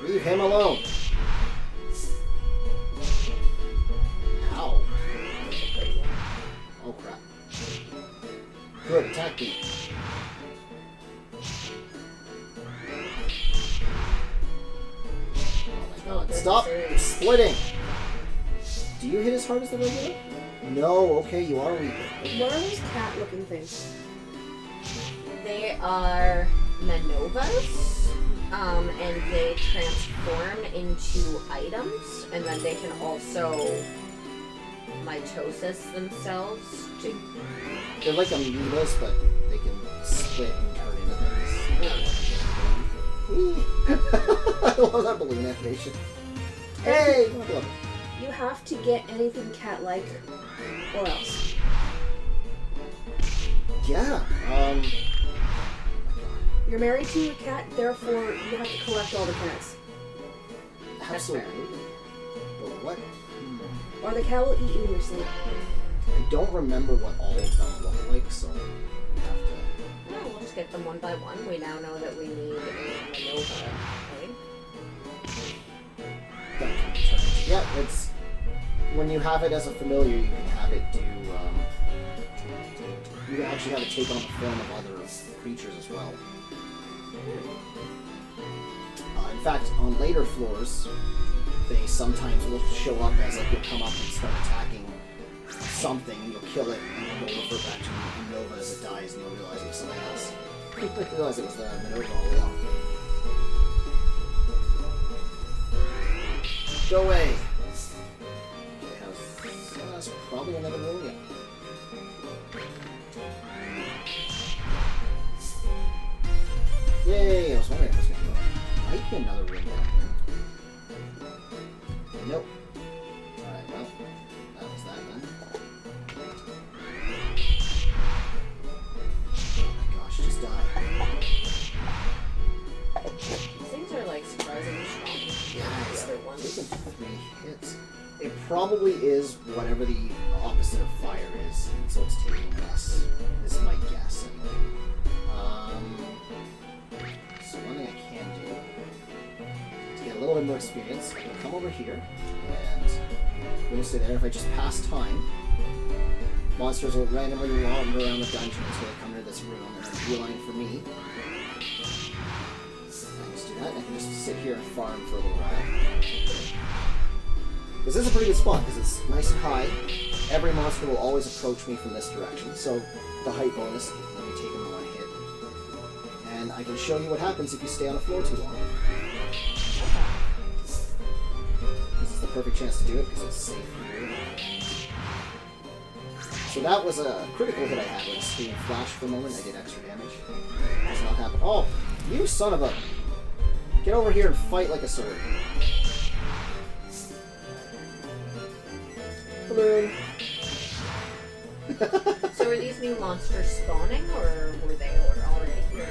Leave him alone. Ow. Oh crap. Good, attack me. Oh my god. Stop splitting! Do you hit as hard as the regular? No, okay, you are weaker. What are those cat-looking things? They are Manovas. And they transform into items, and then they can also mitosis themselves to... They're like amoebas, but they can split and turn into things. I love that balloon animation. Hey! Look. You have to get anything cat-like, or else. Yeah, You're married to a cat, therefore you have to collect all the cats. absolutely. But what? Or the cat will eat you in your sleep. I don't remember what all of them look like, so we have to... No, we'll just get them one by one. We now know that we need a Manova, right? That can be turned into... Yeah, it's... When you have it as a familiar, you can have it do, you can actually have it take on the form of other creatures as well. In fact, on later floors, they sometimes will show up as like you'll come up and start attacking something, and you'll kill it, and then you'll revert back to Nova as it dies, and you'll realize it was something else. You realize it was the Nova all along. Go away! Okay, that's probably another room, yeah. Yay! I was wondering if it was going to go. Might be another room down here. Nope. Alright, well, that was that then. Oh my gosh, just die. These things are like surprisingly strong. Yeah, The other ones. taken 3 hits. It probably is whatever the opposite of fire is, so it's taking less. This is my guess, anyway. So one thing I can do to get a little bit more experience, I can come over here and we'll stay there. If I just pass time, monsters will randomly wander around the dungeon until they come into this room and then beeline for me. I just do that, and I can just sit here and farm for a little while. This is a pretty good spot because it's nice and high. Every monster will always approach me from this direction, so the height bonus, let me take them in one hit. And I can show you what happens if you stay on the floor too long. This is the perfect chance to do it because it's safe here. So that was a critical hit I had with a screen flash for a moment. I did extra damage. That's not happen. Oh, you son of a... Get over here and fight like a sword. Balloon. So are these new monsters spawning, or were they already here?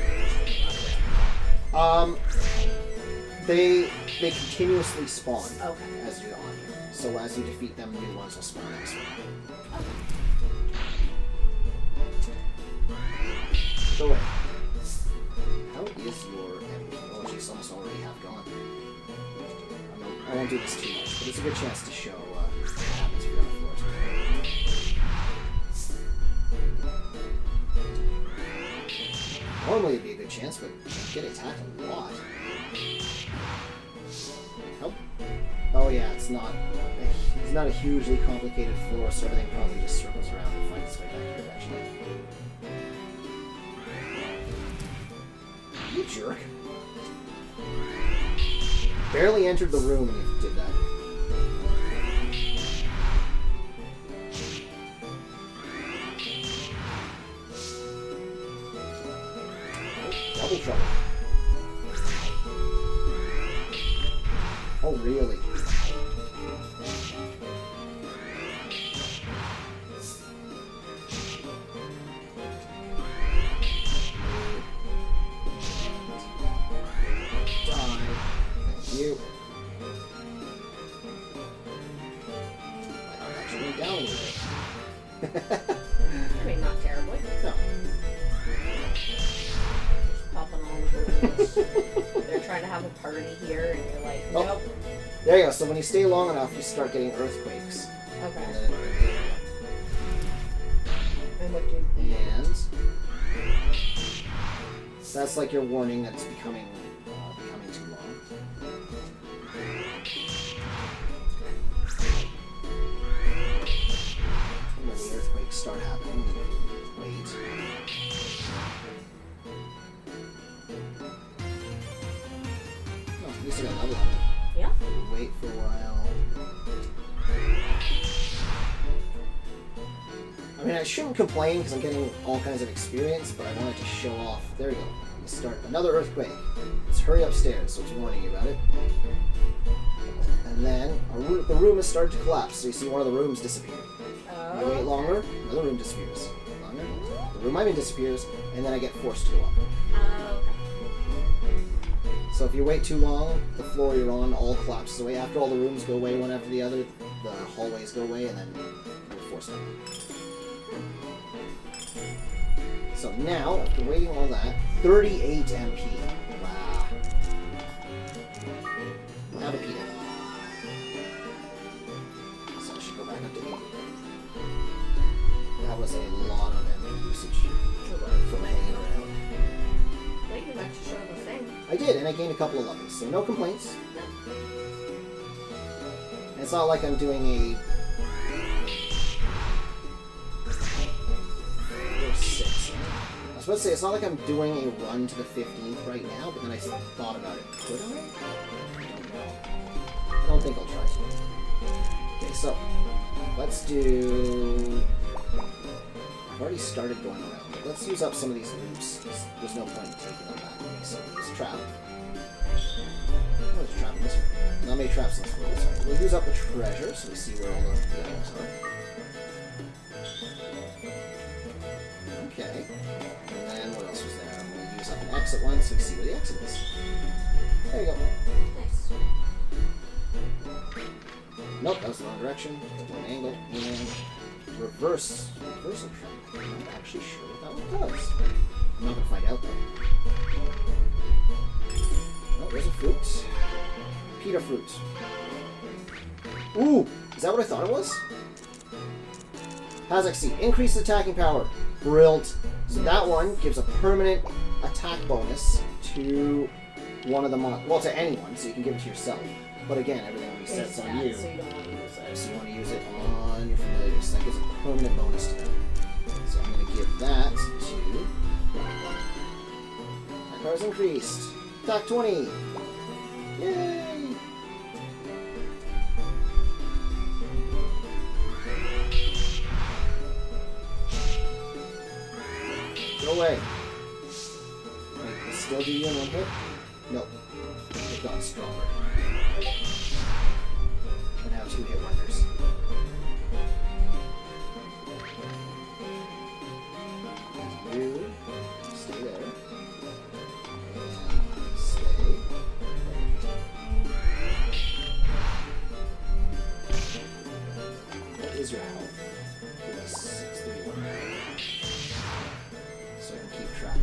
They continuously spawn Okay. as you're on here. So as you defeat them, new ones will spawn extra. Go away. How is your enemy? Oh, geez, almost already half gone. I won't do this too much, but it's a good chance to show what happens if you're on the floor. Normally it'd be a good chance, but you get attacked a lot. Nope. Oh yeah, it's not a hugely complicated floor, so everything probably just circles around and finds its way back here eventually. You jerk. Barely entered the room when you did that. Double trouble. Oh, really? Die. Thank you. I actually went down a little bit. I mean, not terribly. No. Just popping all the balloons. They're trying to have a party here, and you're like, Oh. nope. There you go. So when you stay long enough, you start getting earthquakes. Okay. And then And what do and that's like your warning that it's becoming too long. And when the earthquakes start happening, wait. Oh, at least I got level on it. Yeah. Wait for a while. I mean, I shouldn't complain because I'm getting all kinds of experience, but I wanted to show off. There we go. Let's start another earthquake. Let's hurry upstairs, so it's warning you about it. And then the room has started to collapse, so you see one of the rooms disappear. You wait longer, another room disappears. Longer, the room I'm in disappears, and then I get forced to go up. Okay. So if you wait too long, the floor you're on all collapses away. After all the rooms go away one after the other, the hallways go away, and then you're forced up. So now, after waiting all that, 38 MP. Wow. Have a pita. So I should go back up to 80. That was a lot of MP usage from hanging around. Well, you like to show the thing. I did, and I gained a couple of levels, so no complaints. And it's not like I'm doing a... There's 6. I was supposed to say, it's not like I'm doing a run to the 15th right now, but then I thought about it. Could I? I don't know. I don't think I'll try to. Okay, so, let's do... I've already started going around, but let's use up some of these loops. There's no point in taking them back. Okay, so there's a trap. Oh, there's a trap in this one. Not many traps in this one. This one. We'll use up the treasure so we see where all the items are. Okay. And then what else was there? I'm going to use up an exit one so we see where the exit is. There you go. Nice. Nope, that was the wrong direction. One angle. And reversal trap. I'm not actually sure what that one does. I'm not going to find out though. Oh, there's a fruit. Pita fruit. Ooh! Is that what I thought it was? Hazak seed. Increase attacking power. Brilliant. So that one gives a permanent attack bonus to one of the well, to anyone, so you can give it to yourself. But again, everything resets on you. So you don't want to use it. So you want to use it on your familiars. So that gives a permanent bonus to them. So I'm going to give that to... Attack power is increased. Attack 20. Yay! Go away. Wait, it still do you in one hit? Nope. It got stronger. We're now 2 hit wonders. You stay there. And stay. What is your health? 36, 31. So I can keep track of...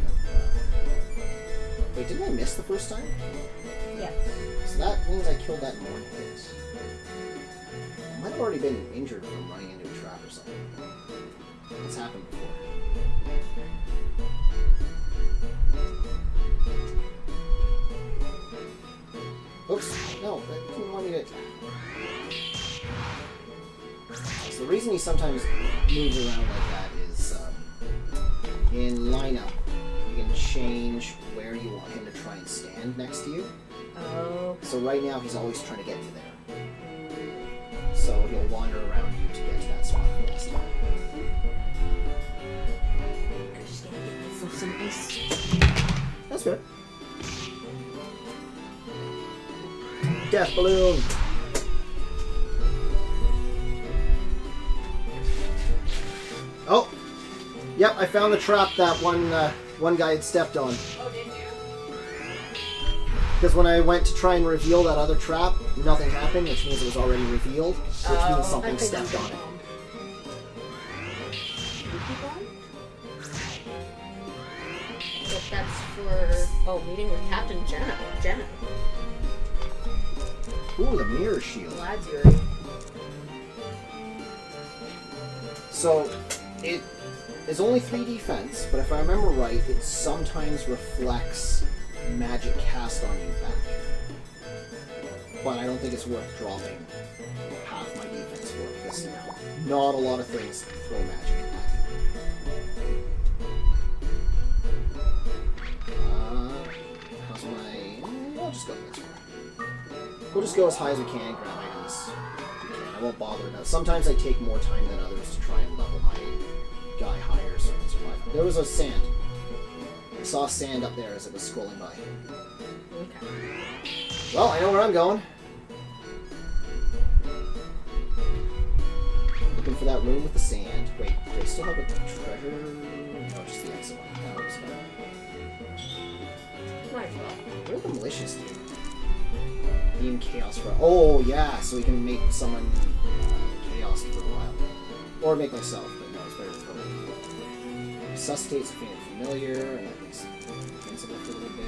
Wait, didn't I miss the first time? Yes. So that means I killed that in one hit. I might have already been injured from running into a trap or something. It's happened before. No, that didn't want me to... So the reason he sometimes moves around like that is in lineup, you can change where you want him to try and stand next to you. Oh. So right now he's always trying to get to there. So he'll wander around you to get to that spot for last time. Just gonna get myself some ice. That's fair. Death balloon! Oh! Yep, I found the trap that one guy had stepped on. Oh, did you? Because when I went to try and reveal that other trap, nothing happened, which means it was already revealed, which means something stepped on it. But that's for meeting with Captain Jenna. Ooh, the mirror shield. Ladsbury. So, it is only 3 defense, but if I remember right, it sometimes reflects magic cast on you back. But I don't think it's worth dropping half my defense for it, because not a lot of things throw magic at you. How's my... I'll just go this way. We'll just go as high as we can, grab items. I won't bother about it. Sometimes I take more time than others to try and level my guy higher so I can survive. There was a sand. I saw sand up there as it was scrolling by. Okay. Well, I know where I'm going. Looking for that room with the sand. Wait, do I still have a treasure? No, just the exit one. That was Might as well. what did the malicious do? Beam chaos for... Oh, yeah, so we can make someone chaos for a while. Or make myself, but no, it's better to throw it. Resuscitates a faint familiar, and that makes it invincible for a little bit.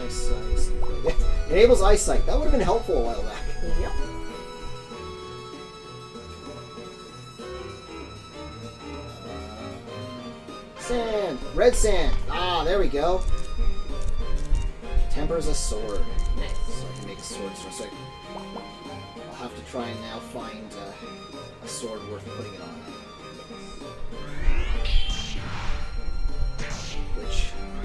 Enables eyesight. Enables eyesight. That would have been helpful a while back. Yep. Sand! Red sand! Ah, there we go. Tempers a sword. Nice. So I can make a sword. So I'll have to try and now find a sword worth putting it on. Which,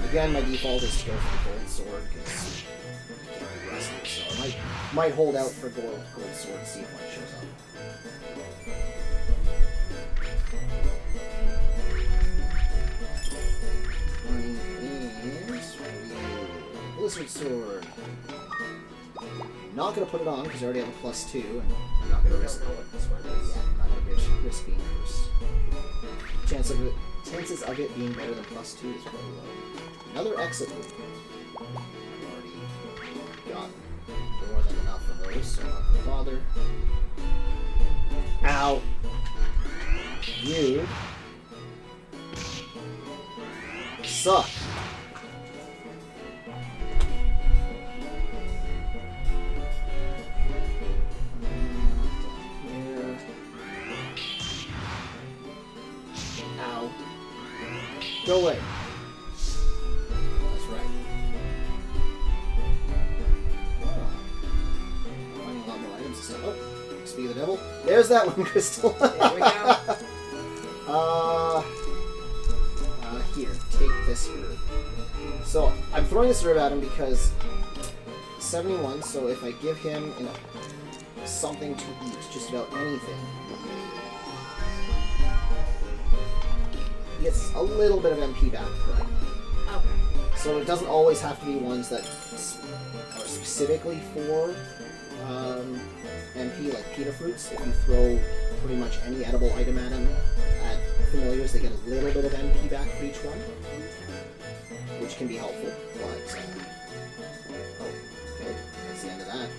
again, my default is to go for the gold sword because I can't be rusty. So I might hold out for gold sword and see if one shows up. Blizzard sword. I'm not going to put it on because I already have a +2, and I'm not going to risk. I don't know what this one is. Yeah, I'm not going to risk being cursed. Chances of it being better than +2 is very low. Another exit loop. I've already got more than enough of those, so I'm not going to bother. Ow! You suck. Go away. That's right. Oh. Finding a lot more items and stuff. Oh, speak of the devil. There's that one, Crystal. There we go. Here, take this herb. So, I'm throwing this herb at him because 71, so if I give him something to eat, just about anything, he gets a little bit of MP back per item. Okay. So it doesn't always have to be ones that are specifically for MP, like pita fruits. If you throw pretty much any edible item at them, at familiars, they get a little bit of MP back for each one, which can be helpful. But oh, okay, that's the end of that.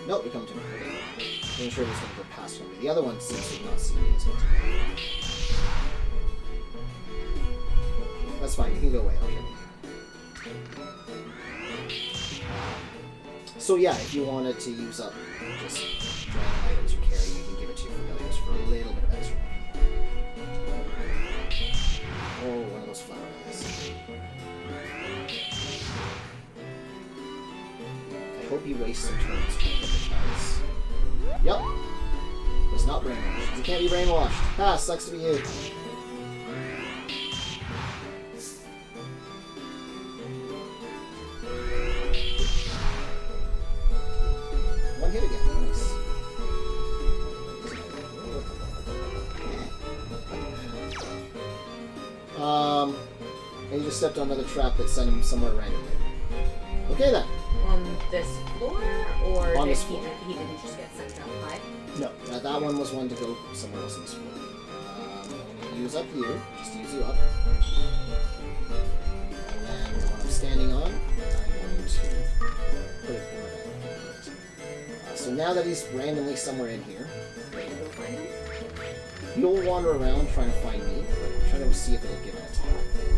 Nope, you come to me. Okay. I'm sure he's going to go past me. The other one seems to not see me. That's fine, you can go away. I'll kill you. So yeah, if you wanted to use up just random items you carry, you can give it to your familiars for a little bit of extra. I hope he wastes some turns trying to get the cards. Yep. Was not brainwashed. You can't be brainwashed. Ah, sucks to be you. One hit again. Nice. And he just stepped on another trap that sent him somewhere randomly. Okay then. On this floor, or On did this floor. he didn't just get sent up high? No, that one was one to go somewhere else in this floor. I'm going to use up you, just to use you up. And then the one I'm standing on, I'm going to put it in my bag. So now that he's randomly somewhere in here, Wait, go find him? he'll wander around trying to find me, but I'm trying to see if it'll give an attack.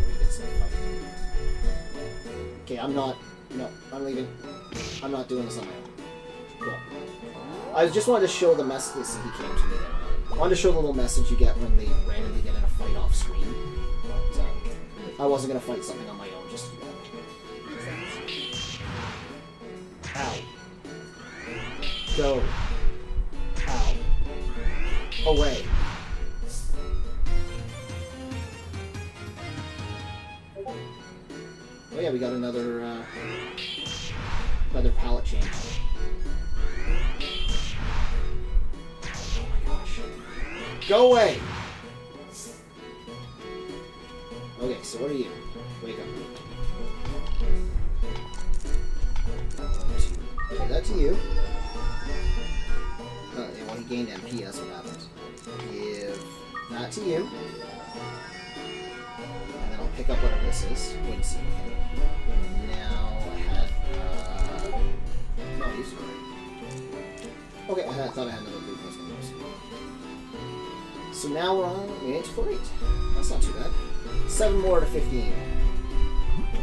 Maybe it's a fight. Okay, I'm not. No, I'm leaving. I'm not doing this on my own. Cool. I just wanted to show the message. He came to me there. I wanted to show the little message you get when they randomly get in a fight off screen. So, I wasn't going to fight something on my own just to do that. Ow. Go. Ow. Away. Oh yeah, we got another palette change. Oh my gosh. Go away! Okay, so what are you? Wake up. Give that to you. Yeah, well, he gained MP, that's what happens. Give that to you. And then I'll pick up whatever this is. Wait and see. Now I had. No, he's alright. Okay, I thought I had another blue plus one. So now we're on. We ain't for 8. That's not too bad. 7 more to 15.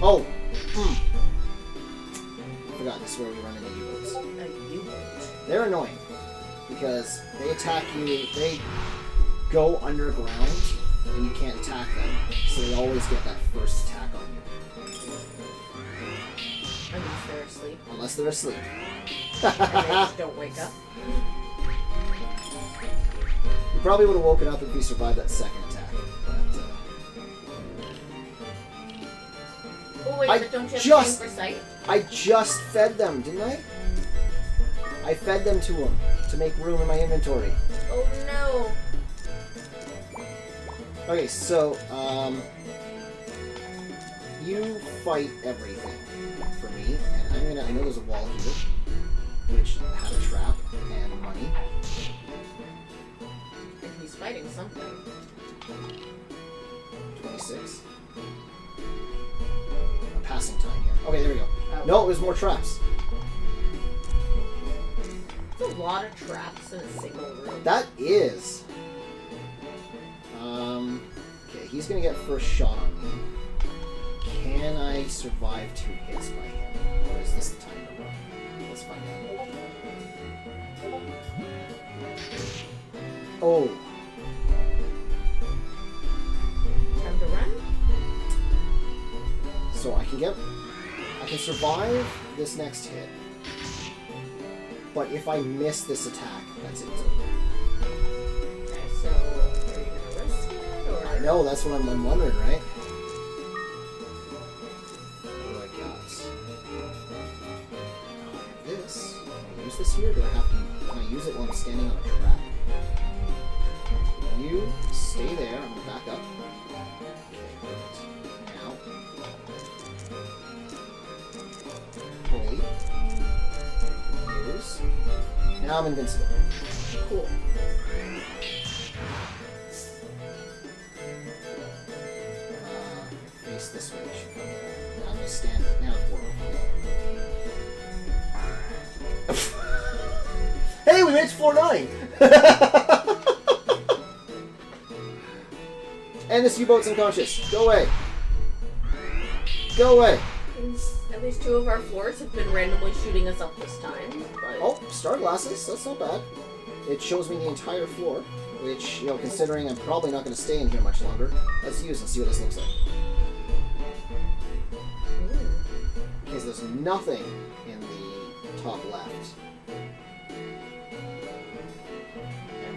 Oh! I forgot this is where we run into U-boats. A U-boat. They're annoying because they attack you. They go underground and you can't attack them, so they always get that first attack on you. Unless they're asleep. Unless they're asleep. And they just don't wake up. You probably would have woken up if you survived that second attack. But, Oh wait, I but don't you have just- to aim for sight? I just fed them, didn't I? I fed them to him to make room in my inventory. Oh no! Okay, so, you fight everything for me, and I know there's a wall here, which had a trap and money. And he's fighting something. 26. I'm passing time here. Okay, there we go. Oh. No, there's more traps. There's a lot of traps in a single room. That is. Okay, he's gonna get first shot on me. Can I survive 2 hits by him? Or is this the time to run? Let's find out. Oh. Time to run? So I can survive this next hit. But if I miss this attack, that's it. Okay, so are you gonna risk it, or? I know, that's what I'm wondering, right? What do I got? This. Can I use this here? Do I have to? Can I use it while I'm standing on a trap? You stay there. I'm gonna back up. Okay, perfect. Now. Wait. Use. Now I'm invincible. Cool. Face this way. Should come there. Now I'm gonna stand. Now it's 4. Hey, we made it to 4-9! And this U-boat's unconscious. Go away. Go away. At least 2 of our floors have been randomly shooting us up this time. But Oh, star glasses. That's not bad. It shows me the entire floor, which, you know, considering I'm probably not going to stay in here much longer, let's use and see what this looks like. there's nothing in the top left. And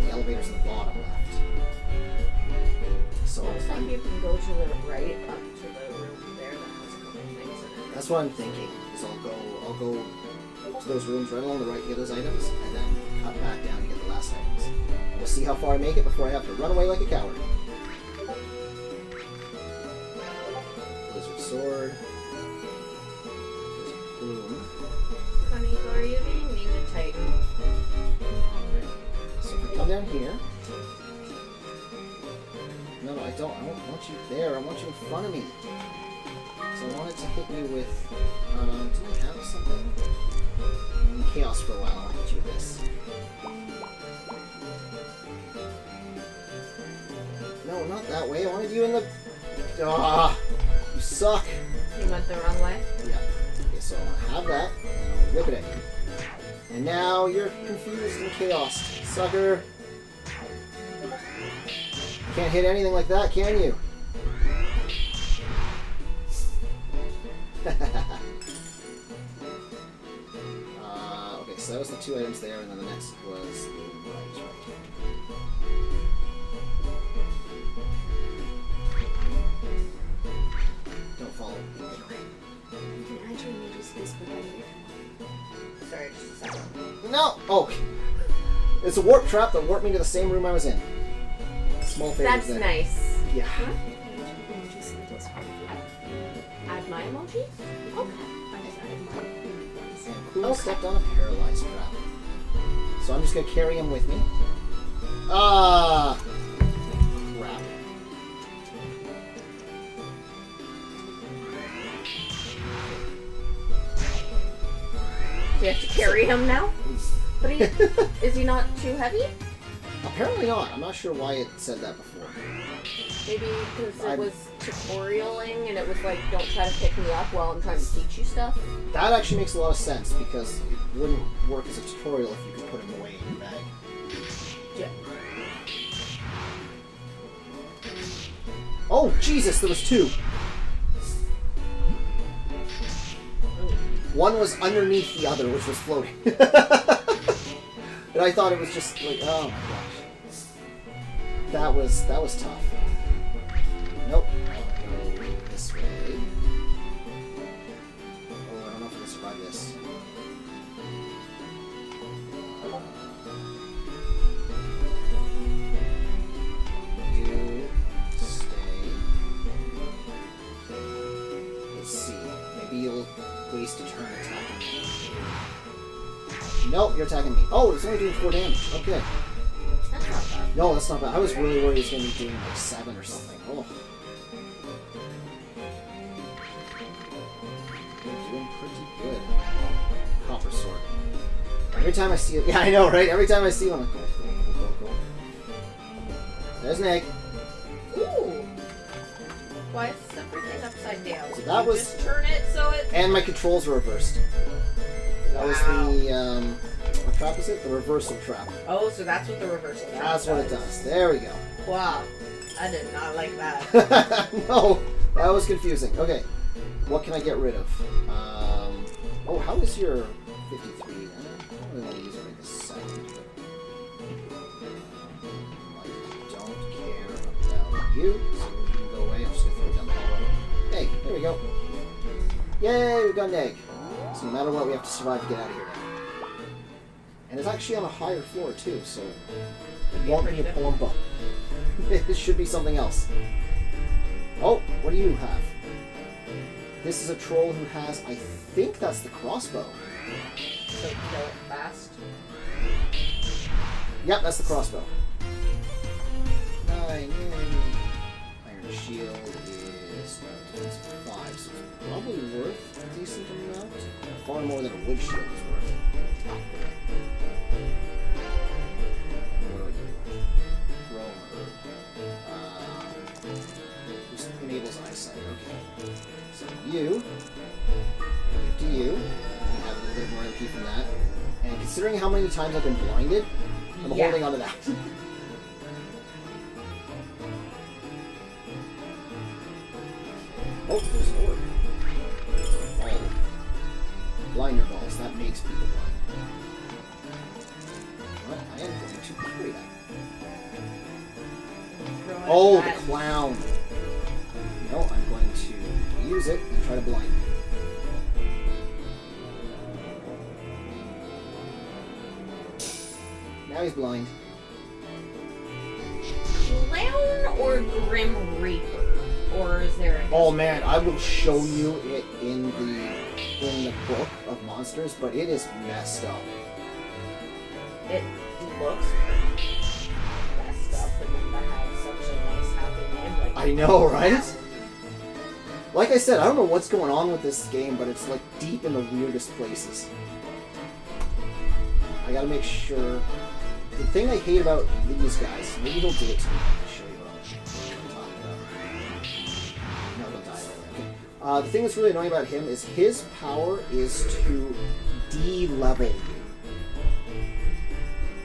the elevator's in the bottom left. So Looks like you can go to the right up to the room there that has a couple things in it. that's what I'm thinking. Is I'll go to those rooms right along the right, get those items, and then cut back down to get the last items. We'll see how far I make it before I have to run away like a coward. Blizzard sword. Blizzard boom. Honey, are you being mean to Titan? So if I come down here. No, I don't. I don't want you there. I want you in front of me. So I wanted to hit you with. Do I have something? In chaos for a while. I'll hit you with this. No, not that way. I wanted you in the. Ah, you suck. You went the wrong way? Yeah. Okay, so I'll have that, and I'll whip it at you. And now you're confused and chaos, sucker. Can't hit anything like that, can you? Okay, so that was the two items there, and then the next was the right. Don't follow. You can actually use this for later. Sorry, just a second. No! Oh! It's a warp trap that warped me to the same room I was in. Small favors That's there. nice. Yeah. Add my emoji? Okay. I just added mine. Who Okay. stepped on a paralyzed trap? So I'm just gonna carry him with me. Ah! Crap. Do you have to carry him now? But is he not too heavy? Apparently not. I'm not sure why it said that before. Maybe because I'm- it was tutorialing and it was like, don't try to pick me up while I'm trying to teach you stuff. That actually makes a lot of sense because it wouldn't work as a tutorial if you could put him away in your bag. Yeah. Oh, Jesus, there was two. One was underneath the other, which was floating. And I thought it was just like, oh my gosh. That was tough. Nope. I'll go this way. Oh, I don't know if I can survive this. You stay. Let's see. Maybe you'll waste a turn attacking me. Nope, you're attacking me. Oh, it's only doing 4 damage. Okay. That's not bad. No, that's not bad. I was really worried it's going to be doing like 7 or something. Oh. You're doing pretty good. Copper sword. Every time I see it. Yeah, I know, right? Every time I see one, I'm like, go. There's an egg. Ooh. Why is everything upside down? So that You was- just turn it so it. And my controls are reversed. That was the, what trap is it? The reversal trap. Oh, so that's what the reversal trap That's what it does. There we go. Wow. I did not like that. No, that was confusing. Okay, what can I get rid of? Oh, how is your 53? I don't really want to use it right this second. I don't care about you, so you can go away. I'm just going to throw it down the hallway. Egg, there we go. Yay, we've got an egg. So no matter what, we have to survive to get out of here now. And it's actually on a higher floor too, so it won't be a Palumbo. It should be something else. Oh, what do you have? This is a troll who has, I think that's the crossbow. So kill it fast. Yep, that's the crossbow. 9, yay. Iron shield is 5, so it's probably worth a decent amount. Far more than a wood shield is worth. Rome herb. Just enables eyesight, okay. So you, give to you. We have a little bit more MP from that. And considering how many times I've been blinded, I'm Yeah. holding on to that. Oh, there's an orb. blinder balls. That makes people blind. But I am going to carry that. Throw it Oh, the at- clown! No, I'm going to use it and try to blind you. Now he's blind. Clown or Grim Reaper? Or is there a... Oh man, I will show you it in the book of monsters, but it is messed up. It looks messed up, and then that has such a nice happy name. Like, I know, right? Like I said, I don't know what's going on with this game, but it's like deep in the weirdest places. I gotta make sure. The thing I hate about these guys, maybe he'll do it to me. I'll show you what I'm talking about. No, he'll die right away. Okay. The thing that's really annoying about him is his power is to de-level you.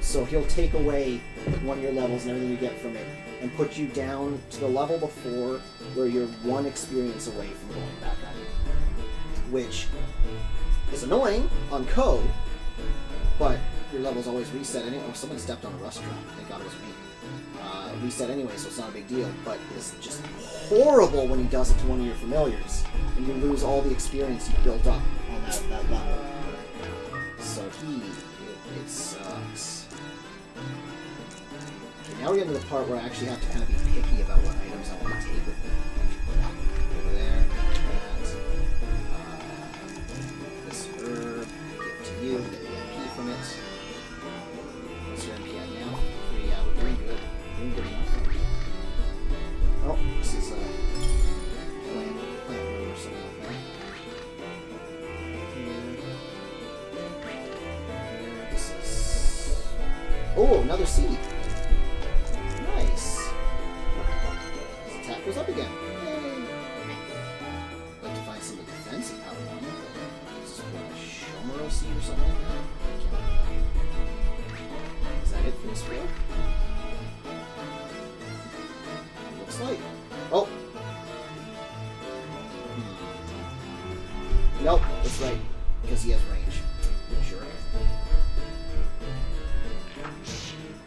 So he'll take away one of your levels and everything you get from it, and put you down to the level before where you're one experience away from going back at it. Which is annoying on code, but your level's always reset anyway. Oh, someone stepped on a rust trap. Thank God it was me. Reset anyway, so it's not a big deal, but it's just horrible when he does it to one of your familiars, and you lose all the experience you built up on that level. So it sucks. Okay, now we're getting to the part where I actually have to kind of be picky about what items I want to take with me. Over there, that. This herb, give it to you, get the MP from it. What's your MP at now? 3, yeah, we're doing good. Doing good enough. Oh, this is a plant room or something like that. Here. This is... Oh, another seed. Nice. His attack goes up again. Yay. I'd like to find some of the defensive power on it. This is what, a Shomoro seed or something like that? I can't remember. Is that it for this floor? Looks like. Oh! Nope, that's right. Because he has range. Sure.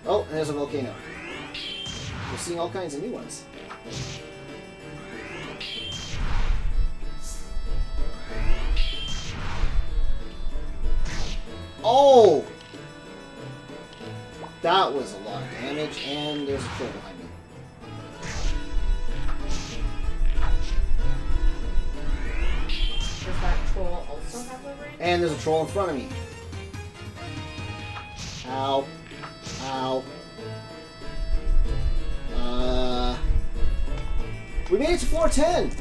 Oh, and there's a volcano. We're seeing all kinds of new ones. Oh! That was a lot of damage, and there's a troll behind me. Does that troll also have a range? And there's a troll in front of me. Ow. Ow. We made it to floor 10!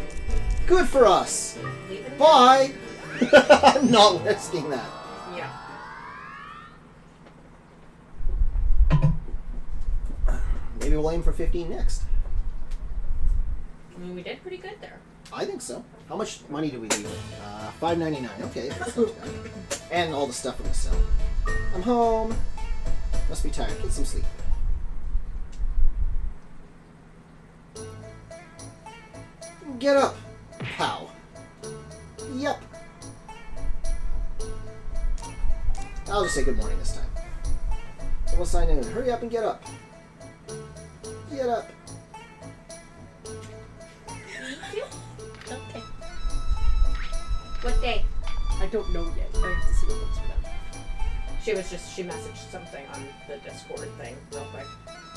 Good for us! Leave it Bye! I'm not risking that. Yeah. Maybe we'll aim for 15 next. I mean, we did pretty good there. I think so. How much money do we leave? $5.99. Okay, that's not too bad. And all the stuff we're gonna sell. I'm home. Must be tired. Get some sleep. Get up, pal. Yep. I'll just say good morning this time. So we'll sign in. Hurry up and get up. Get up. Okay. What day? I don't know yet. I have to see what looks for them. She messaged something on the Discord thing real quick.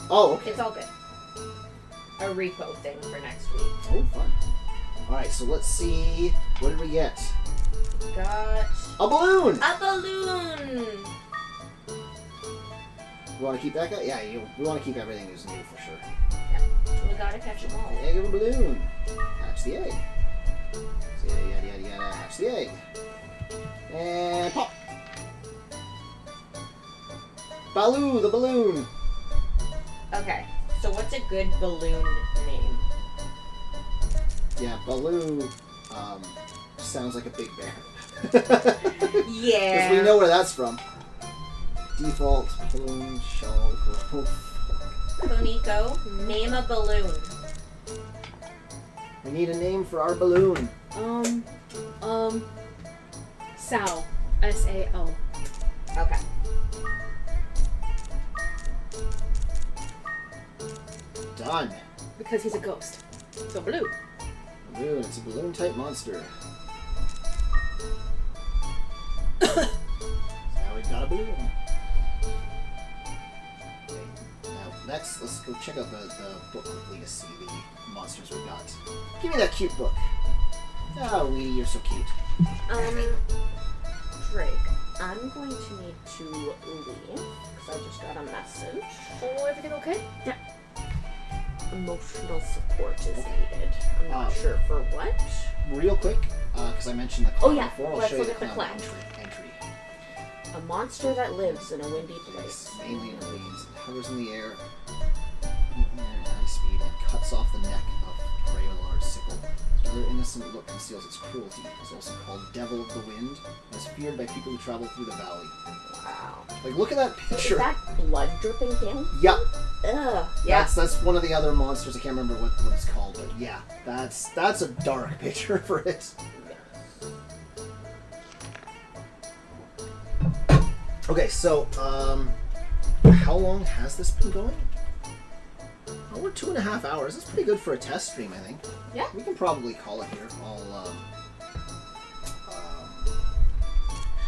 Oh, okay. It's all good. A repo thing for next week. Oh, fun. Alright, so let's see. What did we get? Got A balloon! a balloon! We want to keep that guy? Yeah, we want to keep everything that's new for sure. We gotta catch them all. The egg of a balloon. Hatch the egg. So yada yada yada yada. Hatch the egg. And pop! Baloo, the balloon! Okay, so what's a good balloon name? Yeah, Baloo sounds like a big bear. Yeah. Because we know where that's from. Default balloon shell growth. Koniko, name a balloon. We need a name for our balloon. Sal. SAO. Okay. Done. Because he's a ghost. So blue. Balloon. It's a balloon type monster. Now we've got a balloon. Okay. Now next, let's go check out the book quickly to see the monsters we got. Give me that cute book. Ah, Weedy, you're so cute. Drake, I'm going to need to leave because I just got a message. Oh, everything okay? Yeah. Emotional support is needed. I'm not sure for what. Real quick, because I mentioned the clown before, I'll let's show you look the at the clown clown. entry. A monster that lives in a windy place. Mainly in the weeds, it hovers in the air at high speed and cuts off the neck of prey with a large sickle. Its rather innocent look conceals its cruelty. It's also called Devil of the Wind and is feared by people who travel through the valley. Wow. Like, look at that picture. Is that blood dripping down? Yeah. Ugh. Yeah. That's one of the other monsters. I can't remember what it's called, but yeah, that's a dark picture for it. Okay, so how long has this been going? Oh, we're 2.5 hours. That's pretty good for a test stream, I think. Yeah. We can probably call it here.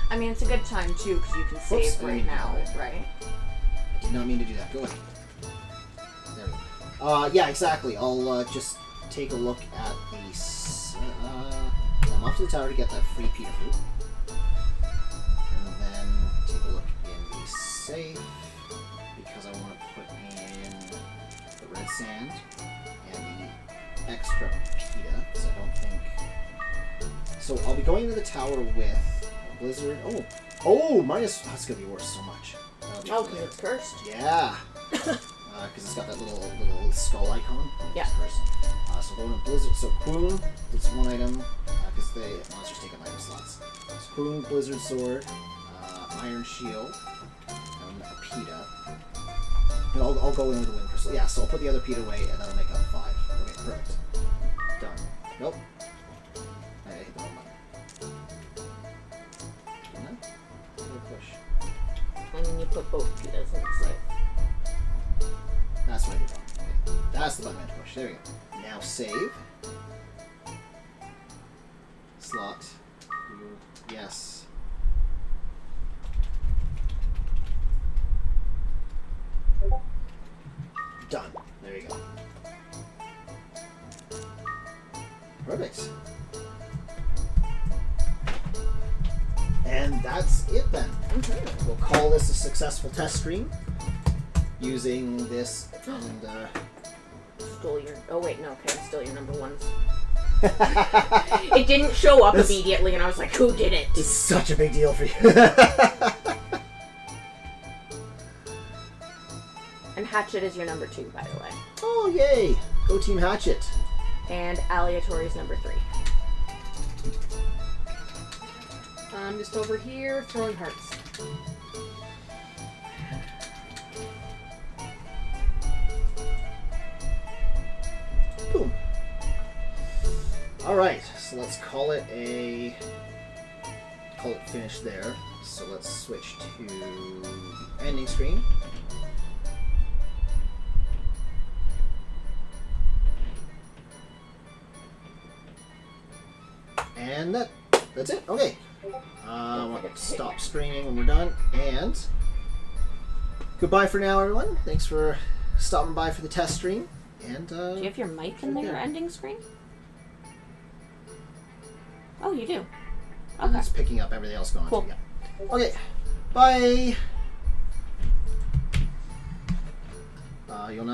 I mean, it's a good time too because you can save right now, right? I did not mean to do that. Go ahead. There we go. Yeah, exactly. I'll just take a look at the. I'm off to the tower to get that free Peter fruit, and then take a look in the safe because I want to put in the red sand and the extra pita because I don't think. So I'll be going to the tower with Blizzard. Oh, minus. That's gonna be worth so much. Oh, because it's cursed. Yeah. Because it's got that little skull icon. Yeah. So going to Blizzard. So Quoon, it's one item. Because the monsters take up item slots. So Quoon, Blizzard Sword, Iron Shield, and a Pita. And I'll go in with the Wind Crystal. Yeah, so I'll put the other Pita away, and that'll make up 5. Okay, perfect. Done. Nope. I hit the wrong button. Push. And then you put both pitas in the safe. That's what I did wrong. Okay. That's the button I had to push. There we go. Now save. Slot. Yes. Done. There you go. Perfect. And that's it then. Mm-hmm. We'll call this a successful test stream using this and Stole your. Oh wait, no. Okay, I stole your number ones. It didn't show up immediately, and I was like, "Who did it?" It's such a big deal for you. And Hatchet is your number 2, by the way. Oh yay! Go Team Hatchet. And Aleatory is number 3. I'm just over here throwing hearts. Boom. All right, so let's call it finished there. So let's switch to the ending screen. And that's it. Okay. We'll stop streaming when we're done. And goodbye for now, everyone. Thanks for stopping by for the test stream. And Do you have your mic in your ending screen? Oh, you do. Okay. It's picking up everything else going on. Cool. Yeah. Okay. Bye. You'll